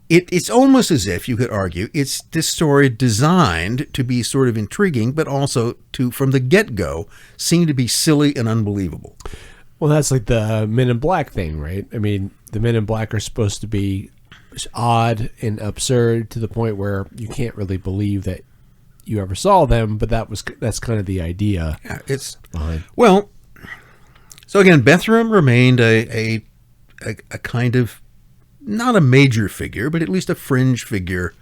It's almost as if you could argue it's this story designed to be sort of intriguing, but also to, from the get-go, seem to be silly and unbelievable. Well, that's like the Men in Black thing, right? I mean, the Men in Black are supposed to be odd and absurd to the point where you can't really believe that you ever saw them, but that's kind of the idea. Yeah, it's behind. Well, so again, Bethram remained a kind of, not a major figure, but at least a fringe figure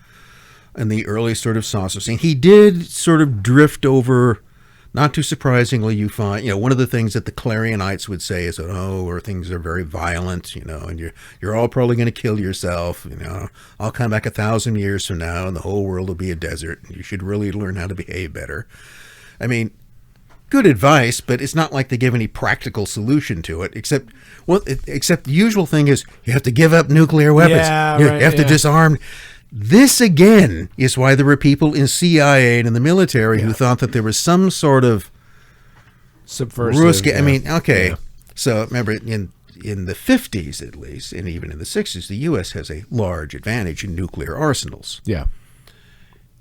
in the early sort of saucer scene. He did sort of drift over, not too surprisingly, you find, one of the things that the Clarionites would say is that, or things are very violent, and you're all probably going to kill yourself, I'll come back 1,000 years from now and the whole world will be a desert. You should really learn how to behave better. I mean, good advice, but it's not like they give any practical solution to it, except the usual thing is you have to give up nuclear weapons. Yeah, you have to disarm. This, again, is why there were people in CIA and in the military who thought that there was some sort of subversive. I mean, okay. Yeah. So remember, in the 50s at least, and even in the 60s, the U.S. has a large advantage in nuclear arsenals. Yeah.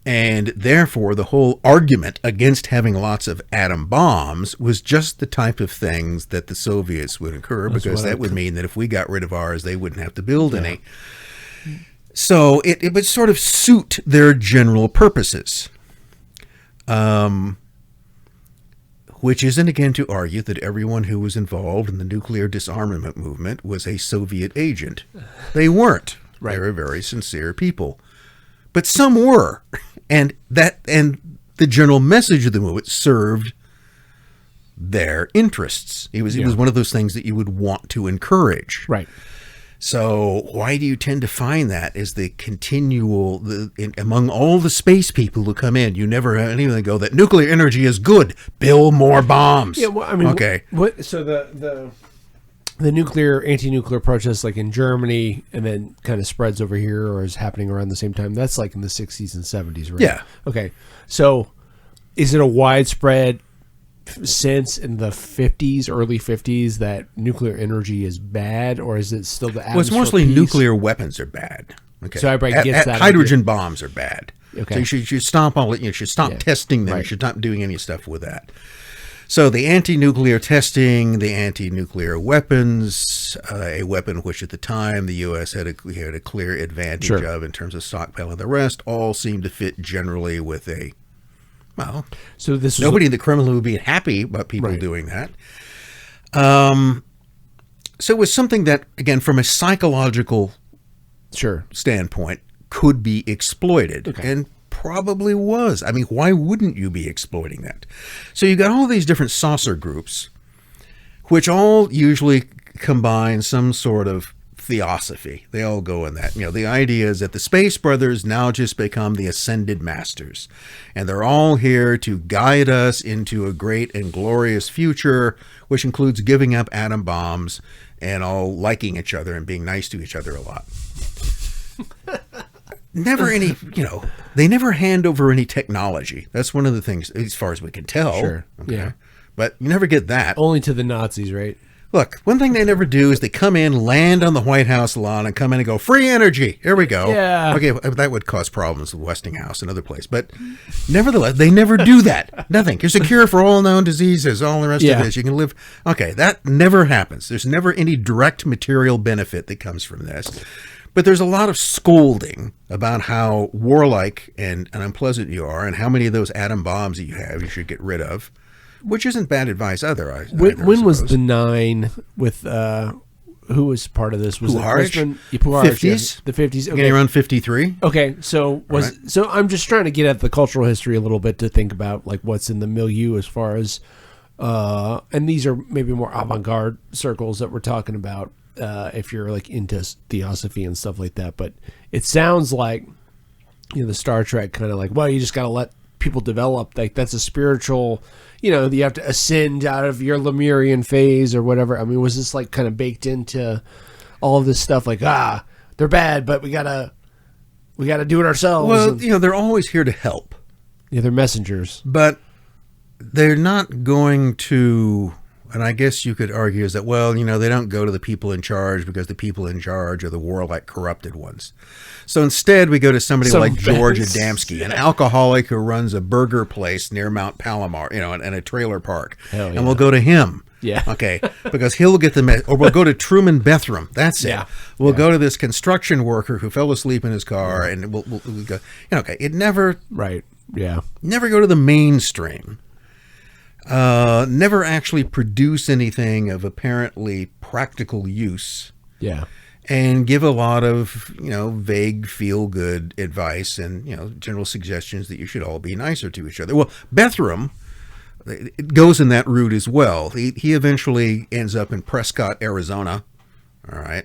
And therefore, the whole argument against having lots of atom bombs was just the type of things that the Soviets would incur, because that would mean that if we got rid of ours, they wouldn't have to build any. So it would sort of suit their general purposes. Which isn't, again, to argue that everyone who was involved in the nuclear disarmament movement was a Soviet agent. They weren't. Right. They were very sincere people. But some were. And the general message of the movement served their interests. It was one of those things that you would want to encourage. Right. So why do you tend to find that as the continual, among all the space people who come in, you never have anyone go that nuclear energy is good, build more bombs. Yeah, well, I mean, okay. So the nuclear, anti-nuclear protest, like in Germany, and then kind of spreads over here or is happening around the same time, that's like in the 60s and 70s, right? Yeah. Okay. So is it a widespread sense in the 50s, early 50s, that nuclear energy is bad, or is it still the atmosphere? Well, it's mostly nuclear weapons are bad. Okay. So everybody gets that hydrogen bombs are bad. Okay. So you should stop all. You should stop testing them. Right. You should stop doing any stuff with that. So the anti-nuclear testing, the anti-nuclear weapons, a weapon which at the time the U.S. had a clear advantage of in terms of stockpiling, the rest all seemed to fit generally with a, well, so this nobody in the Kremlin would be happy about people doing that. So it was something that, again, from a psychological standpoint, could be exploited. And probably was. I mean, why wouldn't you be exploiting that? So you got all these different saucer groups, which all usually combine some sort of theosophy. They all go in that. You know, the idea is that the Space Brothers now just become the ascended masters, and they're all here to guide us into a great and glorious future, which includes giving up atom bombs and all liking each other and being nice to each other a lot. Never any, they never hand over any technology. That's one of the things, as far as we can tell. Sure. Okay? Yeah. But you never get that. Only to the Nazis, right? Look, one thing they never do is they come in, land on the White House lawn, and come in and go, free energy. Here we go. Yeah. Okay, that would cause problems with Westinghouse and other places. But nevertheless, they never do that. Nothing. Here's a cure for all known diseases, all the rest of this. You can live. Okay, that never happens. There's never any direct material benefit that comes from this. But there's a lot of scolding about how warlike and unpleasant you are and how many of those atom bombs that you should get rid of, which isn't bad advice either. When was the 9 with, who was part of this? Was Puharich? it Puharich? 50s? The 50s. Okay. Getting around 53. Okay, so so I'm just trying to get at the cultural history a little bit to think about like what's in the milieu as far as, and these are maybe more avant-garde circles that we're talking about. If you're like into theosophy and stuff like that, but it sounds like the Star Trek kind of like, well, you just got to let people develop. Like that's a spiritual, you have to ascend out of your Lemurian phase or whatever. I mean, was this like kind of baked into all of this stuff? Like, they're bad, but we gotta do it ourselves. Well, they're always here to help. Yeah, they're messengers, but they're not going to. And I guess you could argue is that, well, they don't go to the people in charge because the people in charge are the warlike corrupted ones. So instead, we go to somebody like George Adamski, an alcoholic who runs a burger place near Mount Palomar, and a trailer park. Hell yeah. And we'll go to him. Yeah. Okay. Because he'll get or we'll go to Truman Bethram. That's it. Yeah. We'll go to this construction worker who fell asleep in his car, and we'll go. Okay. It never. Right. Yeah. Never go to the mainstream. Never actually produce anything of apparently practical use. Yeah. And give a lot of, vague feel-good advice and, general suggestions that you should all be nicer to each other. Well, Bethram, it goes in that route as well. He eventually ends up in Prescott, Arizona, all right,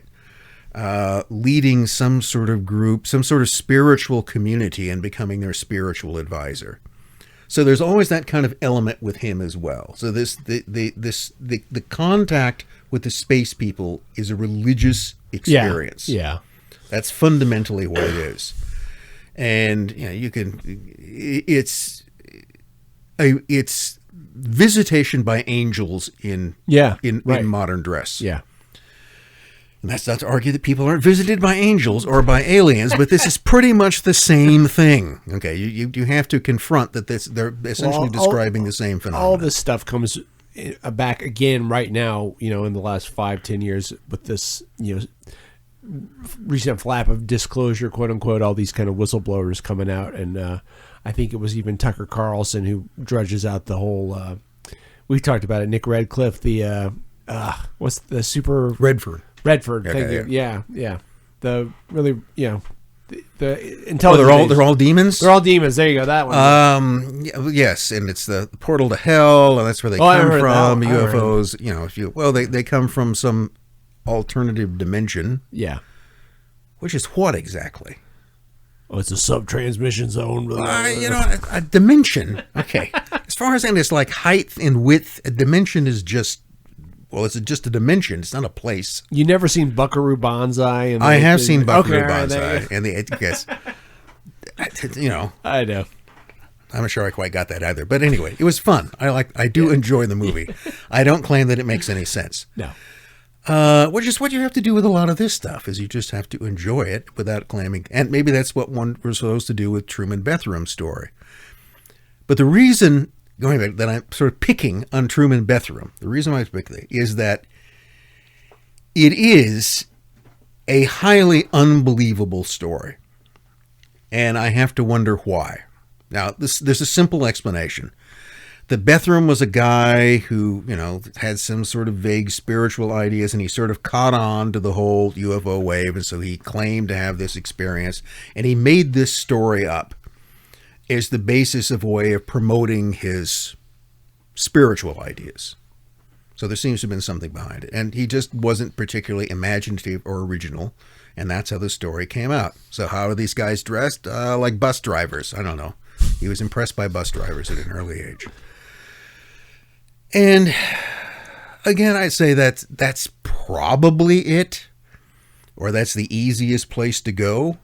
leading some sort of group, some sort of spiritual community and becoming their spiritual advisor. So there's always that kind of element with him as well. So the contact with the space people is a religious experience. Yeah. That's fundamentally what it is. And it's visitation by angels in modern dress. Yeah. And that's not to argue that people aren't visited by angels or by aliens, but this is pretty much the same thing. Okay, you have to confront that they're essentially describing the same phenomenon. All this stuff comes back again right now, in the last 5-10 years with this, recent flap of disclosure, quote unquote, all these kind of whistleblowers coming out. And I think it was even Tucker Carlson who drudges out the whole, we talked about it, Nick Redcliffe, what's the super... Redford, thank you. Yeah. The really, the intelligence. They're all demons. They're all demons. There you go. That one. Yes, and it's the portal to hell, and that's where they come from. UFOs. They come from some alternative dimension. Yeah. Which is what exactly? Oh, it's a sub-transmission zone. A dimension. Okay. As far as I know, it's like height and width. A dimension is just. Well, it's just a dimension. It's not a place. You never seen Buckaroo Banzai? I have seen Buckaroo Banzai, and I know. I'm not sure I quite got that either, but anyway, it was fun. I do enjoy the movie. I don't claim that it makes any sense. No. Which is what you have to do with a lot of this stuff, is you just have to enjoy it without claiming. And maybe that's what one was supposed to do with Truman Betham's story. But the reason, going back, that I'm sort of picking on Truman Bethram, the reason why I'm picking it is that it is a highly unbelievable story. And I have to wonder why. Now, there's a simple explanation. That Bethram was a guy who, had some sort of vague spiritual ideas, and he sort of caught on to the whole UFO wave, and so he claimed to have this experience, and he made this story up as the basis of a way of promoting his spiritual ideas. So there seems to have been something behind it, and he just wasn't particularly imaginative or original, and that's how the story came out. So how are these guys dressed? Like bus drivers. I don't know. He was impressed by bus drivers at an early age. And again, I say that's probably it, or that's the easiest place to go.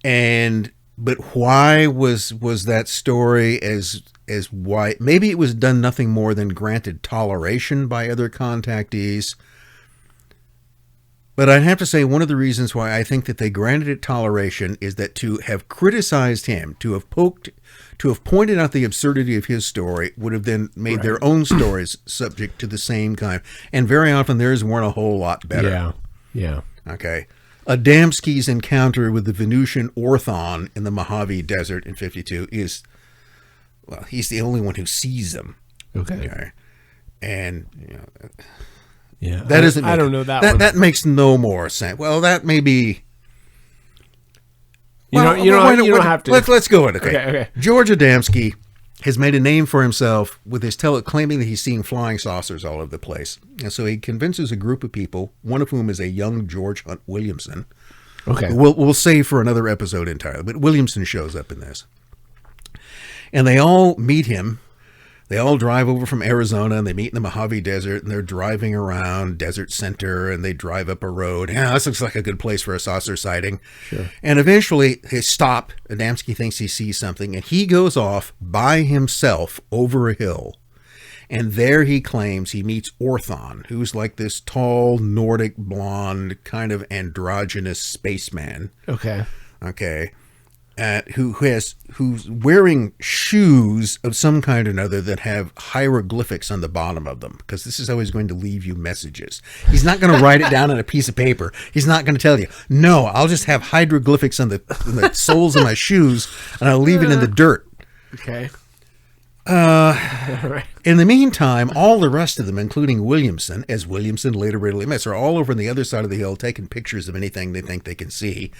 But why was that story as why? Maybe it was done nothing more than granted toleration by other contactees. But I'd have to say one of the reasons why I think that they granted it toleration is that to have criticized him, to have pointed out the absurdity of his story, would have then made their own stories subject to the same kind. And very often theirs weren't a whole lot better. Yeah. Okay. Adamski's encounter with the Venusian Orthon in the Mojave Desert in 52 is, well, he's the only one who sees them. Okay. And, yeah, that isn't. I don't know that one. That makes no more sense. Well, that may be. You don't have to. Let's go on. Okay. George Adamski has made a name for himself with his claiming that he's seeing flying saucers all over the place, and so he convinces a group of people, one of whom is a young George Hunt Williamson. Okay. We'll save for another episode entirely, but Williamson shows up in this, and they all meet him. They all drive over from Arizona, and they meet in the Mojave Desert, and they're driving around Desert Center, and they drive up a road. Yeah, this looks like a good place for a saucer sighting. Sure. And eventually they stop. Adamski thinks he sees something, and he goes off by himself over a hill. And there he claims he meets Orthon, who's like this tall, Nordic, blonde, kind of androgynous spaceman. Okay. Who's wearing shoes of some kind or another that have hieroglyphics on the bottom of them, because this is how he's going to leave you messages. He's not going to write it down on a piece of paper. He's not going to tell you, no, I'll just have hieroglyphics on the soles of my shoes, and I'll leave it in the dirt. Okay. In the meantime, all the rest of them, including Williamson, as Williamson later readily admits, are all over on the other side of the hill taking pictures of anything they think they can see.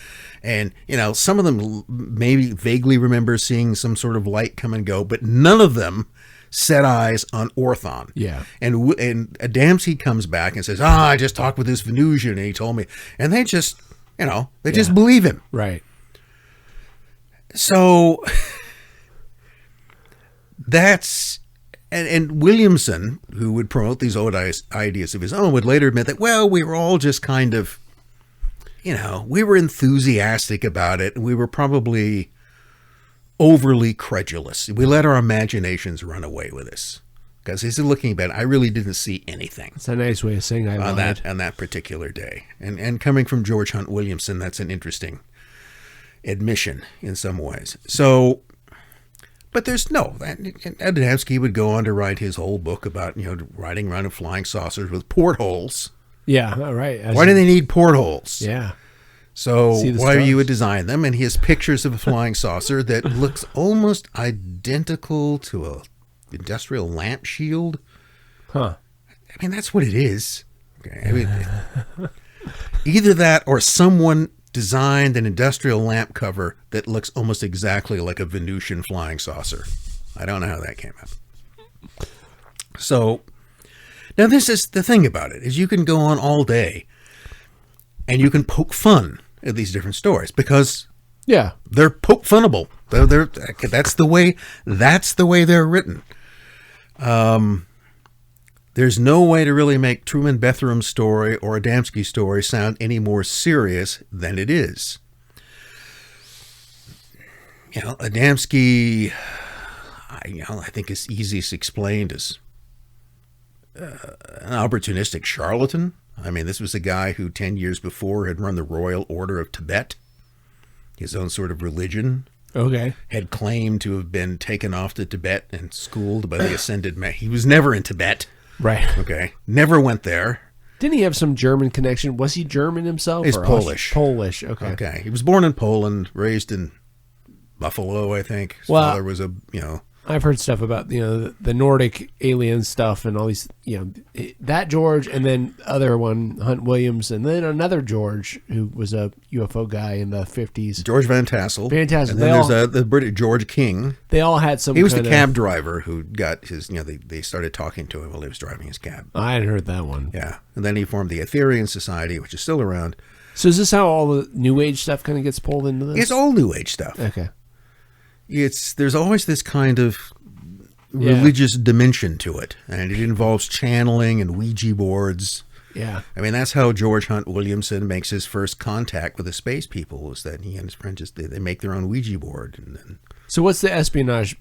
And, some of them maybe vaguely remember seeing some sort of light come and go, but none of them set eyes on Orthon. Yeah. And Adamski comes back and says, I just talked with this Venusian, and he told me. And they just, just believe him. Right. So that's, and Williamson, who would promote these old ideas of his own, would later admit that, well, we were all just kind of, we were enthusiastic about it, and we were probably overly credulous. We let our imaginations run away with us. Because he's looking back, I really didn't see anything. It's a nice way of saying I lied. On that particular day. And coming from George Hunt Williamson, that's an interesting admission in some ways. So, but there's no, Adamski would go on to write his whole book about, riding around in flying saucers with portholes. Yeah, right. Why do they need portholes? Yeah. So why you would design them? And he has pictures of a flying saucer that looks almost identical to a industrial lamp shield. Huh. I mean, that's what it is. Okay. I mean, either that or someone designed an industrial lamp cover that looks almost exactly like a Venusian flying saucer. I don't know how that came up. So now this is the thing about it, is you can go on all day and you can poke fun at these different stories because they're poke funnable. That's the way they're written. There's no way to really make Truman Betham's story or Adamski's story sound any more serious than it is. Adamski, I think is easiest explained as an opportunistic charlatan. I mean, this was a guy who 10 years before had run the Royal Order of Tibet, his own sort of religion. Okay. Had claimed to have been taken off to Tibet and schooled by the ascended man. He was never in Tibet. Right. Okay. Never went there. Didn't he have some German connection? Was he German himself? He's Polish. Polish. Okay. Okay. He was born in Poland, raised in Buffalo, I think. His father was I've heard stuff about, the Nordic alien stuff and all these, that George, and then other one, Hunt Williams, and then another George who was a UFO guy in the 50s. George Van Tassel. Van Tassel. And then there's the British George King. They all had some. He was the cab driver who got his, they started talking to him while he was driving his cab. I hadn't heard that one. Yeah. And then he formed the Aetherian Society, which is still around. So is this how all the New Age stuff kind of gets pulled into this? It's all New Age stuff. Okay. There's always this kind of religious dimension to it, and it involves channeling and Ouija boards. Yeah. I mean, that's how George Hunt Williamson makes his first contact with the space people, is that he and his friends they make their own Ouija board. And then, so what's the espionage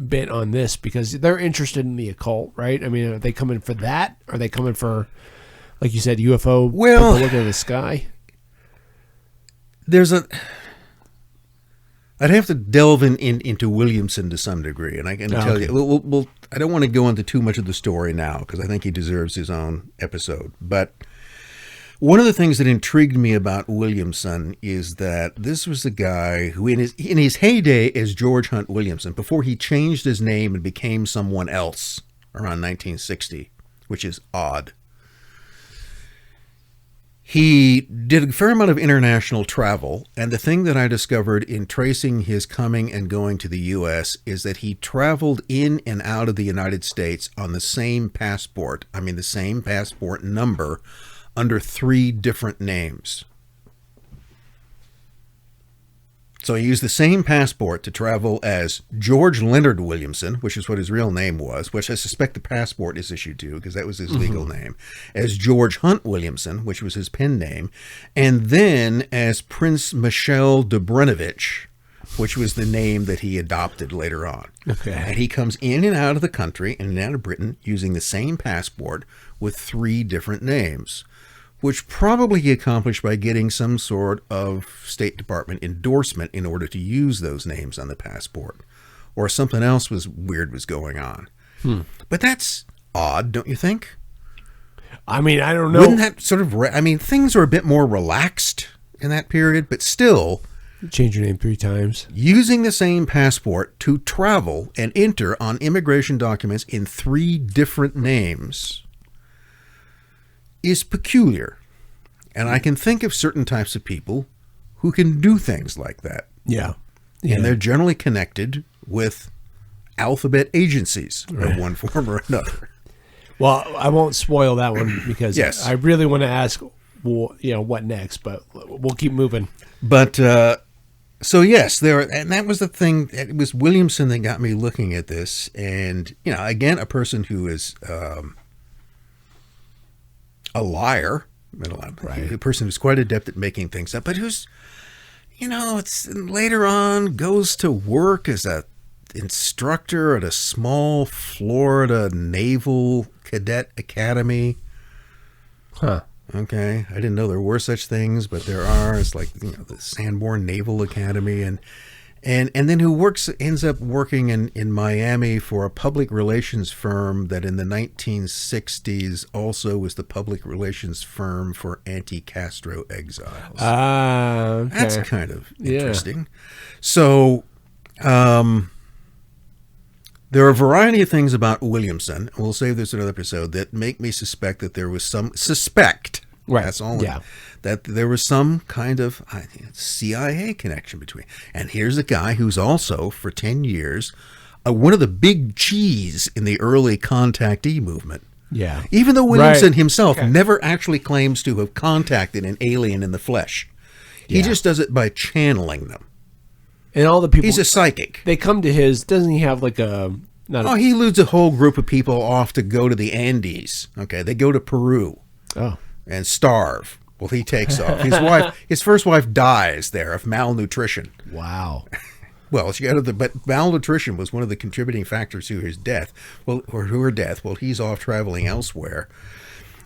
bit on this? Because they're interested in the occult, right? I mean, are they coming for that? Are they coming for, like you said, UFO people looking at the sky? I'd have to delve into Williamson to some degree, and I can tell you. I don't want to go into too much of the story now because I think he deserves his own episode. But one of the things that intrigued me about Williamson is that this was the guy who, in his heyday as George Hunt Williamson, before he changed his name and became someone else around 1960, which is odd. He did a fair amount of international travel, and the thing that I discovered in tracing his coming and going to the U.S. is that he traveled in and out of the United States on the same passport, the same passport number, under 3 different names. So he used the same passport to travel as George Leonard Williamson, which is what his real name was, which I suspect the passport is issued to because that was his legal name, as George Hunt Williamson, which was his pen name, and then as Prince Michel de Brenovich, which was the name that he adopted later on. Okay. And he comes in and out of the country, in and out of Britain, using the same passport with 3 different names, which probably he accomplished by getting some sort of State Department endorsement in order to use those names on the passport. Or something else weird was going on. But that's odd, don't you think? I mean, I don't know. Wouldn't that sort of... things are a bit more relaxed in that period, but still... Change your name 3 times. Using the same passport to travel and enter on immigration documents in 3 different names is peculiar. And I can think of certain types of people who can do things like that. Yeah. And they're generally connected with alphabet agencies of one form or another. Well, I won't spoil that one because Yes. I really want to ask, what next, but we'll keep moving. But, so yes, and that was the thing. It was Williamson that got me looking at this. And, again, a person who is, a liar, a person who's quite adept at making things up, but who's, it's later on goes to work as a instructor at a small Florida Naval Cadet Academy. Huh. Okay. I didn't know there were such things, but there are. It's like, the Sanborn Naval Academy, and then who ends up working in Miami for a public relations firm that in the 1960s also was the public relations firm for anti-Castro exiles. Okay. That's kind of interesting. So, there are a variety of things about Williamson, and we'll save this another episode, that make me suspect that there was Right. That's all. Yeah. That there was some kind of CIA connection between. And here's a guy who's also, for 10 years, one of the big cheese in the early contactee movement. Yeah. Even though Williamson himself never actually claims to have contacted an alien in the flesh. He just does it by channeling them. And all the people... He's a psychic. They come to his... Doesn't he have like a... He leads a whole group of people off to go to the Andes. Okay, they go to Peru. Oh. And starve. Well, he takes off. His first wife dies there of malnutrition. Wow. well, but malnutrition was one of the contributing factors to his death. Well, or to her death. Well, he's off traveling elsewhere.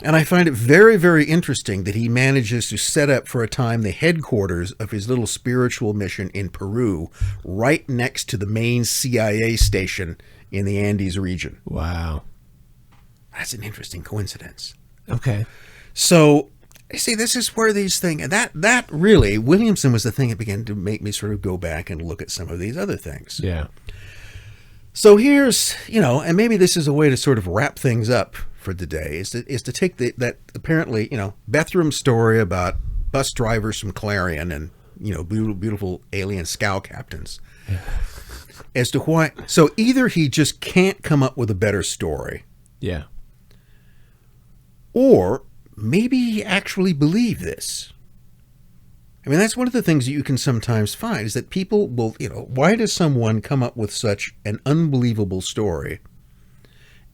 And I find it very, very interesting that he manages to set up for a time the headquarters of his little spiritual mission in Peru, right next to the main CIA station in the Andes region. Wow. That's an interesting coincidence. Okay. So, you see, this is where these things, and that really, Williamson was the thing that began to make me sort of go back and look at some of these other things. Yeah. So here's, and maybe this is a way to sort of wrap things up for today, is to take that apparently, Bethram story about bus drivers from Clarion and, beautiful alien scow captains. Yeah. As to why, so either he just can't come up with a better story. Yeah. Or maybe he actually believed this. I mean, that's one of the things that you can sometimes find, is that people will, why does someone come up with such an unbelievable story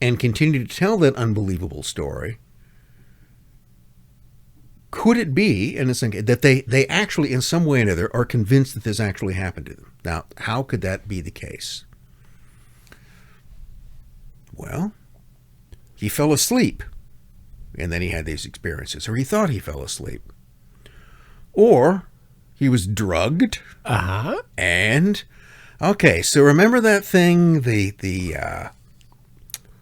and continue to tell that unbelievable story? Could it be, in a sense, that they actually, in some way or another, are convinced that this actually happened to them? Now, how could that be the case? Well, he fell asleep, and then he had these experiences, or he thought he fell asleep. Or he was drugged. Uh-huh. And, okay, so remember that thing, the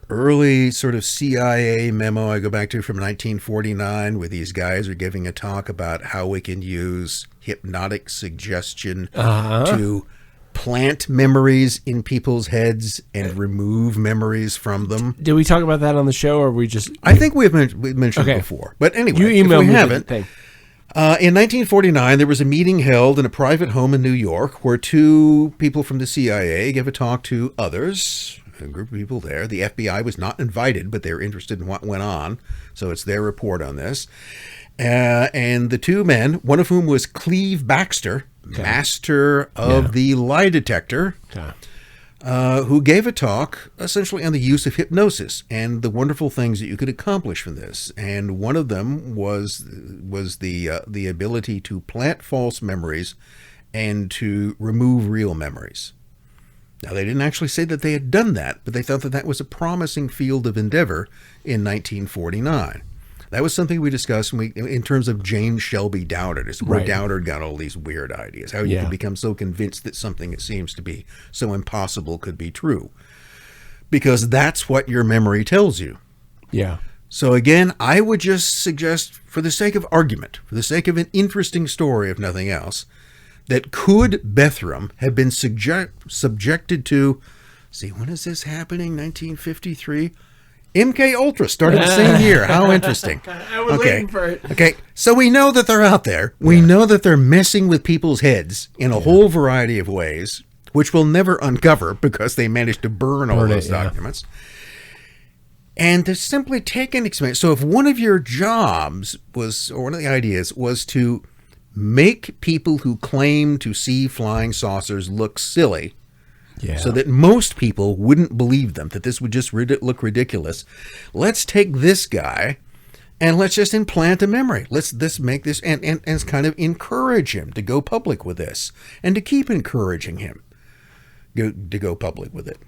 early sort of CIA memo I go back to from 1949, where these guys are giving a talk about how we can use hypnotic suggestion to plant memories in people's heads and remove memories from them. Did we talk about that on the show, or we just... I think we've mentioned it before. But anyway, you emailed me haven't. the thing. In 1949, there was a meeting held in a private home in New York where two people from the CIA gave a talk to others, a group of people there. The FBI was not invited, but they were interested in what went on, so it's their report on this. And the two men, one of whom was Cleve Baxter, master of the lie detector, who gave a talk essentially on the use of hypnosis and the wonderful things that you could accomplish from this. And one of them was the ability to plant false memories and to remove real memories. Now, they didn't actually say that they had done that, but they thought that was a promising field of endeavor in 1949. That was something we discussed in terms of James Shelby Downard. It's where Downard got all these weird ideas. How you can become so convinced that something that seems to be so impossible could be true. Because that's what your memory tells you. Yeah. So again, I would just suggest, for the sake of argument, for the sake of an interesting story, if nothing else, that could Bethram have been subjected to, when is this happening? 1953? MK Ultra started the same year. How interesting. I was waiting for it. Okay, so we know that they're out there. We know that they're messing with people's heads in a whole variety of ways, which we'll never uncover because they managed to burn all those documents. And to simply take an experience. So if one of your jobs was, or one of the ideas was to make people who claim to see flying saucers look silly, so that most people wouldn't believe them, that this would just look ridiculous. Let's take this guy and let's just implant a memory. Let's make this and kind of encourage him to go public with this and to keep encouraging him to go public with it.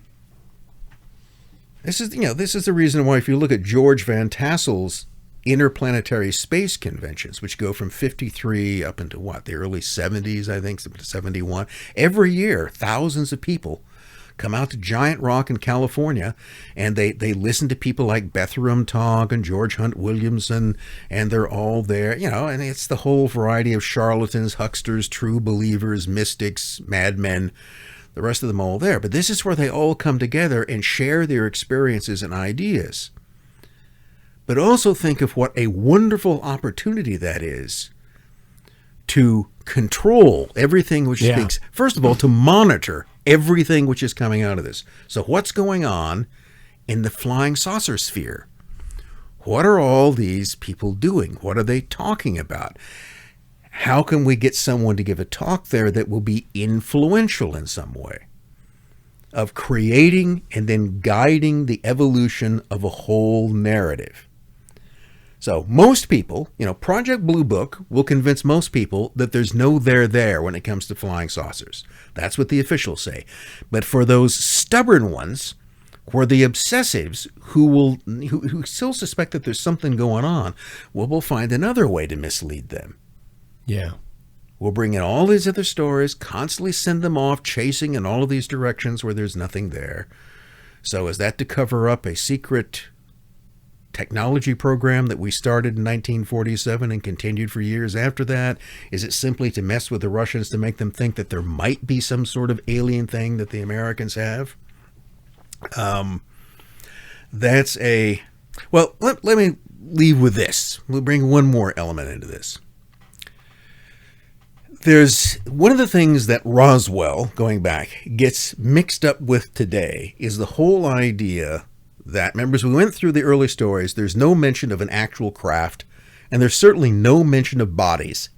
This is the reason why, if you look at George Van Tassel's interplanetary space conventions, which go from 53 up into the early 70s, I think, to 71. Every year, thousands of people come out to Giant Rock in California, and they listen to people like Bethram talk and George Hunt Williamson, and they're all there, and it's the whole variety of charlatans, hucksters, true believers, mystics, madmen, the rest of them all there. But this is where they all come together and share their experiences and ideas. But also think of what a wonderful opportunity that is to control everything which speaks. First of all, to monitor everything which is coming out of this. So what's going on in the flying saucer sphere? What are all these people doing? What are they talking about? How can we get someone to give a talk there that will be influential in some way? Of creating and then guiding the evolution of a whole narrative. So most people, Project Blue Book will convince most people that there's no there when it comes to flying saucers. That's what the officials say. But for those stubborn ones, or the obsessives who still suspect that there's something going on, we'll find another way to mislead them. Yeah. We'll bring in all these other stories, constantly send them off chasing in all of these directions where there's nothing there. So is that to cover up a secret technology program that we started in 1947 and continued for years after that? Is it simply to mess with the Russians to make them think that there might be some sort of alien thing that the Americans have? Let me leave with this. We'll bring one more element into this. There's one of the things that Roswell, going back, gets mixed up with today is the whole idea that, remember, as we went through the early stories, there's no mention of an actual craft, and there's certainly no mention of bodies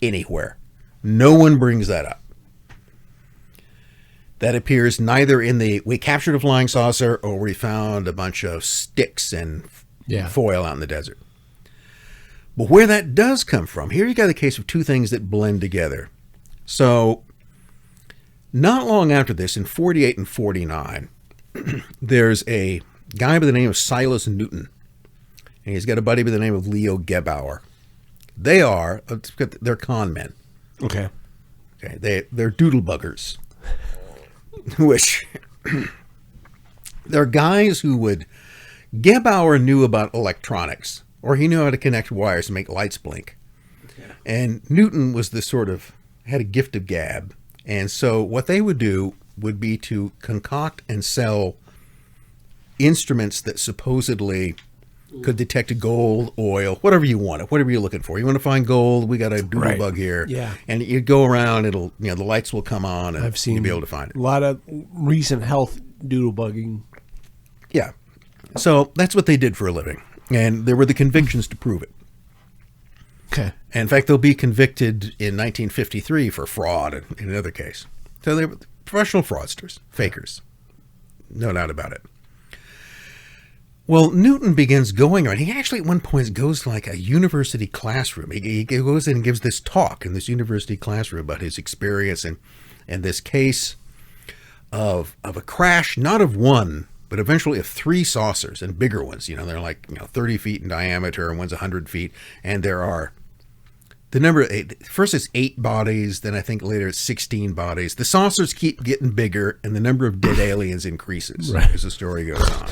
anywhere. No one brings that up. That appears neither in we captured a flying saucer or we found a bunch of sticks and foil out in the desert. But where that does come from, here you got a case of two things that blend together. So, not long after this, in 48 and 49, there's a guy by the name of Silas Newton, and he's got a buddy by the name of Leo Gebauer. They're con men. Okay. They're doodlebuggers, which they're guys who Gebauer knew about electronics, or he knew how to connect wires to make lights blink. Okay. And Newton was had a gift of gab. And so what they would do would be to concoct and sell instruments that supposedly could detect gold, oil, whatever you want, whatever you're looking for. You want to find gold? We got a doodlebug here. Yeah. And you go around, the lights will come on, and you'll be able to find it. A lot of recent health doodlebugging. Yeah. So that's what they did for a living. And there were the convictions to prove it. Okay. And in fact, they'll be convicted in 1953 for fraud in another case. So they were professional fraudsters, fakers. No doubt about it. Well, Newton begins going around. He actually at one point goes to like a university classroom. He goes in and gives this talk in this university classroom about his experience and this case of a crash, not of one, but eventually of three saucers and bigger ones. They're like 30 feet in diameter and one's 100 feet. And there are the number, first it's 8 bodies, then I think later it's 16 bodies. The saucers keep getting bigger and the number of dead aliens increases as the story goes on.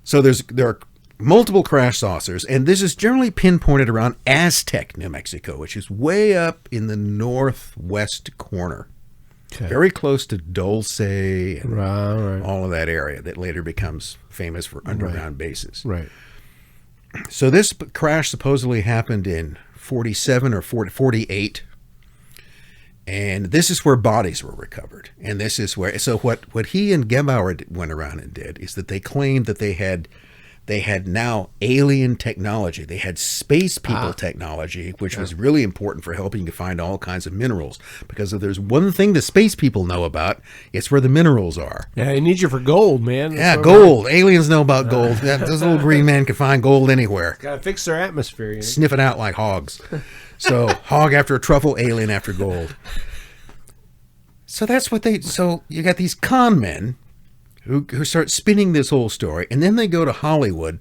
So there are multiple crash saucers, and this is generally pinpointed around Aztec, New Mexico, which is way up in the northwest corner. Okay. Very close to Dulce and all of that area that later becomes famous for underground bases. Right. So this crash supposedly happened in 47 or 48. And this is where bodies were recovered. And this is where, so what he and Gebauer went around and did is that they claimed that they had now alien technology. They had space people technology, which was really important for helping you find all kinds of minerals. Because if there's one thing the space people know about, it's where the minerals are. Yeah, they need you for gold, man. That's gold. Aliens know about gold. This little green man can find gold anywhere. Got to fix their atmosphere. Sniff it out like hogs. So hog after a truffle, alien after gold. So that's what so you got these con men who start spinning this whole story, and then they go to Hollywood,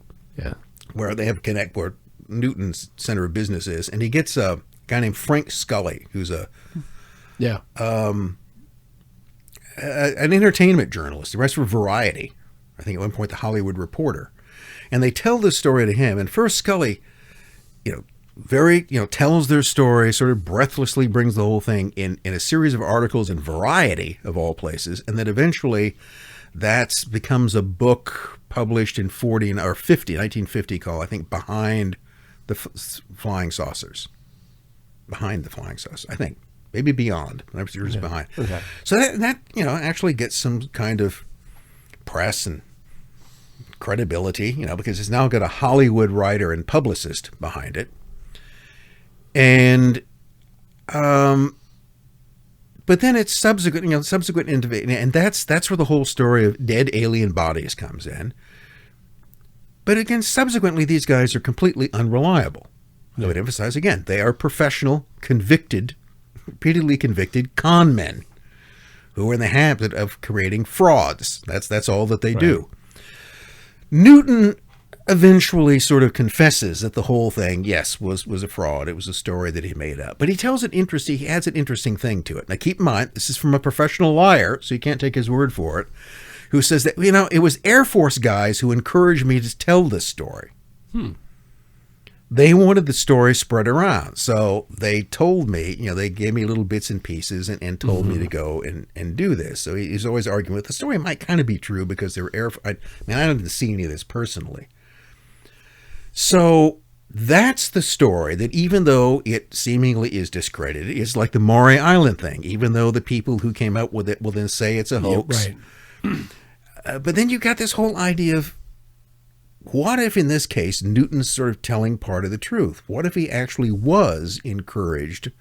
where they have where Newton's center of business is, and he gets a guy named Frank Scully, who's an entertainment journalist. He writes for Variety, I think at one point the Hollywood Reporter, and they tell this story to him. And first Scully, tells their story, sort of breathlessly brings the whole thing in a series of articles in Variety, of all places, and then eventually that becomes a book published in 1950 called, I think, Behind the Flying Saucers. Behind the Flying Saucers, I think. Maybe Beyond. I'm sure it's Behind. Okay. So that actually gets some kind of press and credibility, because it's now got a Hollywood writer and publicist behind it. And, but then it's subsequent innovation, and that's where the whole story of dead alien bodies comes in. But again, subsequently, these guys are completely unreliable. I would emphasize again, they are professional, repeatedly convicted con men who are in the habit of creating frauds. That's all that they do. Newton eventually sort of confesses that the whole thing, yes, was a fraud. It was a story that he made up. But he he adds an interesting thing to it. Now keep in mind, this is from a professional liar, so you can't take his word for it, who says that, it was Air Force guys who encouraged me to tell this story. They wanted the story spread around. So they told me, they gave me little bits and pieces and told me to go and do this. So he's always arguing with the story might kind of be true because they were I didn't see any of this personally. So that's the story that, even though it seemingly is discredited, it's like the Maury Island thing, even though the people who came up with it will then say it's a hoax. But then you got this whole idea of, what if in this case Newton's sort of telling part of the truth? What if he actually was encouraged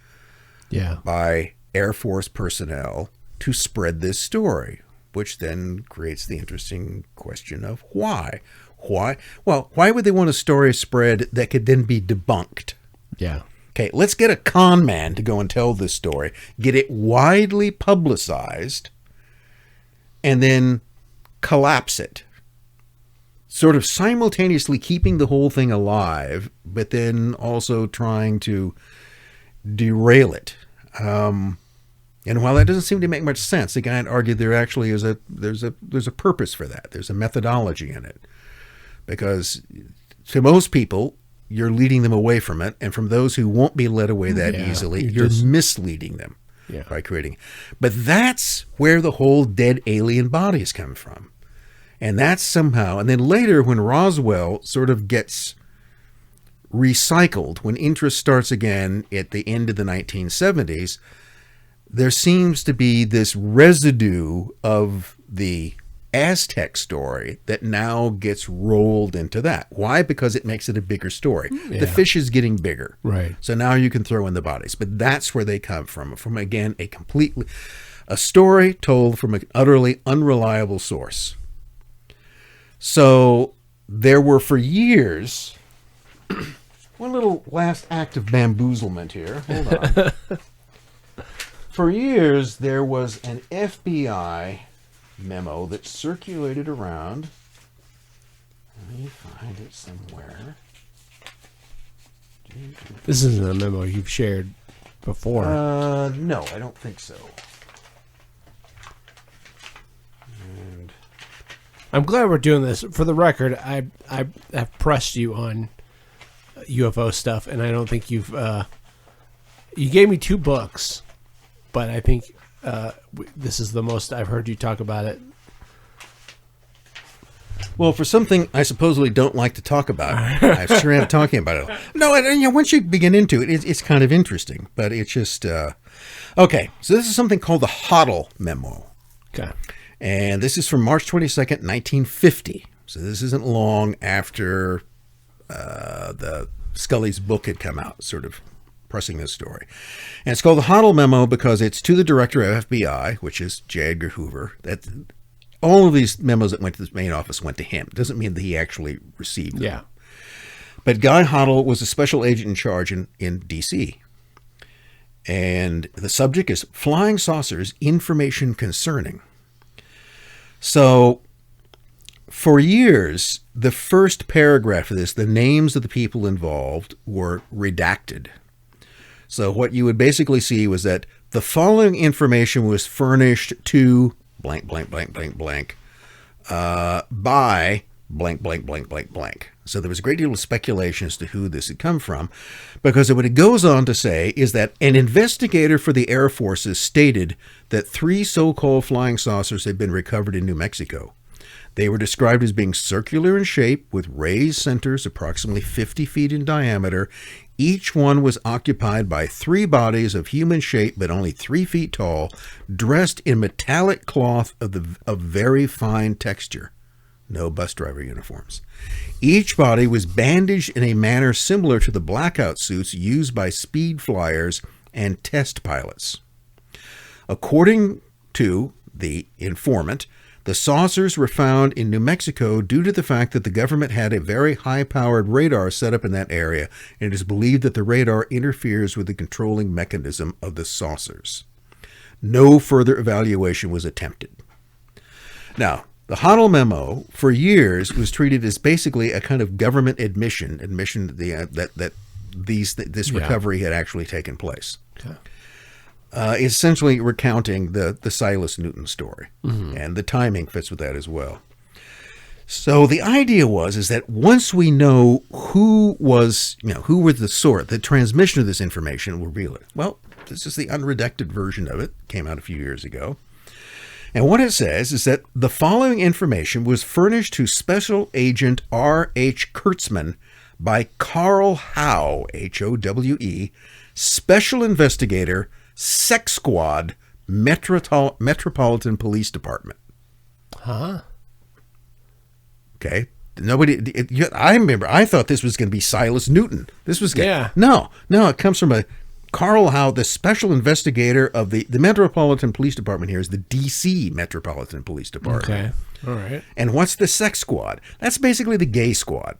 by Air Force personnel to spread this story? Which then creates the interesting question of why. Why? Well, why would they want a story spread that could then be debunked? Yeah. Okay, let's get a con man to go and tell this story, get it widely publicized, and then collapse it. Sort of simultaneously keeping the whole thing alive, but then also trying to derail it. And while that doesn't seem to make much sense, the guy had argued there actually is there's a purpose for that. There's a methodology in it. Because to most people, you're leading them away from it. And from those who won't be led away that easily, you're misleading them by creating. But that's where the whole dead alien bodies come from. And that's somehow, and then later when Roswell sort of gets recycled, when interest starts again at the end of the 1970s, there seems to be this residue of the Aztec story that now gets rolled into that. Why? Because it makes it a bigger story. The fish is getting bigger. Right. So now you can throw in the bodies. But that's where they come from. From, again, a story told from an utterly unreliable source. So there were for years, one little last act of bamboozlement here. Hold on. For years, there was an FBI memo that circulated around. Let me find it somewhere. This isn't a memo you've shared before. No, I don't think so. And I'm glad we're doing this. For the record, I have pressed you on UFO stuff, and I don't think you've. You gave me 2 books, but I think this is the most I've heard you talk about it. Well, for something I supposedly don't like to talk about, I sure am talking about it. No, and once you begin into it, it's kind of interesting, but it's just okay. So this is something called the Hottel memo. Okay. And this is from March 22nd, 1950. So this isn't long after the Scully's book had come out, sort of pressing this story. And it's called the Hottel memo because it's to the director of FBI, which is J. Edgar Hoover. That all of these memos that went to the main office went to him. It doesn't mean that he actually received them. Yeah. But Guy Hottel was a special agent in charge in D.C. And the subject is flying saucers, information concerning. So for years, the first paragraph of this, the names of the people involved were redacted. So what you would basically see was that the following information was furnished to blank, blank, blank, blank, blank, by blank, blank, blank, blank, blank. So there was a great deal of speculation as to who this had come from, because what it goes on to say is that an investigator for the Air Forces stated that 3 so-called flying saucers had been recovered in New Mexico. They were described as being circular in shape with raised centers approximately 50 feet in diameter. Each one was occupied by 3 bodies of human shape but only 3 feet tall, dressed in metallic cloth of very fine texture. No bus driver uniforms. Each body was bandaged in a manner similar to the blackout suits used by speed flyers and test pilots. According to the informant, The saucers were found in New Mexico due to the fact that the government had a very high-powered radar set up in that area, and it is believed that the radar interferes with the controlling mechanism of the saucers. No further evaluation was attempted. Now, the Hottel memo, for years, was treated as basically a kind of government admission that this recovery had actually taken place. Okay. Essentially recounting the Silas Newton story, and the timing fits with that as well. So the idea is that once we know who were the source, the transmission of this information will reveal it. Well, this is the unredacted version of it. Came out a few years ago. And what it says is that the following information was furnished to Special Agent R.H. Kurtzman by Carl Howe, Howe, Special Investigator, Sex Squad, Metropolitan Police Department. Huh? Okay. I remember, I thought this was going to be Silas Newton. This was good. Yeah. No, it comes from a Carl Howe, the special investigator of the Metropolitan Police Department here is the D.C. Metropolitan Police Department. Okay. All right. And what's the Sex Squad? That's basically the gay squad.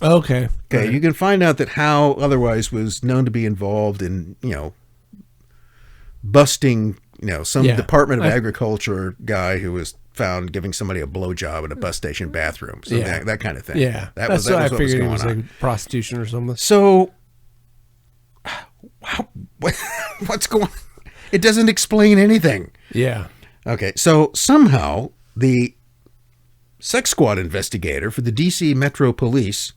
Okay. Okay. Right. You can find out that Howe otherwise was known to be involved in, busting, some Department of Agriculture guy who was found giving somebody a blowjob in a bus station bathroom. So that kind of thing. Yeah. That was what was going on. Like prostitution or something. So, what's going on? It doesn't explain anything. Yeah. Okay. So somehow the Sex Squad investigator for the D.C. Metro Police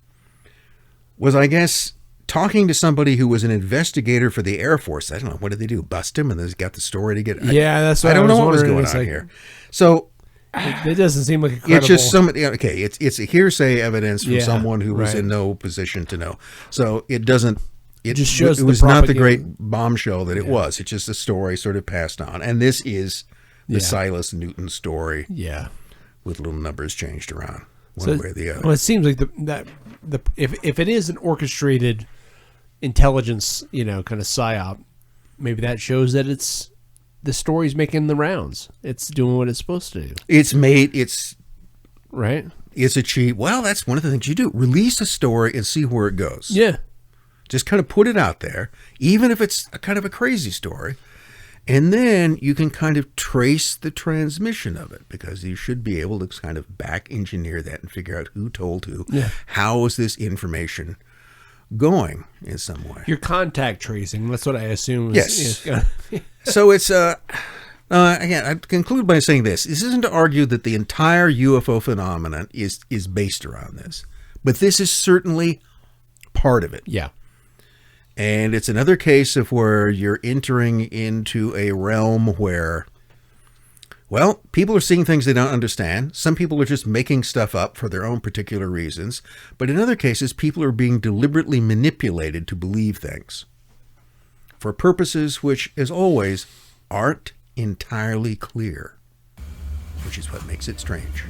was, I guess, talking to somebody who was an investigator for the Air Force. I don't know. What did they do? Bust him? And they got the story to get. Yeah, that's what I don't know what was going on like, here. So it doesn't seem like a credible. It's just somebody. Okay, it's a hearsay evidence from someone who was in no position to know. So it doesn't. It just shows it was not the great bombshell that it was. It's just a story sort of passed on, and this is the Silas Newton story. Yeah, with little numbers changed around one way or the other. Well, it seems like if it is an orchestrated intelligence, kind of psyop, maybe that shows that the story's making the rounds. It's doing what it's supposed to do. It's right. It's achieved. Well, that's one of the things you do. Release a story and see where it goes. Yeah. Just kind of put it out there, even if it's a kind of a crazy story. And then you can kind of trace the transmission of it, because you should be able to kind of back engineer that and figure out who told who. Yeah. How is this information going in some way? Your contact tracing. That's what I assume. Yes. So it's, again, I conclude by saying this. This isn't to argue that the entire UFO phenomenon is based around this, but this is certainly part of it. Yeah. And it's another case of where you're entering into a realm where, well, people are seeing things they don't understand. Some people are just making stuff up for their own particular reasons. But in other cases, people are being deliberately manipulated to believe things for purposes which, as always, aren't entirely clear, which is what makes it strange.